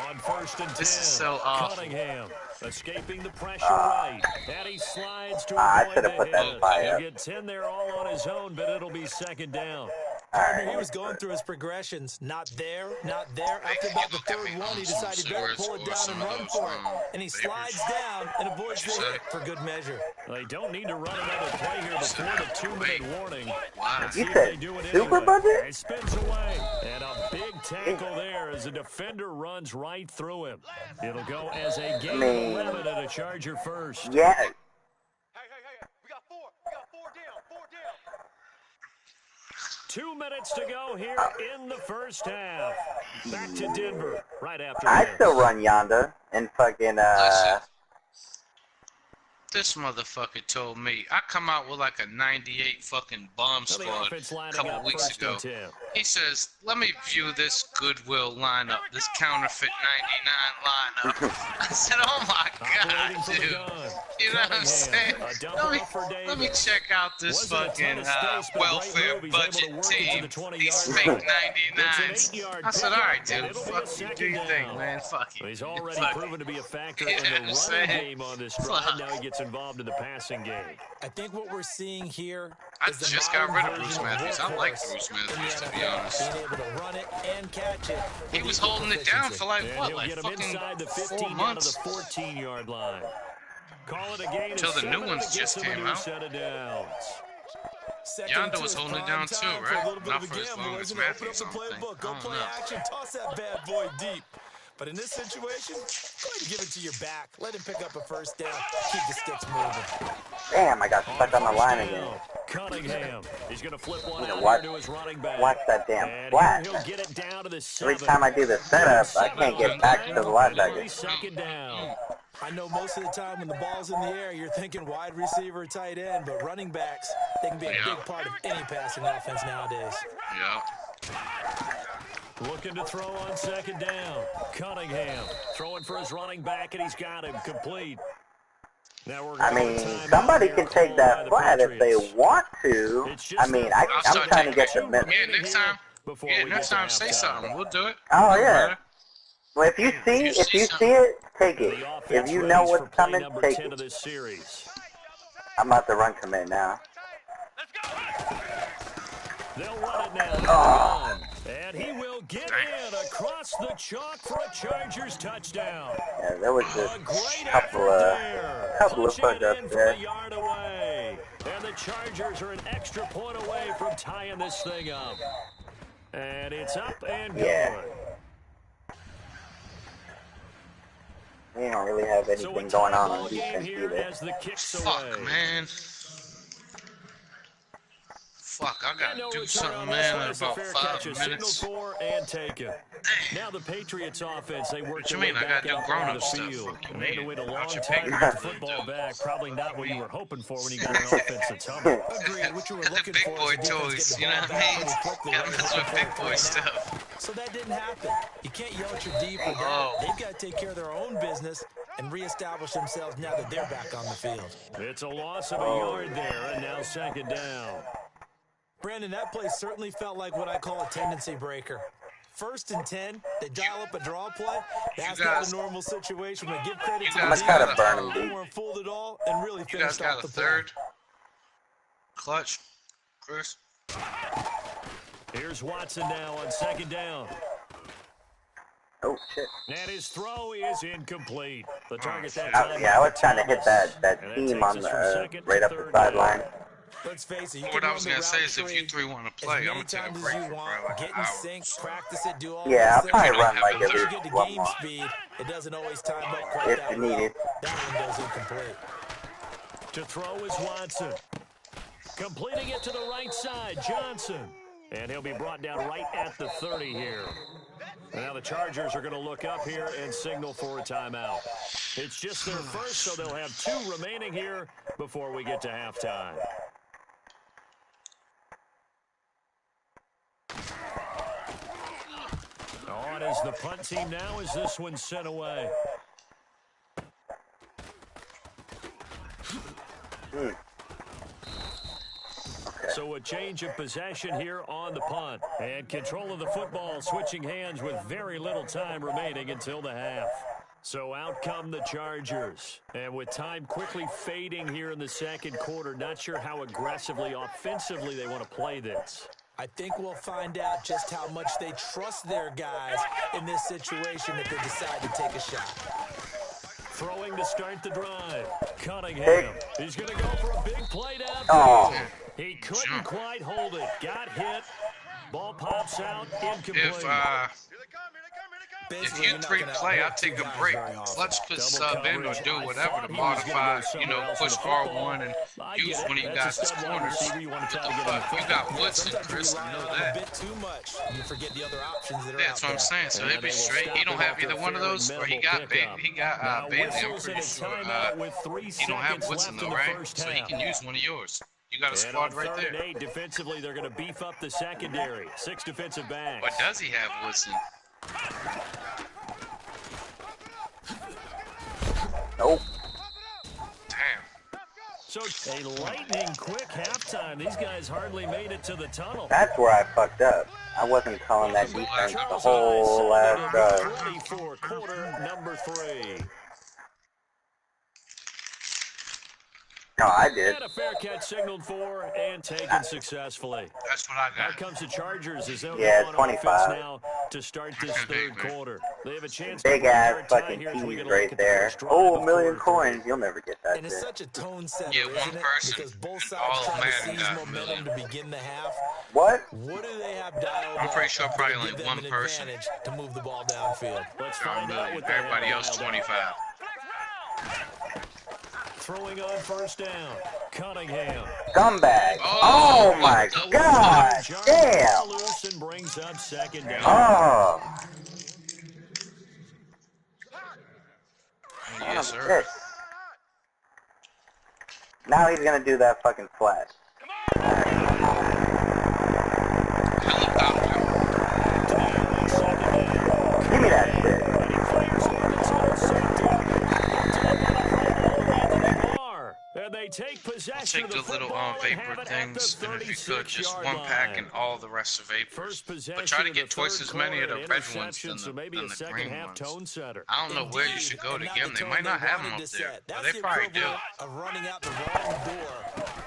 On first and 10. This is so awful. Cunningham escaping the pressure right. And he slides to avoid the hit. He'll get 10 there all on his own, but it'll be second down. Partner, he was going through his progressions. Not there. After about the third one, he decided better pull it down and run for it. And he slides down and avoids the hit for good measure. They don't need to run another play here before the 2-minute warning. You said super budget? He spins away. And a big tackle there as the defender runs right through him. It'll go as a game of 11 and a Charger first. Yeah. Hey, we got four down. 2 minutes to go here in the first half. Back to Denver right after I this. still run Yonda and fucking, This motherfucker told me I come out with like a 98 fucking bomb squad a couple weeks ago. He says, let me view this Goodwill lineup, this counterfeit 99 lineup. I said, oh my god, dude. You know what I'm saying? Let me check out this fucking welfare budget team. These fake 99s. I said, alright, dude, fuck you, do your thing, man. Fuck you. He's already proven to be a factor in the running game on this drive. Now he gets involved in the passing game. I think what we're seeing here I is the just got rid of modern Bruce version Matthews. I like workhorse Bruce in Matthews, the to be NFL, honest. being able to run it and catch it. He with was equal holding it down proficiency. for like, And what, he'll like get him fucking inside the 4 15 months? down to the 14-yard line. Call it a gain Until of the 7 new ones and it just gets him a came new out. set of downs. Yonda was holding it down too, right? Not for as long as Matthews, I don't think. Go I don't play know. action, toss that bad boy deep. But in this situation, go ahead and give it to your back. Let him pick up a first down. Keep the sticks moving. damn, I got stuck on the line again. Cunningham. He's going to flip one out watch- here to his running back. Watch that damn And flat. he'll get it down to the 7. Every time I do the setup, I can't get back to the linebacker. Second down. I know most of the time when the ball's in the air, you're thinking wide receiver, tight end, but running backs, they can be a big part of any passing offense nowadays. Yeah. Looking to throw on second down. Cunningham throwing for his running back, and he's got him complete. Now we're I mean, somebody can take that flat if they want to. I mean, I'm trying to get the middle. Yeah, next time say something. We'll do it. Oh, yeah. Well, if you see it, take it. If you know what's coming, take it. This series. I'm about to run commit now. They'll run it now. And he will get in across the chalk for a Chargers touchdown. Yeah, there was just a couple of fuck-ups there. Yard away. And the Chargers are an extra point away from tying this thing up. And it's up and going. Yeah. We don't really have anything going on defense either. As the kicks Fuck, away. man. fuck, I gotta No do return something, on man, in this one. about Fair 5 catch is signaled minutes. for and taken. Now the Patriots offense, they work What their you mean? way I back gotta do out grown-up onto the stuff. field. Fuck you And they had to mean? wait a Out long your time big to get the boy football toys. back. Probably not what you were hoping for when you got an offense that's Hmm. humble. Agreed. What you were Got the looking big for boy is a defense toys, get the you know ball what I back mean? pretty quickly. Gotta Right? mess with Looking big for boy it right now. stuff. So that didn't happen. You can't yell at your D for that. Oh. They've got to take care of their own business and reestablish themselves now that they're back on the field. It's a loss of a yard there, and now second down. Brandon, that play certainly felt like what I call a tendency breaker. 1st and 10, they dial up a draw play. That's not a normal situation, but give credit to the Let's try to defense. burn him, They dude. weren't fooled at all and really You guys finished off got the a play. third? Clutch? Chris? Here's Watson now on second down. Oh, shit. And his throw is incomplete. The target that I, time. yeah, I was trying to hit that And that team takes on us from the second right to up the third sideline. down. Let's face it, you What can I run was the gonna say route is if you tree three want to as play, I'm many gonna take a times as break you for want, probably like get an in hour. sync, practice it, do all Yeah, I'll those probably things. run like But once you every get to 1 game month speed, it doesn't always time up quite if that needed. well. That one goes incomplete. To throw is Watson. Completing it to the right side, Johnson. And he'll be brought down right at the 30 here. And now the Chargers are going to look up here and signal for a timeout. It's just their first, so they'll have 2 remaining here before we get to halftime. On is the punt team now as this one's sent away. So a change of possession here on the punt. And control of the football switching hands with very little time remaining until the half. So out come the Chargers. And with time quickly fading here in the second quarter, not sure how aggressively, offensively they want to play this. I think we'll find out just how much they trust their guys in this situation if they decide to take a shot. Throwing to start the drive. Cunningham. He's going to go for a big play downfield. Oh. He couldn't quite hold it. Got hit. Ball pops out. Incomplete. If you three play, I'll take a break. Clutch could sub in or do whatever to modify, you know, push R1 and use one of you guys as corners. What the fuck? You got Woodson, Chris, I know A that. bit too much. You forget the other options that are That's out what I'm saying. So he'll be straight. He don't have either one of those, or he got Bailey. He got Bailey. I'm pretty sure. He don't have Woodson though, right? So he can use one of yours. You got a squad right there. 8, defensively, they're going to beef up the secondary. 6 defensive backs. But does he have Woodson? Nope. Damn. So a lightning quick halftime. These guys hardly made it to the tunnel. That's where I fucked up. I wasn't calling that defense the whole last drive. 24, quarter number 3. No, I did. And a fair catch signaled for and taken successfully. That's what I Out got. comes the Chargers as they'll Yeah, go on 25. offense now to start this third quarter. They have a chance to Big break ass their tie fucking here as we tease get a look right at the there. first drive Oh, of a million quarter 3. coins. You'll never get that And it's shit. such a tone setter, Yeah, isn't one it? person. Because both And sides all try to Madden seize got a momentum million. to begin the half. What? What do they have dialed I'm pretty sure up probably to only give them one an person. advantage to move the ball downfield? Let's Got a find out million. what they have Everybody else dialed up. 25. Throwing on first down. Cunningham. Scumbag. Oh, Oh my what the god. Jarvis Damn. loose and brings up second down. Oh. Yes, Son of a sir. bitch. Now he's gonna do that fucking flat. Helicopter. Give me that shit. And they take I'll possession take of the the little football and vapor have it at things, the and if you could, just 36-yard one pack line. and all the rest of vapors. First possession But try to of the get twice third as many of the quarter, red an ones interception, than so maybe the a second green half ones. tone setter. I don't know where you should go to get them. They might not have them up there, but they probably do. Of running out the wrong door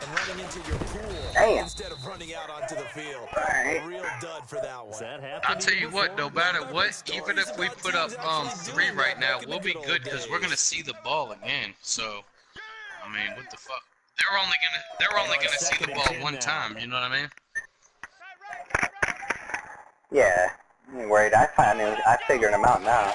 and running into your pool Damn. instead of running out onto the field. Alright. A real dud for that one. Does that happen I'll tell you before? what, no matter what, even if we put up 3 right now, we'll be good because we're gonna see the ball again. So, I mean, what the fuck? They're only gonna see the ball one time. You know what I mean? Yeah. I ain't worried. I figured him out now.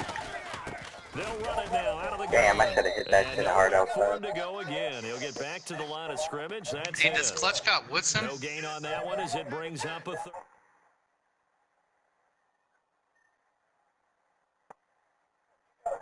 They'll run it now out of the Damn, I gun. should have hit that shit hard And for him outside. to go again. He'll get back to the line of scrimmage. That's Hey, it. does Clutch got Woodson? No gain on that one as it brings up a third.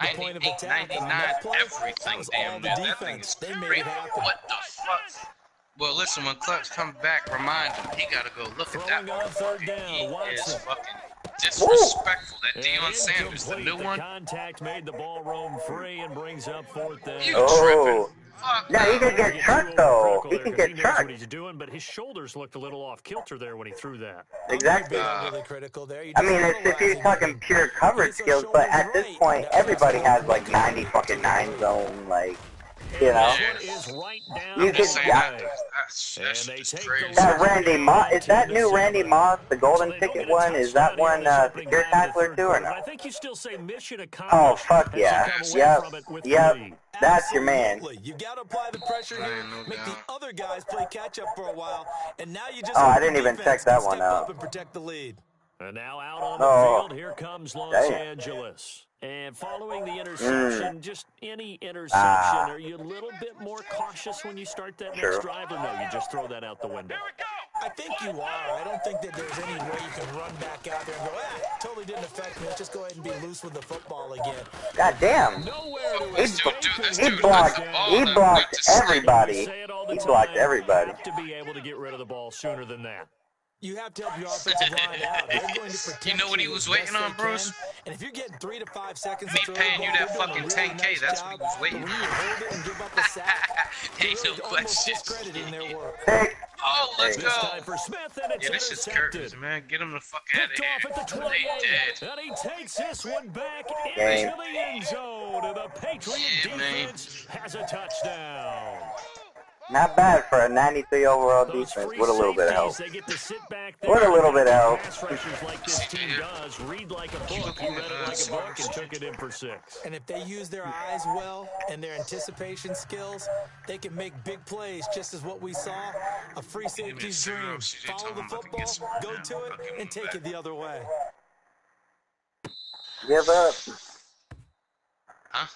I point of need attack on 899 that play, that everything, was damn all near. the That thing defense. is They made crazy. it happen. What the fuck? Well, listen, when Clutch comes back, remind him he gotta go look at that Throwing on third motherfucker. down, He is Watson. fucking disrespectful. That And Deion Sanders, the incomplete. new The one. contact made the ball roam free and brings up fourth down. You Oh. tripping? Fuck No, he no. could get trucked, though. He could get He knows what trucked. he's doing, but his shoulders looked a little off kilter there when he threw that. Exactly. Really critical there. I mean, it's if you're talking pure coverage skills, but at this point, everybody has like 90 fucking 9 zone, like, you know. Is right down You the could- way. yeah. That's And they just take crazy. the That Randy Moss, is that new Randy Moss, the golden ticket one? Is that one secure tackler too or no? I think you still say mission Oh, accomplished. fuck as you yeah. come away Yep. from it with the Yep. lead. That's your man. Absolutely. You got to apply the pressure here, Man, no make the doubt. other guys play catch up for a while, and now you just Oh, hope I the didn't even defense check that can one step out. up and protect the lead. And now out on the Oh. field, here comes Los Damn. Angeles. And following the interception, just any interception, are you a little bit more cautious when you start that True. next drive, or no, you just throw that out the window? Here we go. I think you are. I don't think that there's any way you can run back out there and go, totally didn't affect me. Let's just go ahead and be loose with the football again. God damn. Nowhere to This escape dude, this and He dude blocked, got the ball, he though. blocked Good to see. everybody. We say it all the He time, blocked everybody. You have to be able to get rid of the ball sooner than that. You have to help your offensive line out. They're going to protect You know what he was as waiting best on, they Bruce? can. And if you're getting 3 to 5 seconds Me to throw the paying you ball, that they're doing a fucking really 10K, nice that's what he job. was waiting But when you hold it and give up a sack, Ain't you're no almost question. discrediting their work. Pick. Oh, let's Hey. This go. time for Smith, and it's Yeah, this is intercepted. curtains, man. Get him the fuck out of Picked here. off at the They 28, dead. and he takes this one back Game. into the end zone, and the Patriot Yeah, man. defense has a touchdown. Not bad for a 93 overall Those defense. free With a little bit of help. safeties, they get to sit back there. With a little bit of help. Pass rushers like this team does read like a book. He read it like a book and took it in for 6. And if they use their eyes well and their anticipation skills, they can make big plays, just as what we saw. A free safety's dream. Follow the football, go to it, and take it the other way. Give up. Huh?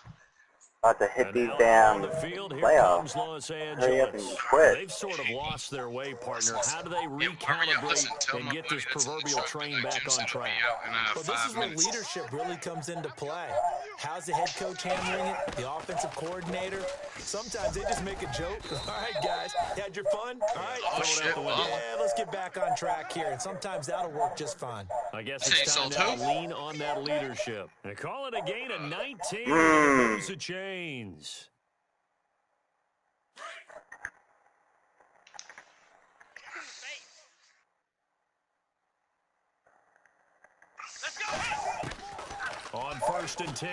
About to hit And these now damn on the field, here playoffs. comes Los Hurry up and Angeles. quit. They've sort of lost their way, partner. How do they Yeah, hurry up, recalibrate listen, tell and my get buddy this that's in the proverbial truck train that back Jim on said will track? be out in Well, this 5 is where minutes. leadership really comes into play. How's the head coach handling it? The offensive coordinator? Sometimes they just make a joke. All right, guys, you had your fun? All right, Oh, throw it shit, out the window. well. Yeah, let's get back on track here. And sometimes that'll work just fine. I guess Say it's time so, now to too. lean on that leadership. And call it a gain of 19 and lose the chains. On 1st and 10,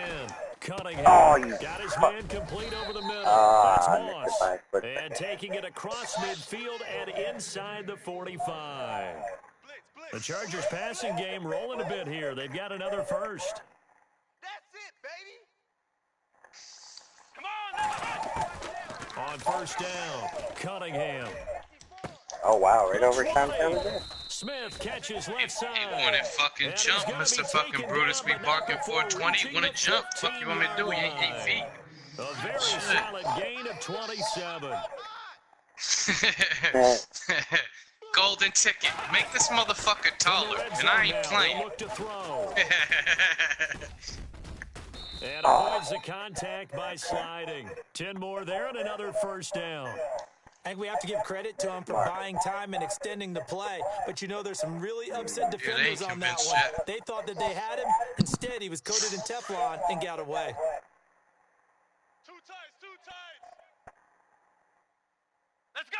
Cunningham Oh, you got his fuck. man complete over the middle. Ah, That's I missed Moss. it by a foot. And taking it across midfield and inside the 45. The Chargers passing game rolling a bit here. They've got another first. That's it, baby. On 1st down, Cunningham. Oh, wow. Right over Sean Taylor there. Smith catches left side. He wanted fucking And jump, he's gonna Mr. be fucking taken Brutus. down, Be but not barking before 420. reaching Wanna the jump? Fuck you want me to do? You ain't 8 15-yard feet. line. A very solid gain of 27. Golden ticket. Make this motherfucker taller, and I ain't playing. Look to throw. And avoids the contact by sliding. 10 more there and another first down. I think we have to give credit to him for buying time and extending the play. But you know, there's some really upset defenders on that convinced one. yet. They thought that they had him. Instead, he was coated in Teflon and got away. Too tight, too tight. Let's go.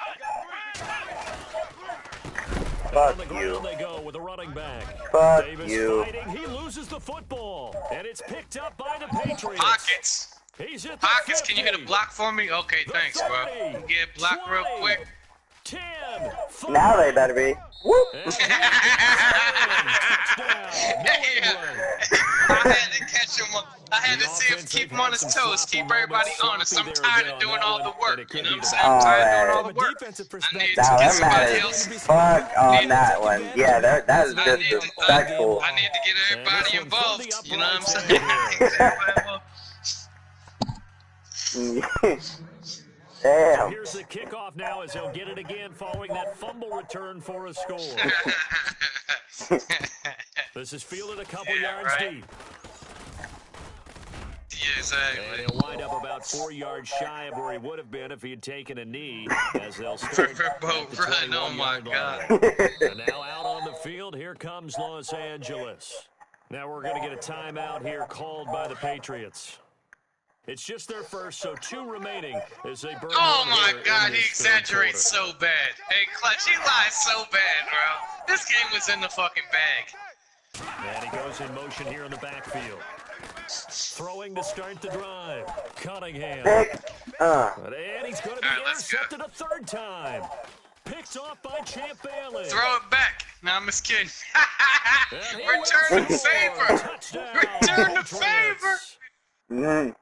On the Fuck ground you. they go with a running back. Fuck Davis you. fighting. He loses the football. And it's picked up by the Patriots. Pockets. He's at the Pockets, 50. can you hit a block for me? Okay, The thanks, bro. 30, You get a block real 20, quick. 10. 5, Now they better be. Whoop. and touchdown. New England. I had to catch him. I had to see him, keep him on his toes, keep everybody honest. I'm tired of doing all the work. You know what I'm saying? I'm tired of doing all the From a work. defensive I need perspective, to Now get they're somebody mad else. as fuck on that one. Yeah, that is I just need to disrespectful. I need to get everybody And this one from involved. the You know what I'm upright saying? side. Get everybody involved. So Damn. here's the kickoff now as he'll get it again following that fumble return for a score. This is fielded a couple yards deep. Yeah, exactly. And he'll wind up about 4 yards shy of where he would have been if he had taken a knee, as they'll start For at boat the run, oh 21-yard my line. God. And now out on the field, here comes Los Angeles. Now we're going to get a timeout here called by the Patriots. It's just their first, so 2 remaining as they burn Oh one my here God, in he this third exaggerates quarter. so bad. Hey, Clutch, he lies so bad, bro. This game was in the fucking bag. And he goes in motion here in the backfield. Throwing to start the drive. Cunningham. And he's going to be intercepted a third time. Picked off by Champ Bailey. Throw it back. No, I'm just kidding. And he Return will the score. favor. Touchdown, Return the Patriots. favor.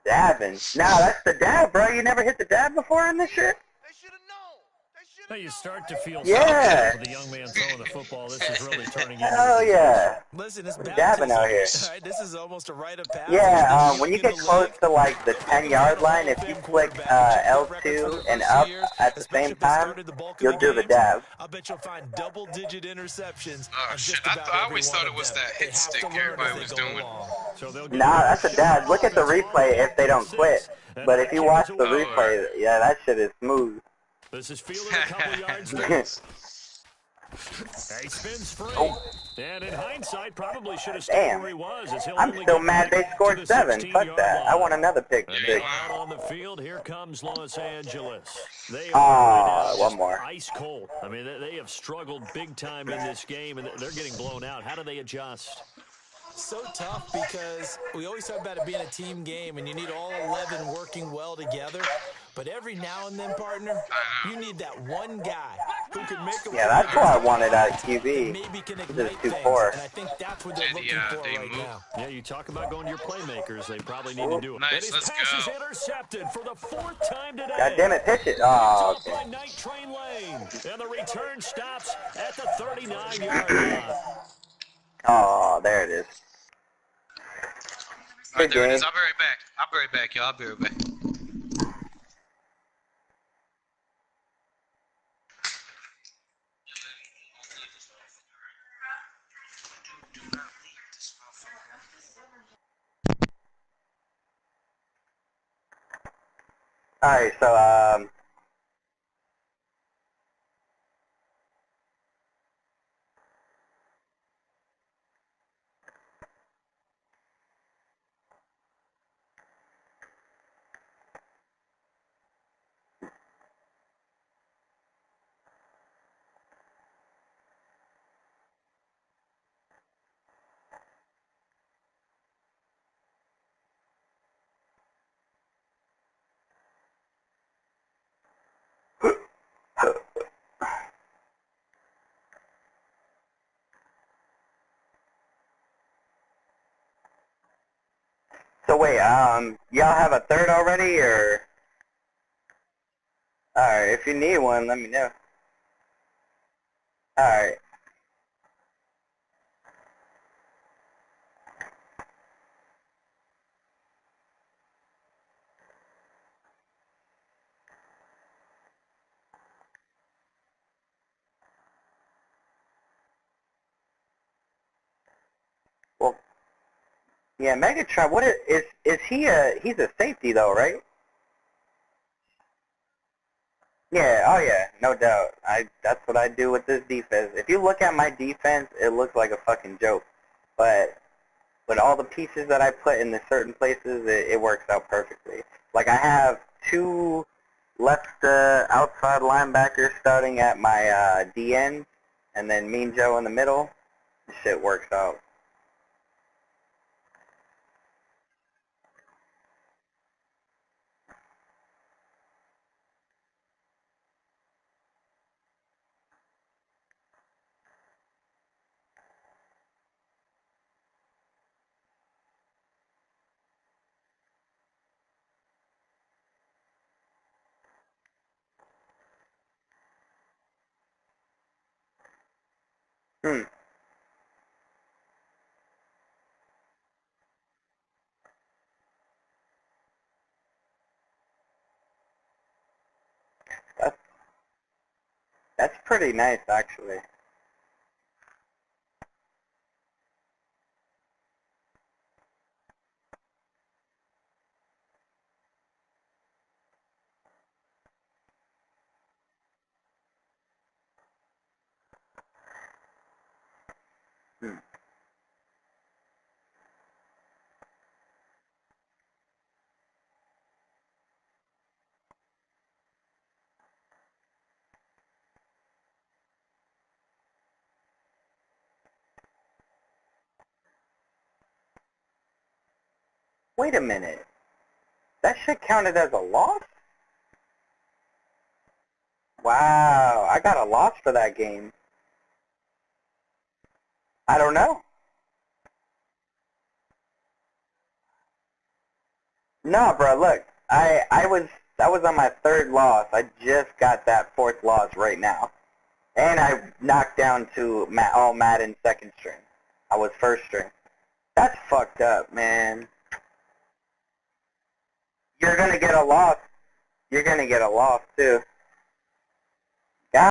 Dabbing. Nah, that's the dab, bro. You never hit the dab before in this shit? They should have known. They should Now have you start to feel Yeah. sorry for the young man throwing the football. This is really turning into Hell a yeah. Listen, it's I'm baptism. dabbing out here. All right, this is almost a rite of passage. Yeah, when you get close to like the 10-yard line, if you click L2 and up at the same time, you'll do the dab. I bet you'll find double-digit interceptions. Oh on shit! just about I every always one thought of it was them. that They hit have to stick learn everybody as they was go doing. along. So they'll get Nah, that's a dab. Look at the replay if they don't quit. But if you watch the replay, yeah, that shit is smooth. This is fielded a couple yards deep. He spins free. And in hindsight, probably should have stayed Damn. where he was. As he'll I'm only still get mad they back scored to the 7. 16-yard Fuck that. I line. want another pick And six. now out on the field, here comes Los Angeles. They are Aw, right now one just more. ice cold. I mean, they have struggled big time in this game, and they're getting blown out. How do they adjust? So tough because we always talk about it being a team game and you need all 11 working well together. But every now and then, partner, you need that one guy who can make a Yeah, that's what I wanted out of QB. maybe can This is ignite too things. poor. And I think that's what they're looking for right now. Yeah, you talk about going to your playmakers. They probably need to do it. Nice, And his let's pass is go. intercepted for the 4th time today. God damn it, pitch it. Oh, Picked off okay. by Night Train Lane. And the return stops at the 39-yard line. Oh, there it is. Alright, Good there it game. is. I'll be right back. I'll be right back, y'all. I'll be right back. Alright, so, so wait, y'all have a third already, or? Alright, if you need one, let me know. Alright. Well, yeah, Megatron, what is he he's a safety though, right? Yeah, oh yeah, no doubt. That's what I do with this defense. If you look at my defense, it looks like a fucking joke. But with all the pieces that I put in the certain places, it works out perfectly. Like I have 2 left outside linebackers starting at my DN, and then Mean Joe in the middle. This shit works out. Hmm. That's pretty nice, actually. Wait a minute. That shit counted as a loss? Wow, I got a loss for that game. I don't know. No, bro, look. I was on my third loss. I just got that fourth loss right now. And I knocked down to all Madden second string. I was first string. That's fucked up, man. You're gonna get a loss. You're gonna get a loss too.